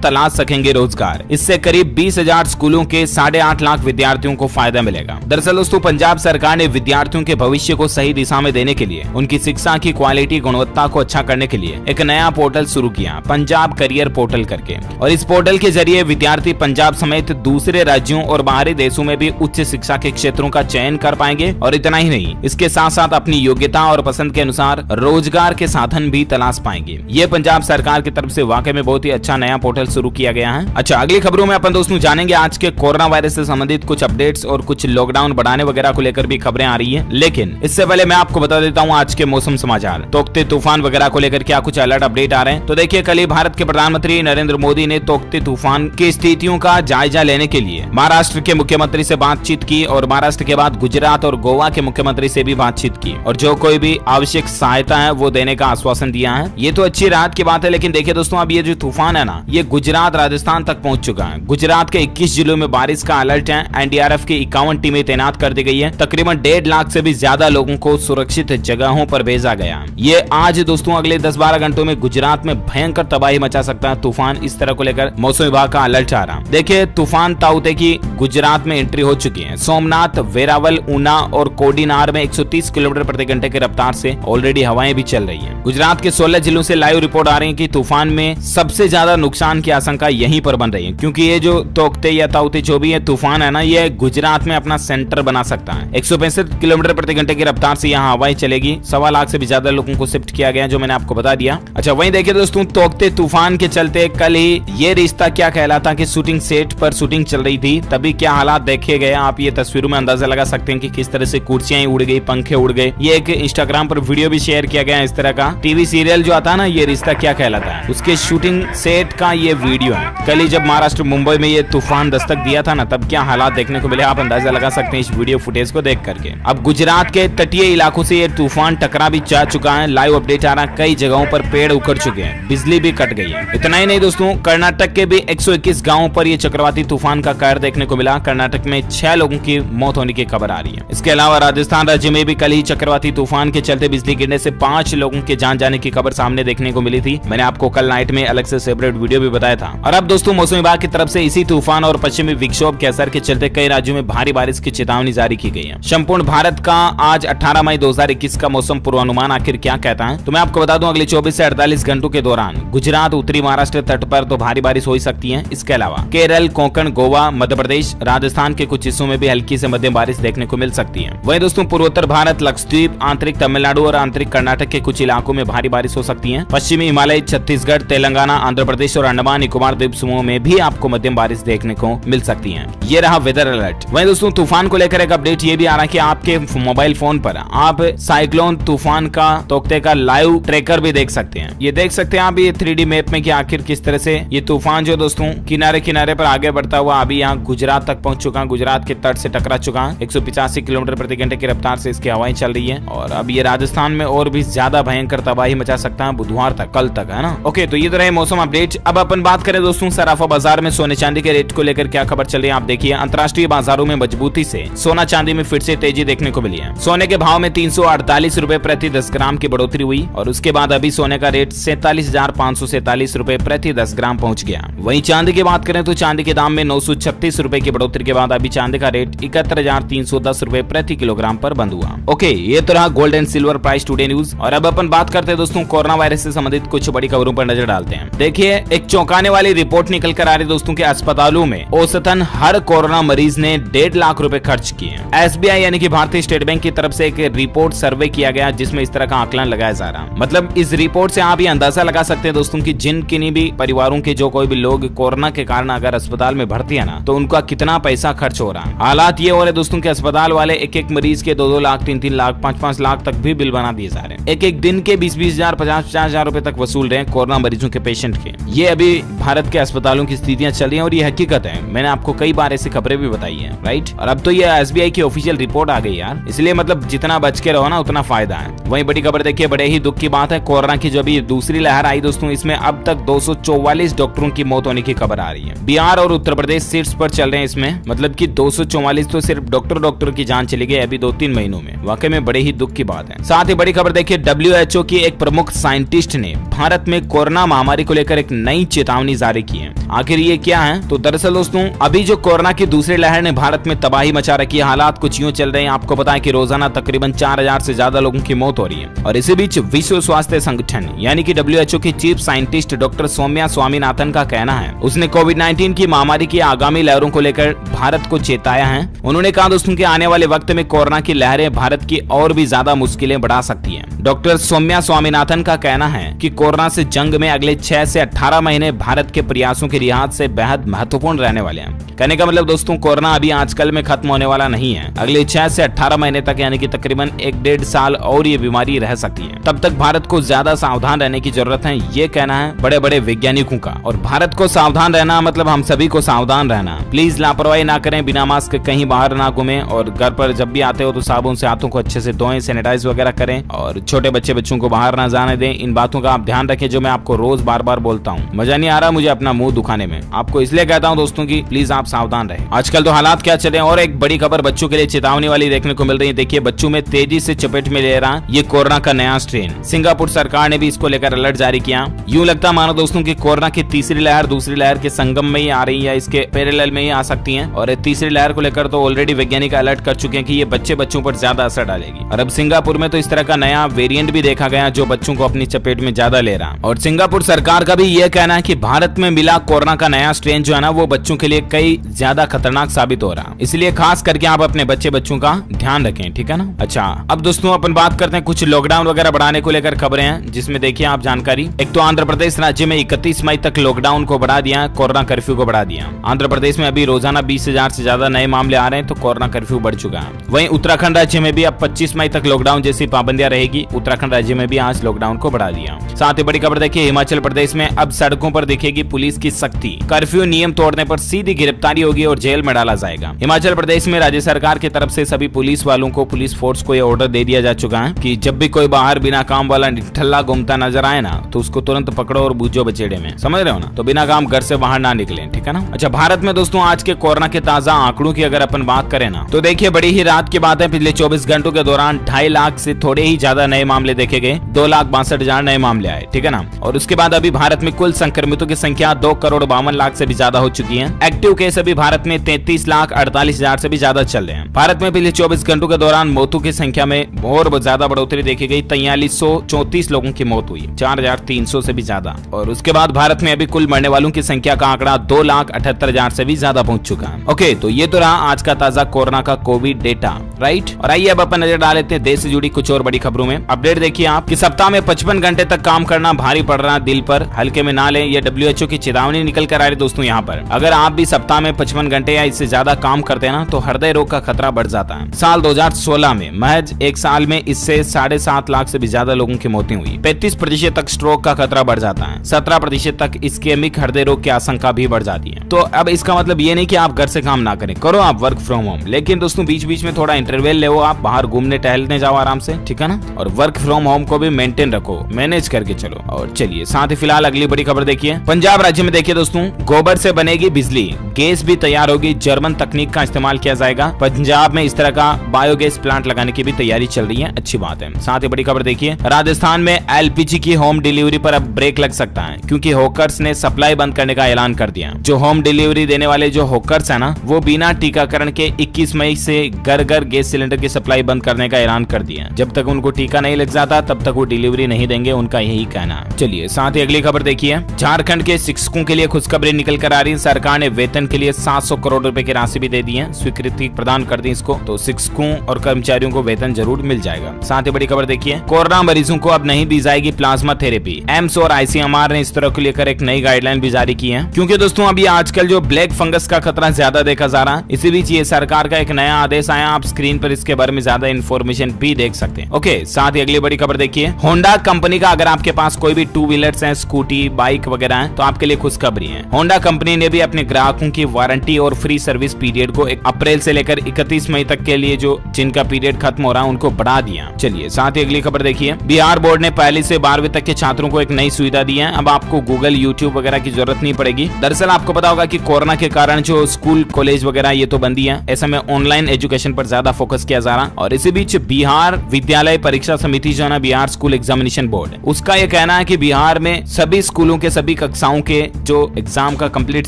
तलाश सकेंगे रोजगार। इससे करीब 20,000 स्कूलों के 8.5 लाख विद्यार्थियों को फायदा मिलेगा। दरअसल दोस्तों, पंजाब सरकार ने विद्यार्थियों के भविष्य को सही दिशा में देने के लिए, उनकी शिक्षा की क्वालिटी गुणवत्ता को अच्छा करने के लिए एक नया पोर्टल शुरू किया, पंजाब करियर पोर्टल करके। और इस पोर्टल के जरिए विद्यार्थी पंजाब समेत दूसरे राज्यों और बाहरी देशों में भी उच्च शिक्षा के क्षेत्रों का चयन कर पाएंगे। और इतना ही नहीं, इसके साथ साथ अपनी योग्यता और पसंद के अनुसार रोजगार के साधन भी तलाश पाएंगे। ये पंजाब सरकार की तरफ से वाकई में बहुत ही अच्छा नया पोर्टल शुरू किया गया है। अच्छा, अगली खबरों में अपन दोस्तों जानेंगे आज के कोरोना वायरस से संबंधित कुछ अपडेट्स और कुछ लॉकडाउन बढ़ाने वगैरह को लेकर भी खबरें आ रही है। लेकिन इससे पहले मैं आपको बता देता हूँ आज के मौसम समाचार, तोकते तूफान वगैरह को लेकर क्या कुछ अलर्ट अपडेट आ रहे हैं। तो देखिए, कल ही भारत के प्रधानमंत्री नरेंद्र मोदी ने तोकते तूफान की स्थितियों का जायजा लेने के लिए महाराष्ट्र के मुख्यमंत्री से बातचीत की और महाराष्ट्र के बाद गुजरात और गोवा के मुख्यमंत्री से भी बातचीत की और जो कोई भी आवश्यक सहायता है वो देने का आश्वासन दिया है। ये तो अच्छी राहत की बात है, लेकिन देखिए दोस्तों, अब ये जो तूफान है ना, ये गुजरात राजस्थान तक पहुंच चुका है। गुजरात के 21 जिलों में बारिश का अलर्ट है। एनडीआरएफ की 51 टीमें तैनात कर दी गई है। तकरीबन 1.5 लाख से भी ज्यादा लोगों को सुरक्षित जगहों पर भेजा गया। ये आज दोस्तों अगले 10-12 घंटों में गुजरात में भयंकर तबाही मचा सकता है तूफान। इस तरह को लेकर मौसम विभाग का अलर्ट आ रहा। देखिए, तूफान ताउते की गुजरात में एंट्री हो चुकी है। सोमनाथ, वेरावल, ऊना और कोडीनार में 130 किलोमीटर प्रति घंटे की रफ्तार से ऑलरेडी हवाएं भी चल रही हैं। गुजरात के 16 जिलों से लाइव रिपोर्ट आ रही है कि तूफान में सबसे ज्यादा नुकसान की आशंका यहीं पर बन रही है, क्योंकि ये जो तोकते या ताउते जो भी है तूफान है ना, ये गुजरात में अपना सेंटर बना सकता है। 165 किलोमीटर प्रति घंटे की रफ्तार से यहाँ हवाएं चलेगी। 1.25 लाख लाख से भी ज्यादा लोगों को शिफ्ट किया गया, जो मैंने आपको बता दिया। अच्छा, वहीं देखिए दोस्तों, तोकते तूफान के चलते कल ही ये रिश्ता क्या कहलाता कि शूटिंग सेट पर शूटिंग चल रही थी, तभी क्या हालात देखे गए आप ये तस्वीरों में अंदाजा लगा सकते हैं कि किस तरह से कुर्सियां उड़ गई, पंखे उड़ गए। ये एक इंस्टाग्राम पर वीडियो भी शेयर किया गया है इस तरह का। टीवी सीरियल जो आता है ना, ये रिश्ता क्या कहलाता है, उसके शूटिंग सेट का ये वीडियो है। कल ही जब महाराष्ट्र मुंबई में ये तूफान दस्तक दिया था ना, तब क्या हालात देखने को मिले आप अंदाजा लगा सकते हैं इस वीडियो फुटेज को देख करके। अब गुजरात के तटीय इलाकों से ये तूफान टकरा भी जा चुका है। लाइव अपडेट आ रहा है, कई जगहों पर पेड़ उखड़ चुके हैं, बिजली भी कट गई है। इतना ही नहीं दोस्तों, कर्नाटक के भी 121 गांवों पर ये चक्रवाती तूफान का कहर देखने को मिला। कर्नाटक में 6 लोगों की मौत होने की खबर आ रही है। इसके अलावा राजस्थान राज्य में भी कल ही चक्रवाती तूफान के चलते बिजली गिरने से 5 लोगों के जान जाने की खबर सामने देखने को मिली थी। मैंने आपको कल नाइट में अलग से सेपरेट वीडियो भी बताया था। और अब दोस्तों, मौसम विभाग की तरफ से इसी तूफान और पश्चिमी विक्षोभ के असर के चलते कई राज्यों में भारी बारिश की चेतावनी जारी की गई है। संपूर्ण भारत का आज 18 मई 2021 का मौसम पूर्वानुमान आखिर क्या कहता है, तो मैं आपको बता दूं, अगले 24 से 48 घंटों के दौरान गुजरात, उत्तरी महाराष्ट्र तट पर तो भारी बारिश हो ही सकती है। इसके अलावा केरल, कोंकण, गोवा, मध्य प्रदेश, राजस्थान के कुछ हिस्सों में भी हल्की से मध्यम बारिश देखने को मिल सकती है। वहीं दोस्तों, पूर्वोत्तर भारत, लक्षद्वीप, आंतरिक तमिलनाडु और आंतरिक कर्नाटक के कुछ इलाकों में भारी बारिश हो सकती है। पश्चिमी हिमालय, छत्तीसगढ़, तेलंगाना, आंध्र प्रदेश और अंडमान निकोबार द्वीप समूह में भी आपको मध्यम बारिश देखने को मिल सकती है। ये रहा वेदर अलर्ट। वहीं दोस्तों, तूफान को लेकर एक अपडेट ये भी आ रहा है कि आपके मोबाइल फोन पर आप साइक्लोन तूफान का तोकते का लाइव ट्रैकर भी देख सकते हैं। ये देख सकते हैं आप ये 3D मैप में कि आखिर किस तरह से ये तूफान जो दोस्तों किनारे किनारे पर आगे बढ़ता हुआ अभी यहाँ गुजरात तक पहुंच चुका है, गुजरात के तट से टकरा चुका है। 185 किलोमीटर प्रति घंटे की रफ्तार से इसकी हवाएं चल रही है और अब ये राजस्थान में और भी ज्यादा भयंकर तबाही मचा सकता है बुधवार तक, कल तक, है ना। ओके, तो ये तो रहे मौसम अपडेट। अब अपन बात करें दोस्तों सराफा बाजार में सोने चांदी के रेट को लेकर क्या खबर चल रही है आप देखिए। अंतर्राष्ट्रीय बाजारों में मजबूती से सोना चांदी में फिर से तेजी देखने को मिली है। सोने के भाव में 348 रुपए प्रति 10 ग्राम की बढ़ोतरी हुई और उसके बाद अभी सोने का रेट 47,547 रुपए प्रति 10 ग्राम पहुंच गया। वहीं चांदी की बात करें तो चांदी के दाम में 936 रुपए की बढ़ोतरी के बाद अभी चांदी का रेट 71,310 रुपए प्रति किलोग्राम पर बंद हुआ। ओके, ये तो रहा gold and silver price today news. और अब अपन बात करते हैं दोस्तों कोरोना वायरस से संबंधित कुछ बड़ी खबरों पर नजर डालते हैं। देखिए, एक चौंकाने वाली रिपोर्ट निकल कर आ रही दोस्तों के अस्पतालों में औसतन हर कोरोना मरीज ने 1.5 लाख रुपए खर्च किए। SBI यानी कि भारतीय स्टेट बैंक की तरफ से एक रिपोर्ट सर्वे किया गया जिसमें इस तरह का आकलन लगाया जा रहा है। मतलब इस रिपोर्ट से आप ये अंदाजा लगा सकते हैं दोस्तों कि जिन किन्हीं भी परिवारों के जो कोई भी लोग कोरोना के कारण अगर अस्पताल में भर्ती है ना, तो उनका कितना पैसा खर्च हो रहा है। हालात ये हो रहे दोस्तों के अस्पताल वाले एक मरीज के 2-2 लाख, 3-3 लाख, 5-5 लाख तक भी बिल बना दिए जा रहे हैं। एक दिन के 20-20 हजार, 50-50 हजार रुपए तक वसूल रहे हैं कोरोना मरीजों के पेशेंट के। ये अभी भारत के अस्पतालों की स्थितियां चल रही है और ये हकीकत है। मैंने आपको कई बार ऐसी खबरें भी बताई है, राइट। और अब तो ये SBI की ऑफिशियल रिपोर्ट आ गई यार, इसलिए मतलब जितना बच के रहो ना उतना फायदा है। वहीं बड़ी खबर देखिए, बड़े ही दुख की बात है, कोरोना की जो अभी दूसरी लहर आई दोस्तों, इसमें अब तक 244 डॉक्टरों की मौत होने की खबर आ रही है। बिहार और उत्तर प्रदेश शीर्ष पर चल रहे हैं इसमें, मतलब कि 244 तो सिर्फ डॉक्टर की जान चली गई अभी 2-3 महीनों में। वाकई में बड़े ही दुख की बात है। साथ ही बड़ी खबर देखिए, WHO की एक प्रमुख साइंटिस्ट ने भारत में कोरोना महामारी को लेकर एक नई चेतावनी जारी की है। आखिर ये क्या है, तो दरअसल दोस्तों अभी जो कोरोना की दूसरी लहर ने भारत में तबाही मचा रखी है, हालात कुछ यूं चल रहे हैं। आपको पता है कि रोजाना तकरीबन 4000 से ज्यादा लोगों की मौत हो रही है। और इसी बीच विश्व स्वास्थ्य संगठन यानी कि WHO की chief scientist doctor Soumya Swaminathan का कहना है, उसने कोविड-19 की महामारी की आगामी लहरों को लेकर भारत को चेताया है। उन्होंने कहा दोस्तों कि आने वाले वक्त में कोरोना की लहरें भारत की और भी ज्यादा मुश्किलें बढ़ा सकती हैं। डॉक्टर सौम्या स्वामीनाथन का कहना है कि कोरोना से जंग में अगले 6 से 18 महीने भारत के प्रयासों के लिहाज से बेहद महत्वपूर्ण रहने वाले हैं। कहने का मतलब दोस्तों, कोरोना अभी आजकल में खत्म होने वाला नहीं है। अगले 6 से 18 महीने तक यानी कि तकरीबन 1-1.5 साल और ये बीमारी रह सकती है। तब तक भारत को ज्यादा सावधान रहने की जरूरत है, ये कहना है बड़े बड़े वैज्ञानिकों का। और भारत को सावधान रहना मतलब हम सभी को सावधान रहना। प्लीज लापरवाही ना करें, बिना मास्क कहीं बाहर ना घूमें और घर पर जब भी आते हो तो साबुन से हाथों को अच्छे से धोएं, सैनिटाइज वगैरह करें और छोटे बच्चों को बाहर ना जाने दें। इन बातों का आप ध्यान रखें जो मैं आपको रोज बार बार बोलता हूँ। मजा नहीं आ रहा मुझे अपना मुंह दुखाने में, आपको इसलिए कहता हूँ दोस्तों की प्लीज आप सावधान रहें। आजकल तो हालात क्या चले। और एक बड़ी खबर बच्चों के लिए चेतावनी वाली देखने को मिल रही है। देखिए, बच्चों में तेजी से चपेट में ले रहा ये कोरोना का नया स्ट्रेन। सिंगापुर सरकार ने भी इसको लेकर अलर्ट जारी किया। यूं लगता मानो दोस्तों की कोरोना की तीसरी लहर दूसरी लहर के संगम में ही आ रही है, इसके पैरेलल में ही आ सकती है। और तीसरी लहर को लेकर तो ऑलरेडी वैज्ञानिक अलर्ट कर चुके हैं कि ये बच्चों पर ज्यादा असर डालेगी। और अब सिंगापुर में तो इस तरह का नया वेरिएंट भी देखा गया जो बच्चों को अपनी चपेट में ज्यादा ले रहा। और सिंगापुर सरकार का भी यह कहना है कि भारत में मिला कोरोना का नया स्ट्रेन जो है ना, वो बच्चों के लिए कई ज्यादा खतरनाक साबित हो रहा। इसलिए खास करके आप अपने बच्चों का ध्यान रखें, ठीक है ना। अच्छा, अब दोस्तों अपन बात करते हैं में कुछ लॉकडाउन वगैरह बढ़ाने को लेकर खबरें हैं, जिसमें देखिए आप जानकारी। एक तो आंध्र प्रदेश राज्य में 31 मई तक लॉकडाउन को बढ़ा दिया, कोरोना कर्फ्यू को बढ़ा दिया। आंध्र प्रदेश में अभी रोजाना 20,000 से ज्यादा नए मामले आ रहे हैं, तो कोरोना कर्फ्यू बढ़ चुका है। वहीं उत्तराखंड राज्य में भी अब 25 मई तक लॉकडाउन जैसी पाबंदियां रहेगी। उत्तराखंड राज्य में भी आज लॉकडाउन को बढ़ा दिया। साथ ही बड़ी खबर देखिए, हिमाचल प्रदेश में अब सड़कों पर दिखेगी पुलिस की सख्ती। कर्फ्यू नियम तोड़ने पर सीधी गिरफ्तारी होगी और जेल में डाला जाएगा। हिमाचल प्रदेश में राज्य सरकार की तरफ से सभी पुलिस वालों को, पुलिस फोर्स को यह ऑर्डर दे दिया जा चुका है कि जब भी कोई बाहर बिना काम वाला ठल्ला घूमता नजर आए ना, तो उसको तुरंत पकड़ो और बूझो बचेड़े में, समझ रहे हो ना। तो बिना काम घर से बाहर ना निकले, ठीक है ना। अच्छा, भारत में दोस्तों आज के कोरोना के ताजा आंकड़ों की अगर अपन बात करें ना, तो देखिए बड़ी ही रात की बात है, पिछले 24 घंटों के दौरान 2.5 लाख से थोड़े ही ज्यादा नए मामले देखे गए। 2,62,000 नए मामले आए, ठीक है ना। और उसके बाद अभी भारत में कुल संक्रमितों की संख्या 2,52,00,000 से भी ज्यादा हो चुकी है। एक्टिव केस अभी भारत में 33,48,000 से भी ज्यादा चल रहे हैं। भारत में पिछले 24 घंटों के दौरान मौतों की संख्या में और ज्यादा बढ़ोतरी देखी गई। 4334 लोगों की मौत हुई, 4,300 से भी ज्यादा। और उसके बाद भारत में अभी कुल मरने वालों की संख्या का आंकड़ा 2,78,000 से भी ज्यादा पहुंच चुका है। ओके, तो ये तो रहा आज का ताजा कोरोना का कोविड डेटा, राइट। और आइए अब अपन नजर डाल लेते हैं देश से जुड़ी कुछ और बड़ी खबरों में। अपडेट देखिए आप कि सप्ताह में 55 घंटे तक काम करना भारी पड़ रहा है दिल पर, हल्के में ना लें। ये WHO की चेतावनी निकल कर आ रही दोस्तों यहाँ पर। अगर आप भी सप्ताह में 55 घंटे या इससे ज्यादा काम करते हैं ना, तो हृदय रोग का खतरा बढ़ जाता है। साल 2016 में महज एक साल में इससे 7.5 लाख से भी ज्यादा लोगों की मौतें हुई। 35% तक स्ट्रोक का खतरा बढ़ जाता है। 17% तक इस्केमिक हृदय रोग की आशंका भी बढ़ जाती है। तो अब इसका मतलब ये नहीं कि आप घर से काम ना करें, करो आप वर्क फ्रॉम होम, लेकिन दोस्तों बीच बीच में थोड़ा इंटरवल ले, आप बाहर घूमने टहलने जाओ आराम से, ठीक है ना। और वर्क फ्रॉम होम को भी मेंटेन रखो, मैनेज करके चलो। और चलिए साथ ही फिलहाल अगली बड़ी खबर देखिए। पंजाब राज्य में देखिए दोस्तों, गोबर से बनेगी बिजली, गैस भी तैयार होगी, जर्मन तकनीक का इस्तेमाल किया जाएगा। पंजाब में इस तरह का बायोगैस प्लांट लगाने की भी तैयारी चल रही है, अच्छी बात है। साथ ही बड़ी खबर देखिए, राजस्थान में LPG की होम डिलीवरी पर अब ब्रेक लग सकता है, क्योंकि हॉकर्स ने सप्लाई बंद करने का ऐलान कर दिया। जो होम डिलीवरी देने वाले जो हॉकर्स है ना, वो बिना टीकाकरण के 21 मई से घर घर गैस सिलेंडर की सप्लाई बंद करने का ऐलान कर दिया। जब तक उनको टीका नहीं लग जाता तब तक वो डिलीवरी नहीं देंगे, उनका यही कहना है। चलिए साथ ही अगली खबर देखिए, झारखंड के शिक्षकों के लिए खुशखबरी निकल कर आ रही है। सरकार ने वेतन के लिए 700 करोड़ रुपए की राशि भी दे दी है, स्वीकृति प्रदान कर दी इसको। तो शिक्षकों और कर्मचारियों को वेतन जरूर मिल जाएगा। साथ ही बड़ी खबर देखिए, कोरोना मरीजों को अब नहीं दी जाएगी प्लाज्मा थेरेपी। एम्स और ICMR ने इस तरह को लेकर एक नई गाइडलाइन भी जारी की है, क्योंकि दोस्तों अभी आजकल जो ब्लैक फंगस का खतरा ज्यादा देखा जा रहा है। इसी बीच ये सरकार का एक नया आदेश आया, आप स्क्रीन पर इसके बारे में ज्यादा इन्फॉर्मेशन भी देख सकते हैं। ओके, साथ ही अगली बड़ी खबर देखिए, होंडा कंपनी का अगर आपके पास कोई भी 2 व्हीलर्स हैं, स्कूटी, बाइक वगैरह हैं, तो आपके लिए खुशखबरी है। होंडा कंपनी ने भी अपने ग्राहकों की वारंटी और फ्री सर्विस पीरियड को 1 अप्रैल से लेकर 31 मई तक के लिए जो जिनका पीरियड खत्म हो रहा है उनको बढ़ा दिया। चलिए साथ ही अगली खबर देखिए, बिहार बोर्ड ने 1 से 12वीं तक के छात्रों को एक नई सुविधा दी है। अब आपको गूगल, यूट्यूब वगैरह की जरूरत नहीं पड़ेगी। दरअसल आपको पता होगा कि कोरोना के कारण जो स्कूल, कॉलेज वगैरह ये तो बंदी है, ऐसे में ऑनलाइन एजुकेशन पर ज्यादा फोकस किया जा रहा। और इसी बीच बिहार विद्यालय परीक्षा समिति जो है ना, बिहार स्कूल एग्जामिनेशन बोर्ड, उसका यह कहना है कि बिहार में सभी स्कूलों के सभी कक्षाओं के जो एग्जाम का कंप्लीट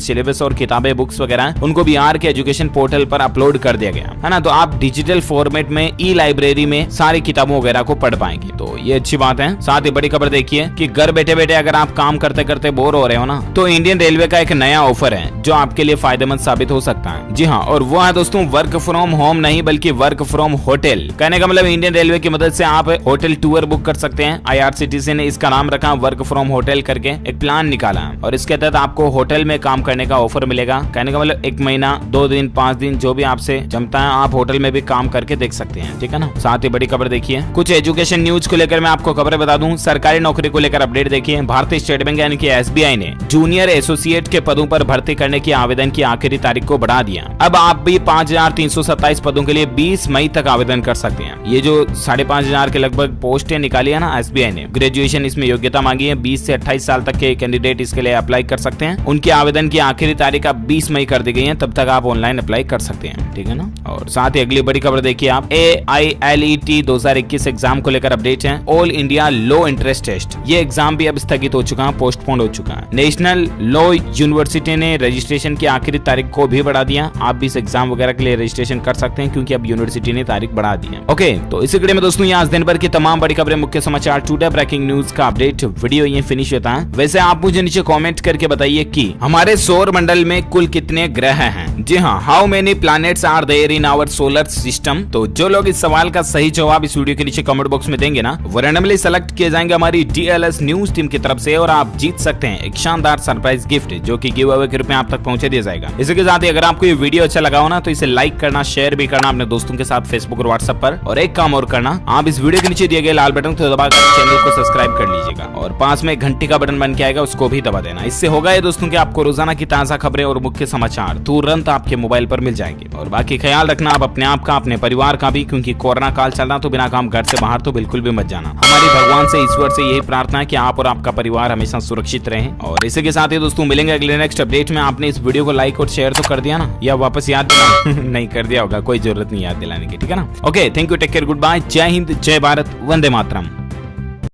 सिलेबस और किताबें, बुक्स वगैरह उनको बिहार के एजुकेशन पोर्टल पर अपलोड कर दिया गया है ना। तो आप डिजिटल फॉर्मेट में ई-लाइब्रेरी में सारी किताबों वगैरह को पढ़ पाएंगे, तो ये अच्छी बात है। साथ ही बड़ी खबर देखिए कि घर बैठे बैठे अगर आप काम करते करते बोर हो रहे हो ना, तो इंडियन रेलवे का एक नया ऑफर है जो आपके लिए फायदेमंद साबित हो सकता है। जी हाँ, और वो है दोस्तों वर्क फ्रॉम होम नहीं बल्कि वर्क फ्रॉम होटल। कहने का मतलब इंडियन रेलवे की मदद से आप होटल टूर बुक कर सकते हैं। IRCTC ने इसका नाम रखा वर्क फ्रॉम होटल करके एक प्लान निकाला, और इसके तहत आपको होटल में काम करने का ऑफर मिलेगा। कहने का मतलब 1 महीना, 2 दिन, 5 दिन जो भी आपसे जमता है आप होटल में भी काम करके देख सकते हैं, ठीक है ना। साथ ही बड़ी खबर देखिए, कुछ एजुकेशन न्यूज को लेकर मैं आपको खबरें बता दूं। सरकारी नौकरी को लेकर अपडेट देखिए, भारतीय स्टेट बैंक यानी कि SBI ने जूनियर एसोसिएट के पदों पर भर्ती करने की आवेदन की आखिरी तारीख को बढ़ा दिया। अब आप भी 5,327 पदों के लिए 20 मई तक आवेदन कर सकते हैं। ये जो 5,500 के लगभग पोस्टें निकाली है ना SBI ने, ग्रेजुएशन इसमें योग्यता मांगी है। 20 से 28 साल तक के कैंडिडेट इसके लिए अप्लाई कर सकते हैं। उनके आवेदन की आखिरी तारीख अब 20 मई कर दी गई है, तब तक आप ऑनलाइन अप्लाई कर सकते हैं, ठीक है ना। और साथ ही अगली बड़ी खबर देखिए आप, AILET 2021 एग्जाम को लेकर अपडेट है। All India law entrance test, ये एग्जाम भी अब स्थगित हो चुका है, पोस्टपोन हो चुका है। नेशनल लॉ यूनिवर्सिटी ने रजिस्ट्रेशन की आखिरी तारीख को भी बढ़ा दिया। आप भी इस एग्जाम वगैरह के लिए रजिस्ट्रेशन कर सकते हैं, क्योंकि अब यूनिवर्सिटी ने तारीख बढ़ा दी है। ओके, तो इसी कड़ी में दोस्तों ये आज दिन भर की तमाम बड़ी खबरें, मुख्य समाचार, टुडे ब्रेकिंग न्यूज का अपडेट वीडियो ये फिनिश होता है। वैसे आप मुझे नीचे कमेंट करके बताइए कि हमारे सौर मंडल में कुल कितने ग्रह हैं। जी हाँ, how many planets are there in our solar system. तो जो लोग इस सवाल का सही जवाब इस वीडियो वीडियो के नीचे कमेंट बॉक्स में देंगे ना, वो रैंडमली सेलेक्ट किए जाएंगे हमारी DLS न्यूज टीम की तरफ से और आप जीत सकते हैं एक शानदार सरप्राइज गिफ्ट जो कि गिव अवे के रूप में आप तक पहुंचा दिया जाएगा। इसी के साथ ही अगर आपको ये वीडियो अच्छा लगा हो ना तो इसे लाइक करना, शेयर भी करना अपने दोस्तों के साथ फेसबुक और व्हाट्सएप पर, और एक काम और करना, आप इस वीडियो के नीचे दिए गए लाल बटन को दबाकर चैनल को सब्सक्राइब कर लीजिएगा और पास में घंटी का बटन बन के आएगा उसको भी दबा देना। इससे होगा ये दोस्तों कि आपको रोजाना की ताजा खबरें और मुख्य समाचार तुरंत आपके मोबाइल पर मिल जाएंगे। और बाकी ख्याल रखना आप अपने आप का, अपने परिवार का भी, क्योंकि कोरोना काल चल रहा तो बिना काम घर से बाहर तो बिल्कुल भी मत जाना। हमारी भगवान से, ईश्वर से यही प्रार्थना है कि आप और आपका परिवार हमेशा सुरक्षित रहें। और इसी के साथ ही दोस्तों मिलेंगे अगले नेक्स्ट अपडेट में। आपने इस वीडियो को लाइक और शेयर तो कर दिया ना, या वापस याद दिला नहीं कर दिया होगा, कोई जरूरत नहीं याद दिलाने की, ठीक है ना। Okay, thank you, take care, good bye, जय हिंद, जय भारत, वंदे मातरम।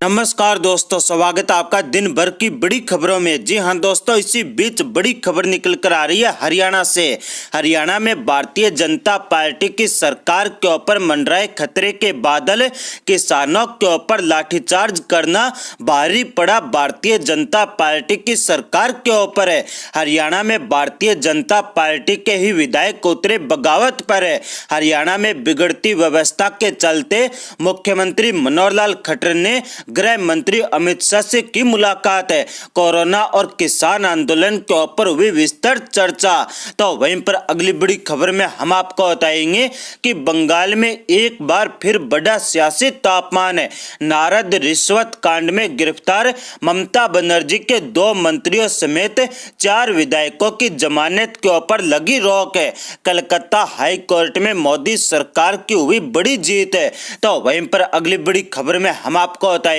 नमस्कार दोस्तों, स्वागत है आपका दिन भर की बड़ी खबरों में। जी हां दोस्तों, इसी बीच बड़ी खबर निकल कर आ रही है हरियाणा से। हरियाणा में भारतीय जनता पार्टी की सरकार के ऊपर मंडराए खतरे के बादल, किसानों के ऊपर लाठीचार्ज करना भारी पड़ा भारतीय जनता पार्टी की सरकार के ऊपर है। हरियाणा में भारतीय जनता पार्टी के ही विधायक उतरे बगावत पर है। हरियाणा में बिगड़ती व्यवस्था के चलते मुख्यमंत्री मनोहर लाल खट्टर ने गृह मंत्री अमित शाह से की मुलाकात है। कोरोना और किसान आंदोलन के ऊपर हुई विस्तृत चर्चा। तो वहीं पर अगली बड़ी खबर में हम आपको बताएंगे कि बंगाल में एक बार फिर बड़ा सियासी तापमान है। नारद रिश्वत कांड में गिरफ्तार ममता बनर्जी के 2 मंत्रियों समेत 4 विधायकों की जमानत के ऊपर लगी रोक है। कलकत्ता हाई कोर्ट में मोदी सरकार की हुई बड़ी जीत है। तो वहीं पर अगली बड़ी खबर में हम आपको बताएंगे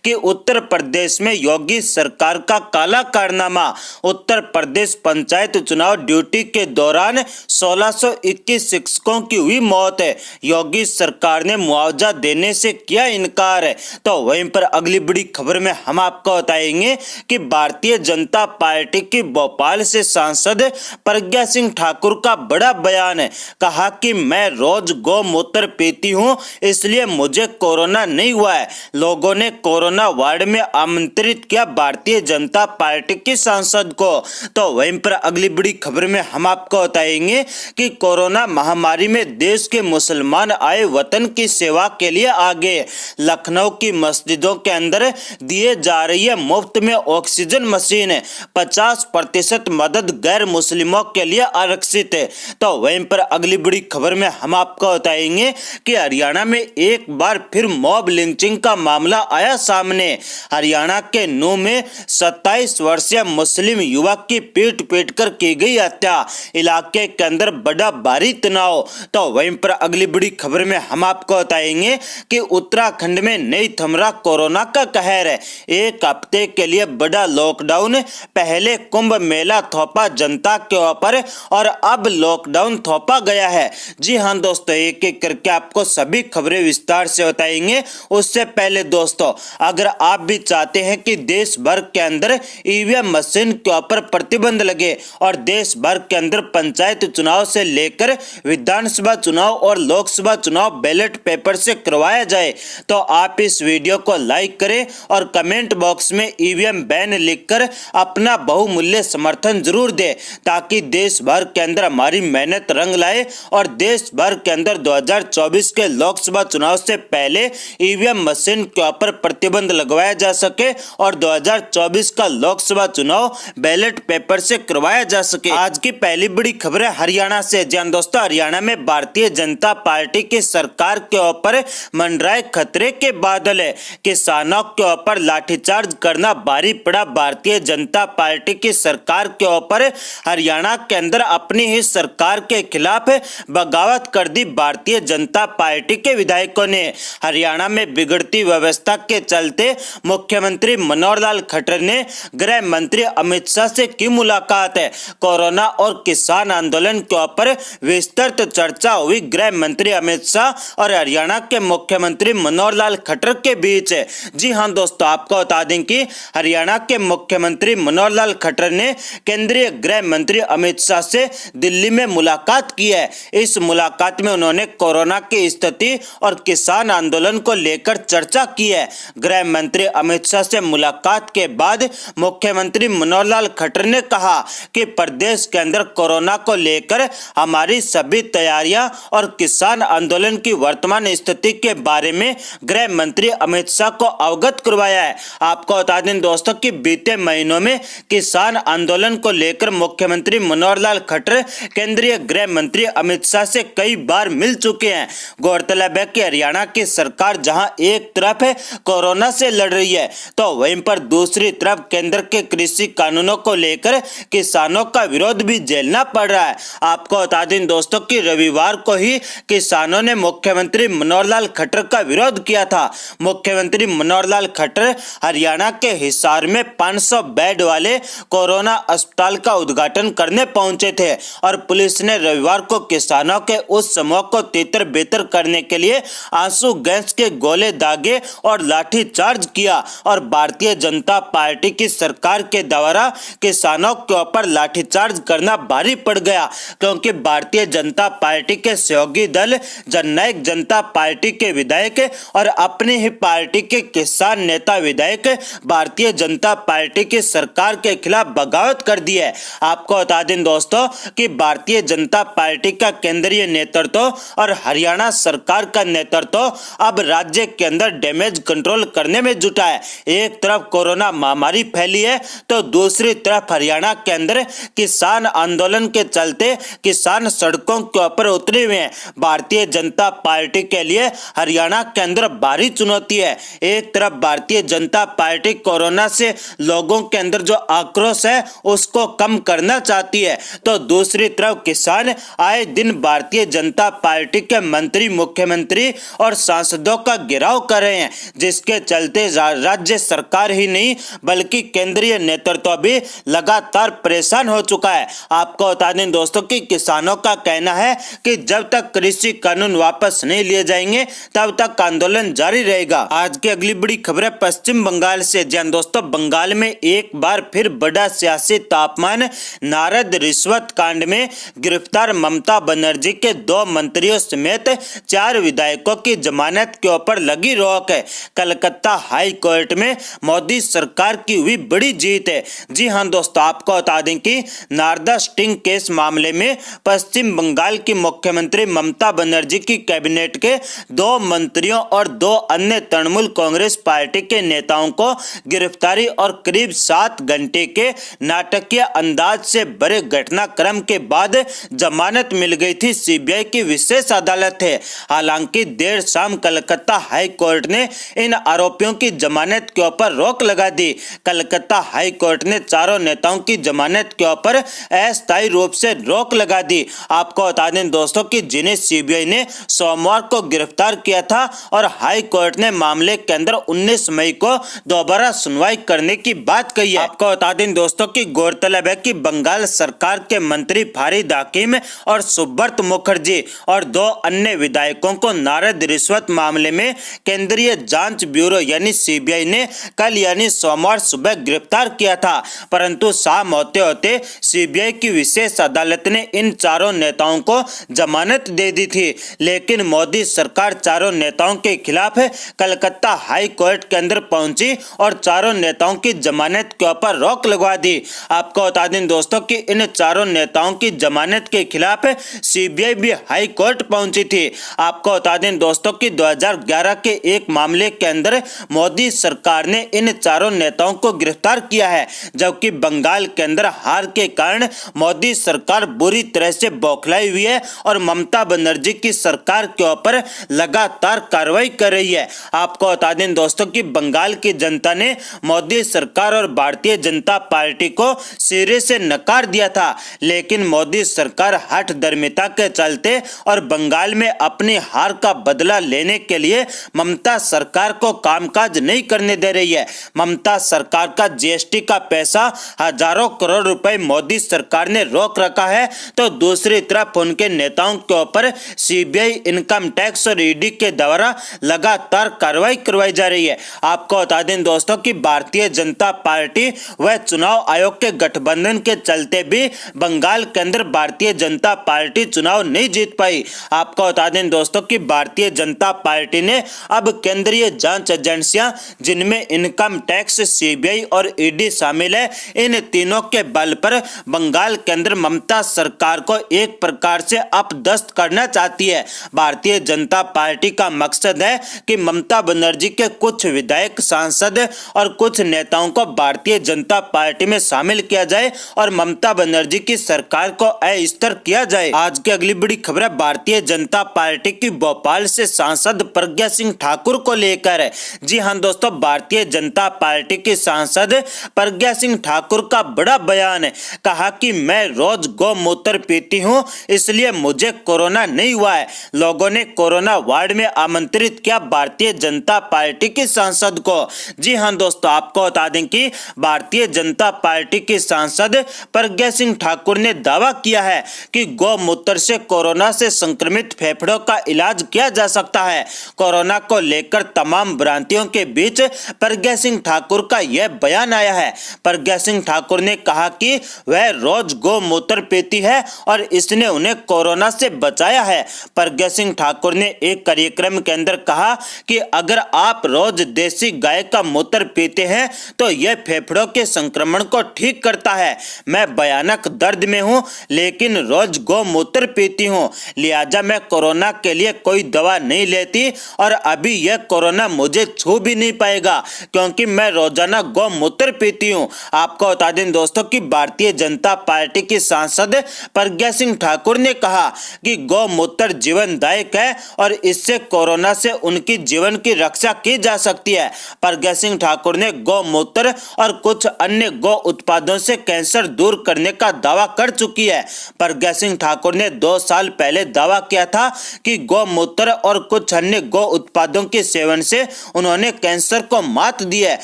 कि उत्तर प्रदेश में योगी सरकार का काला कारनामा। उत्तर प्रदेश पंचायत चुनाव ड्यूटी के दौरान 1621 शिक्षकों की हुई मौत है। योगी सरकार ने मुआवजा देने से किया इनकार है। तो वहीं पर अगली बड़ी खबर में हम आपको बताएंगे कि भारतीय जनता पार्टी की भोपाल से सांसद प्रज्ञा सिंह ठाकुर का बड़ा बयान है। कहा कि मैं रोज गौमूत्र पीती हूं, इसलिए मुझे कोरोना नहीं हुआ है। लोगों ने कोरोना वार्ड में आमंत्रित किया भारतीय जनता पार्टी की सांसद को। तो वहीं पर अगली बड़ी खबर में हम आपको बताएंगे कि कोरोना महामारी में देश के मुसलमान आए वतन की सेवा के लिए आगे। लखनऊ की मस्जिदों के अंदर दिए जा रही है मुफ्त में ऑक्सीजन मशीन, 50% मदद गैर मुस्लिमों के लिए आरक्षित है। तो वहीं पर अगली बड़ी खबर में हम आपको बताएंगे कि हरियाणा में एक बार फिर मॉब लिंचिंग का मामला आया सामने। हरियाणा के नूंह में 27 वर्षीय मुस्लिम युवक की पीट कर की गई हत्या। इलाके के अंदर बड़ा भारी तनाव। तो वहीं पर अगली बड़ी खबर में हम आपको बताएंगे कि उत्तराखंड में नहीं थम रहा कोरोना का कहर है। एक हफ्ते के लिए बड़ा लॉकडाउन, पहले कुंभ मेला थोपा जनता के ऊपर और अब लॉकडाउन थोपा गया है। जी हां दोस्तों, एक एक करके आपको सभी खबरें विस्तार से बताएंगे। उससे पहले दोस्तों, अगर आप भी चाहते हैं कि देश भर के अंदर ईवीएम मशीन के ऊपर प्रतिबंध लगे और देश भर के अंदर पंचायत चुनाव से लेकर विधानसभा चुनाव और लोकसभा चुनाव बैलेट पेपर से करवाया जाए, तो आप इस वीडियो को लाइक करें और कमेंट बॉक्स में ईवीएम बैन लिखकर अपना बहुमूल्य समर्थन जरूर दें, ताकि देश भर के अंदर हमारी मेहनत रंग लाए और देश भर के अंदर 2024 के लोकसभा चुनाव से पहले ईवीएम मशीन के ऊपर प्रतिबंध लगवाया जा सके और 2024 का लोकसभा चुनाव बैलेट पेपर से करवाया जा सके। आज की पहली बड़ी खबर है हरियाणा से। जी दोस्तों, हरियाणा में भारतीय जनता पार्टी की सरकार के ऊपर मंडराए खतरे के बादल है। किसानों के ऊपर लाठीचार्ज करना भारी पड़ा भारतीय जनता पार्टी की सरकार के ऊपर। हरियाणा के अंदर अपनी ही सरकार के खिलाफ बगावत कर दी भारतीय जनता पार्टी के विधायकों ने। हरियाणा में बिगड़ती व्यवस्था के चलते मुख्यमंत्री मनोहर लाल खट्टर ने गृह मंत्री अमित शाह से की मुलाकात है। कोरोना और किसान आंदोलन के ऊपर विस्तृत चर्चा हुई गृह मंत्री अमित शाह और हरियाणा के मुख्यमंत्री मनोहर लाल खट्टर के बीच है। जी हां दोस्तों, आपको बता दें कि हरियाणा के मुख्यमंत्री मनोहर लाल खट्टर ने केंद्रीय गृह मंत्री अमित शाह से दिल्ली में मुलाकात की है। इस मुलाकात में उन्होंने कोरोना की स्थिति और किसान आंदोलन को लेकर चर्चा की है। गृह मंत्री अमित शाह से मुलाकात के बाद मुख्यमंत्री मनोहर लाल खट्टर ने कहा कि प्रदेश के अंदर कोरोना को लेकर हमारी सभी तैयारियां और किसान आंदोलन की वर्तमान स्थिति के बारे में गृह मंत्री अमित शाह को अवगत करवाया है। आपको बता दें दोस्तों कि बीते महीनों में किसान आंदोलन को लेकर मुख्यमंत्री मनोहर लाल खट्टर केंद्रीय गृह मंत्री अमित शाह से कई बार मिल चुके हैं। गौरतलब है कि हरियाणा की सरकार जहां एक तरफ कोरोना से लड़ रही है तो वहीं पर दूसरी तरफ केंद्र के कृषि कानूनों को लेकर किसानों का विरोध भी झेलना पड़ रहा है। आपको बता दें दोस्तों कि रविवार को ही किसानों ने मुख्यमंत्री मनोहर लाल खट्टर का विरोध किया था। मुख्यमंत्री मनोहर लाल खट्टर हरियाणा के हिसार में 500 बेड वाले कोरोना अस्पताल का उद्घाटन करने पहुंचे थे और पुलिस ने रविवार को किसानों के उस समूह को तितर बितर करने के लिए आंसू गैस के गोले दागे और लाठी चार्ज किया और भारतीय जनता पार्टी की सरकार के द्वारा किसानों के ऊपर लाठीचार्ज करना भारी पड़ गया, क्योंकि भारतीय जनता पार्टी के सहयोगी दल जननायक जनता पार्टी के विधायक और अपनी ही पार्टी के किसान नेता विधायक भारतीय जनता पार्टी की सरकार के खिलाफ बगावत कर दी है। आपको बता दें दोस्तों कि भारतीय जनता पार्टी का केंद्रीय नेतृत्व और हरियाणा सरकार का नेतृत्व अब राज्य के अंदर डैमेज कंट्रोल करने में जुटा है। एक तरफ कोरोना महामारी फैली है तो दूसरी तरफ हरियाणा के अंदर किसान आंदोलन के चलते किसान सड़कों के ऊपर उतरे हुए हैं। भारतीय जनता पार्टी के लिए हरियाणा के अंदर भारी चुनौती है। एक तरफ भारतीय जनता पार्टी कोरोना से लोगों के अंदर जो आक्रोश है उसको कम करना चाहती है तो दूसरी तरफ किसान आए दिन भारतीय जनता पार्टी के मंत्री, मुख्यमंत्री और सांसदों का घेराव कर रहे हैं, जिसके चलते राज्य सरकार ही नहीं बल्कि केंद्रीय नेतृत्व भी लगातार परेशान हो चुका है। आपको बता दें दोस्तों कि किसानों का कहना है कि जब तक कृषि कानून वापस नहीं लिए जाएंगे तब तक आंदोलन जारी रहेगा। आज की अगली बड़ी खबर है पश्चिम बंगाल से। जैन दोस्तों, बंगाल में एक बार फिर बड़ा सियासी तापमान। नारद रिश्वत कांड में गिरफ्तार ममता बनर्जी के 2 मंत्रियों समेत 4 विधायकों की जमानत के ऊपर लगी रोक है। कलकत्ता हाई कोर्ट में मोदी सरकार की हुई बड़ी जीत है। जी हां दोस्तों, आपको बता दें कि नारदा स्टिंग केस मामले में पश्चिम बंगाल की मुख्यमंत्री ममता बनर्जी की कैबिनेट के 2 मंत्रियों और 2 अन्य तृणमूल कांग्रेस पार्टी के नेताओं को गिरफ्तारी और करीब 7 घंटे के नाटकीय अंदाज से भरे घटनाक्रम के बाद जमानत मिल गई थी। सीबीआई की विशेष अदालत है। हालांकि देर शाम कलकत्ता हाई कोर्ट ने इन आरोपियों की जमानत के ऊपर रोक लगा दी। कलकत्ता हाई कोर्ट ने चारों नेताओं की जमानत के ऊपर अस्थायी रूप से रोक लगा दी। आपको बता दें दोस्तों कि जिन्हें सीबीआई ने सोमवार को गिरफ्तार किया था और हाई कोर्ट ने मामले के अंदर 19 मई को दोबारा सुनवाई करने की बात कही है। आपको बता दें दोस्तों कि गौरतलब है कि बंगाल सरकार के मंत्री फारिद हाकिम और सुब्रत मुखर्जी और 2 अन्य विधायकों को नारद रिश्वत मामले में केंद्रीय जांच ब्यूरो यानी सीबीआई ने कल यानी सोमवार सुबह गिरफ्तार किया था, परंतु शाम होते होते सीबीआई की विशेष अदालत ने इन चारों नेताओं को जमानत दे दी थी। लेकिन मोदी सरकार चारों नेताओं के खिलाफ कलकत्ता हाई कोर्ट के अंदर पहुंची और चारों नेताओं की जमानत के ऊपर रोक लगवा दी। आपको बता दें दोस्तों कि इन चारों नेताओं की जमानत के खिलाफ सीबीआई भी हाई कोर्ट पहुंची थी। आपको बता दें दोस्तों कि 2011 के एक मामले के अंदर मोदी सरकार ने इन चारों नेताओं को गिरफ्तार किया है, जबकि बंगाल के अंदर हार के कारण मोदी सरकार बुरी तरह से बौखलाई हुई है और ममता बनर्जी की सरकार के ऊपर लगातार कार्रवाई कर रही है। आपको बता दें दोस्तों कि बंगाल की जनता ने मोदी सरकार और भारतीय जनता पार्टी को सिरे से नकार दिया था, लेकिन मोदी सरकार हठ धर्मिता के चलते और बंगाल में अपनी हार का बदला लेने के लिए ममता सरकार को कामकाज नहीं करने दे रही है। ममता सरकार का जीएसटी का पैसा हजारों करोड़ रुपए मोदी सरकार ने रोक रखा है, तो दूसरी तरफ उनके नेताओं के ऊपर सीबीआई, इनकम टैक्स और ईडी के द्वारा लगातार कार्रवाई करवाई जा रही है। आपको बता दें दोस्तों कि भारतीय जनता पार्टी व चुनाव आयोग के गठबंधन के चलते भी बंगाल के अंदर भारतीय जनता पार्टी चुनाव नहीं जीत पाई। आपको बता दें दोस्तों कि भारतीय जनता पार्टी ने अब केंद्रीय स्तरीय जांच एजेंसियां जिनमें इनकम टैक्स, सीबीआई और ईडी शामिल है, इन तीनों के बल पर बंगाल के अंदर ममता सरकार को एक प्रकार से अपदस्थ करना चाहती है। भारतीय जनता पार्टी का मकसद है कि ममता बनर्जी के कुछ विधायक, सांसद और कुछ नेताओं को भारतीय जनता पार्टी में शामिल किया जाए और ममता बनर्जी की सरकार को अस्थिर किया जाए। आज की अगली बड़ी खबर है भारतीय जनता पार्टी की भोपाल से सांसद प्रज्ञा सिंह ठाकुर को लेकर। जी हां दोस्तों, भारतीय जनता पार्टी की सांसद प्रज्ञा सिंह ठाकुर का बड़ा बयान है। कहा कि मैं रोज गौमूत्र पीती हूं, इसलिए मुझे कोरोना नहीं हुआ है। लोगों ने कोरोना वार्ड में आमंत्रित किया भारतीय जनता पार्टी की सांसद को। जी हां दोस्तों, आपको बता दें कि भारतीय जनता पार्टी की सांसद प्रज्ञा सिंह ठाकुर ने दावा किया है कि गौमूत्र से कोरोना से संक्रमित फेफड़ों का इलाज किया जा सकता है। कोरोना को लेकर तमाम भ्रांतियों के बीच प्रज्ञा सिंह ठाकुर का यह बयान आया है। प्रज्ञा सिंह ठाकुर ने कहा कि वह रोज गौमूत्र पीती है और इसने उन्हें कोरोना से बचाया है। प्रज्ञा सिंह ठाकुर ने एक कार्यक्रम के अंदर कहा कि अगर आप रोज देसी गाय का मूत्र पीते हैं तो यह फेफड़ों के संक्रमण को ठीक करता है। मैं भयानक दर्द में हूं, लेकिन रोज गौमूत्र पीती हूं, लिहाजा मैं कोरोना के लिए कोई दवा नहीं लेती और अभी यह कोरोना मुझे छू भी नहीं पाएगा क्योंकि मैं रोजाना गौमूत्र पीती हूं। आपको बता दें दोस्तों कि भारतीय जनता पार्टी की सांसद प्रज्ञा सिंह ठाकुर ने कहा कि गौमूत्र जीवनदायक है और इससे कोरोना से उनकी जीवन की रक्षा की जा सकती है। प्रज्ञा सिंह ठाकुर ने गौमूत्र और कुछ अन्य गौ उत्पादों से कैंसर दूर करने का दावा कर चुकी है। प्रज्ञा सिंह ठाकुर ने 2 साल पहले दावा किया था कि गौमूत्र और कुछ अन्य गौ उत्पादों के सेवन से उन्होंने कैंसर को मात दी है।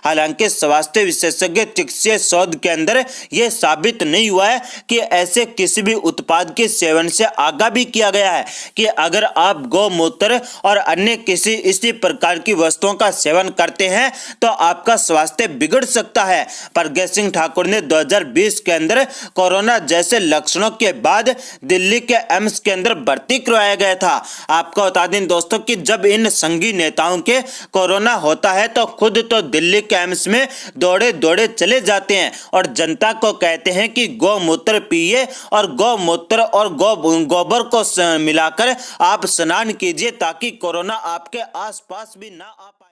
हालांकि स्वास्थ्य विशेषज्ञ चिकित्सीय शोध के अंदर यह साबित नहीं हुआ है कि ऐसे किसी भी उत्पाद के सेवन से आगाह भी किया गया है कि अगर आप गौमूत्र और अन्य किसी इसी प्रकार की वस्तुओं का सेवन करते हैं तो आपका स्वास्थ्य बिगड़ सकता है। प्रज्ञा सिंह ठाकुर ने 2020 के अंदर कोरोना जैसे लक्षणों के बाद दिल्ली के एम्स के अंदर भर्ती करवाया गया था। आपको बता दें दोस्तों कि जब इन संघी नेताओं के कोरोना होता है तो खुद तो दिल्ली के एम्स में दौड़े दौड़े चले जाते हैं और जनता को कहते हैं कि गौमूत्र पिए और गौमूत्र और गोबर को मिलाकर आप स्नान कीजिए ताकि कोरोना आपके आसपास भी ना आ पाए।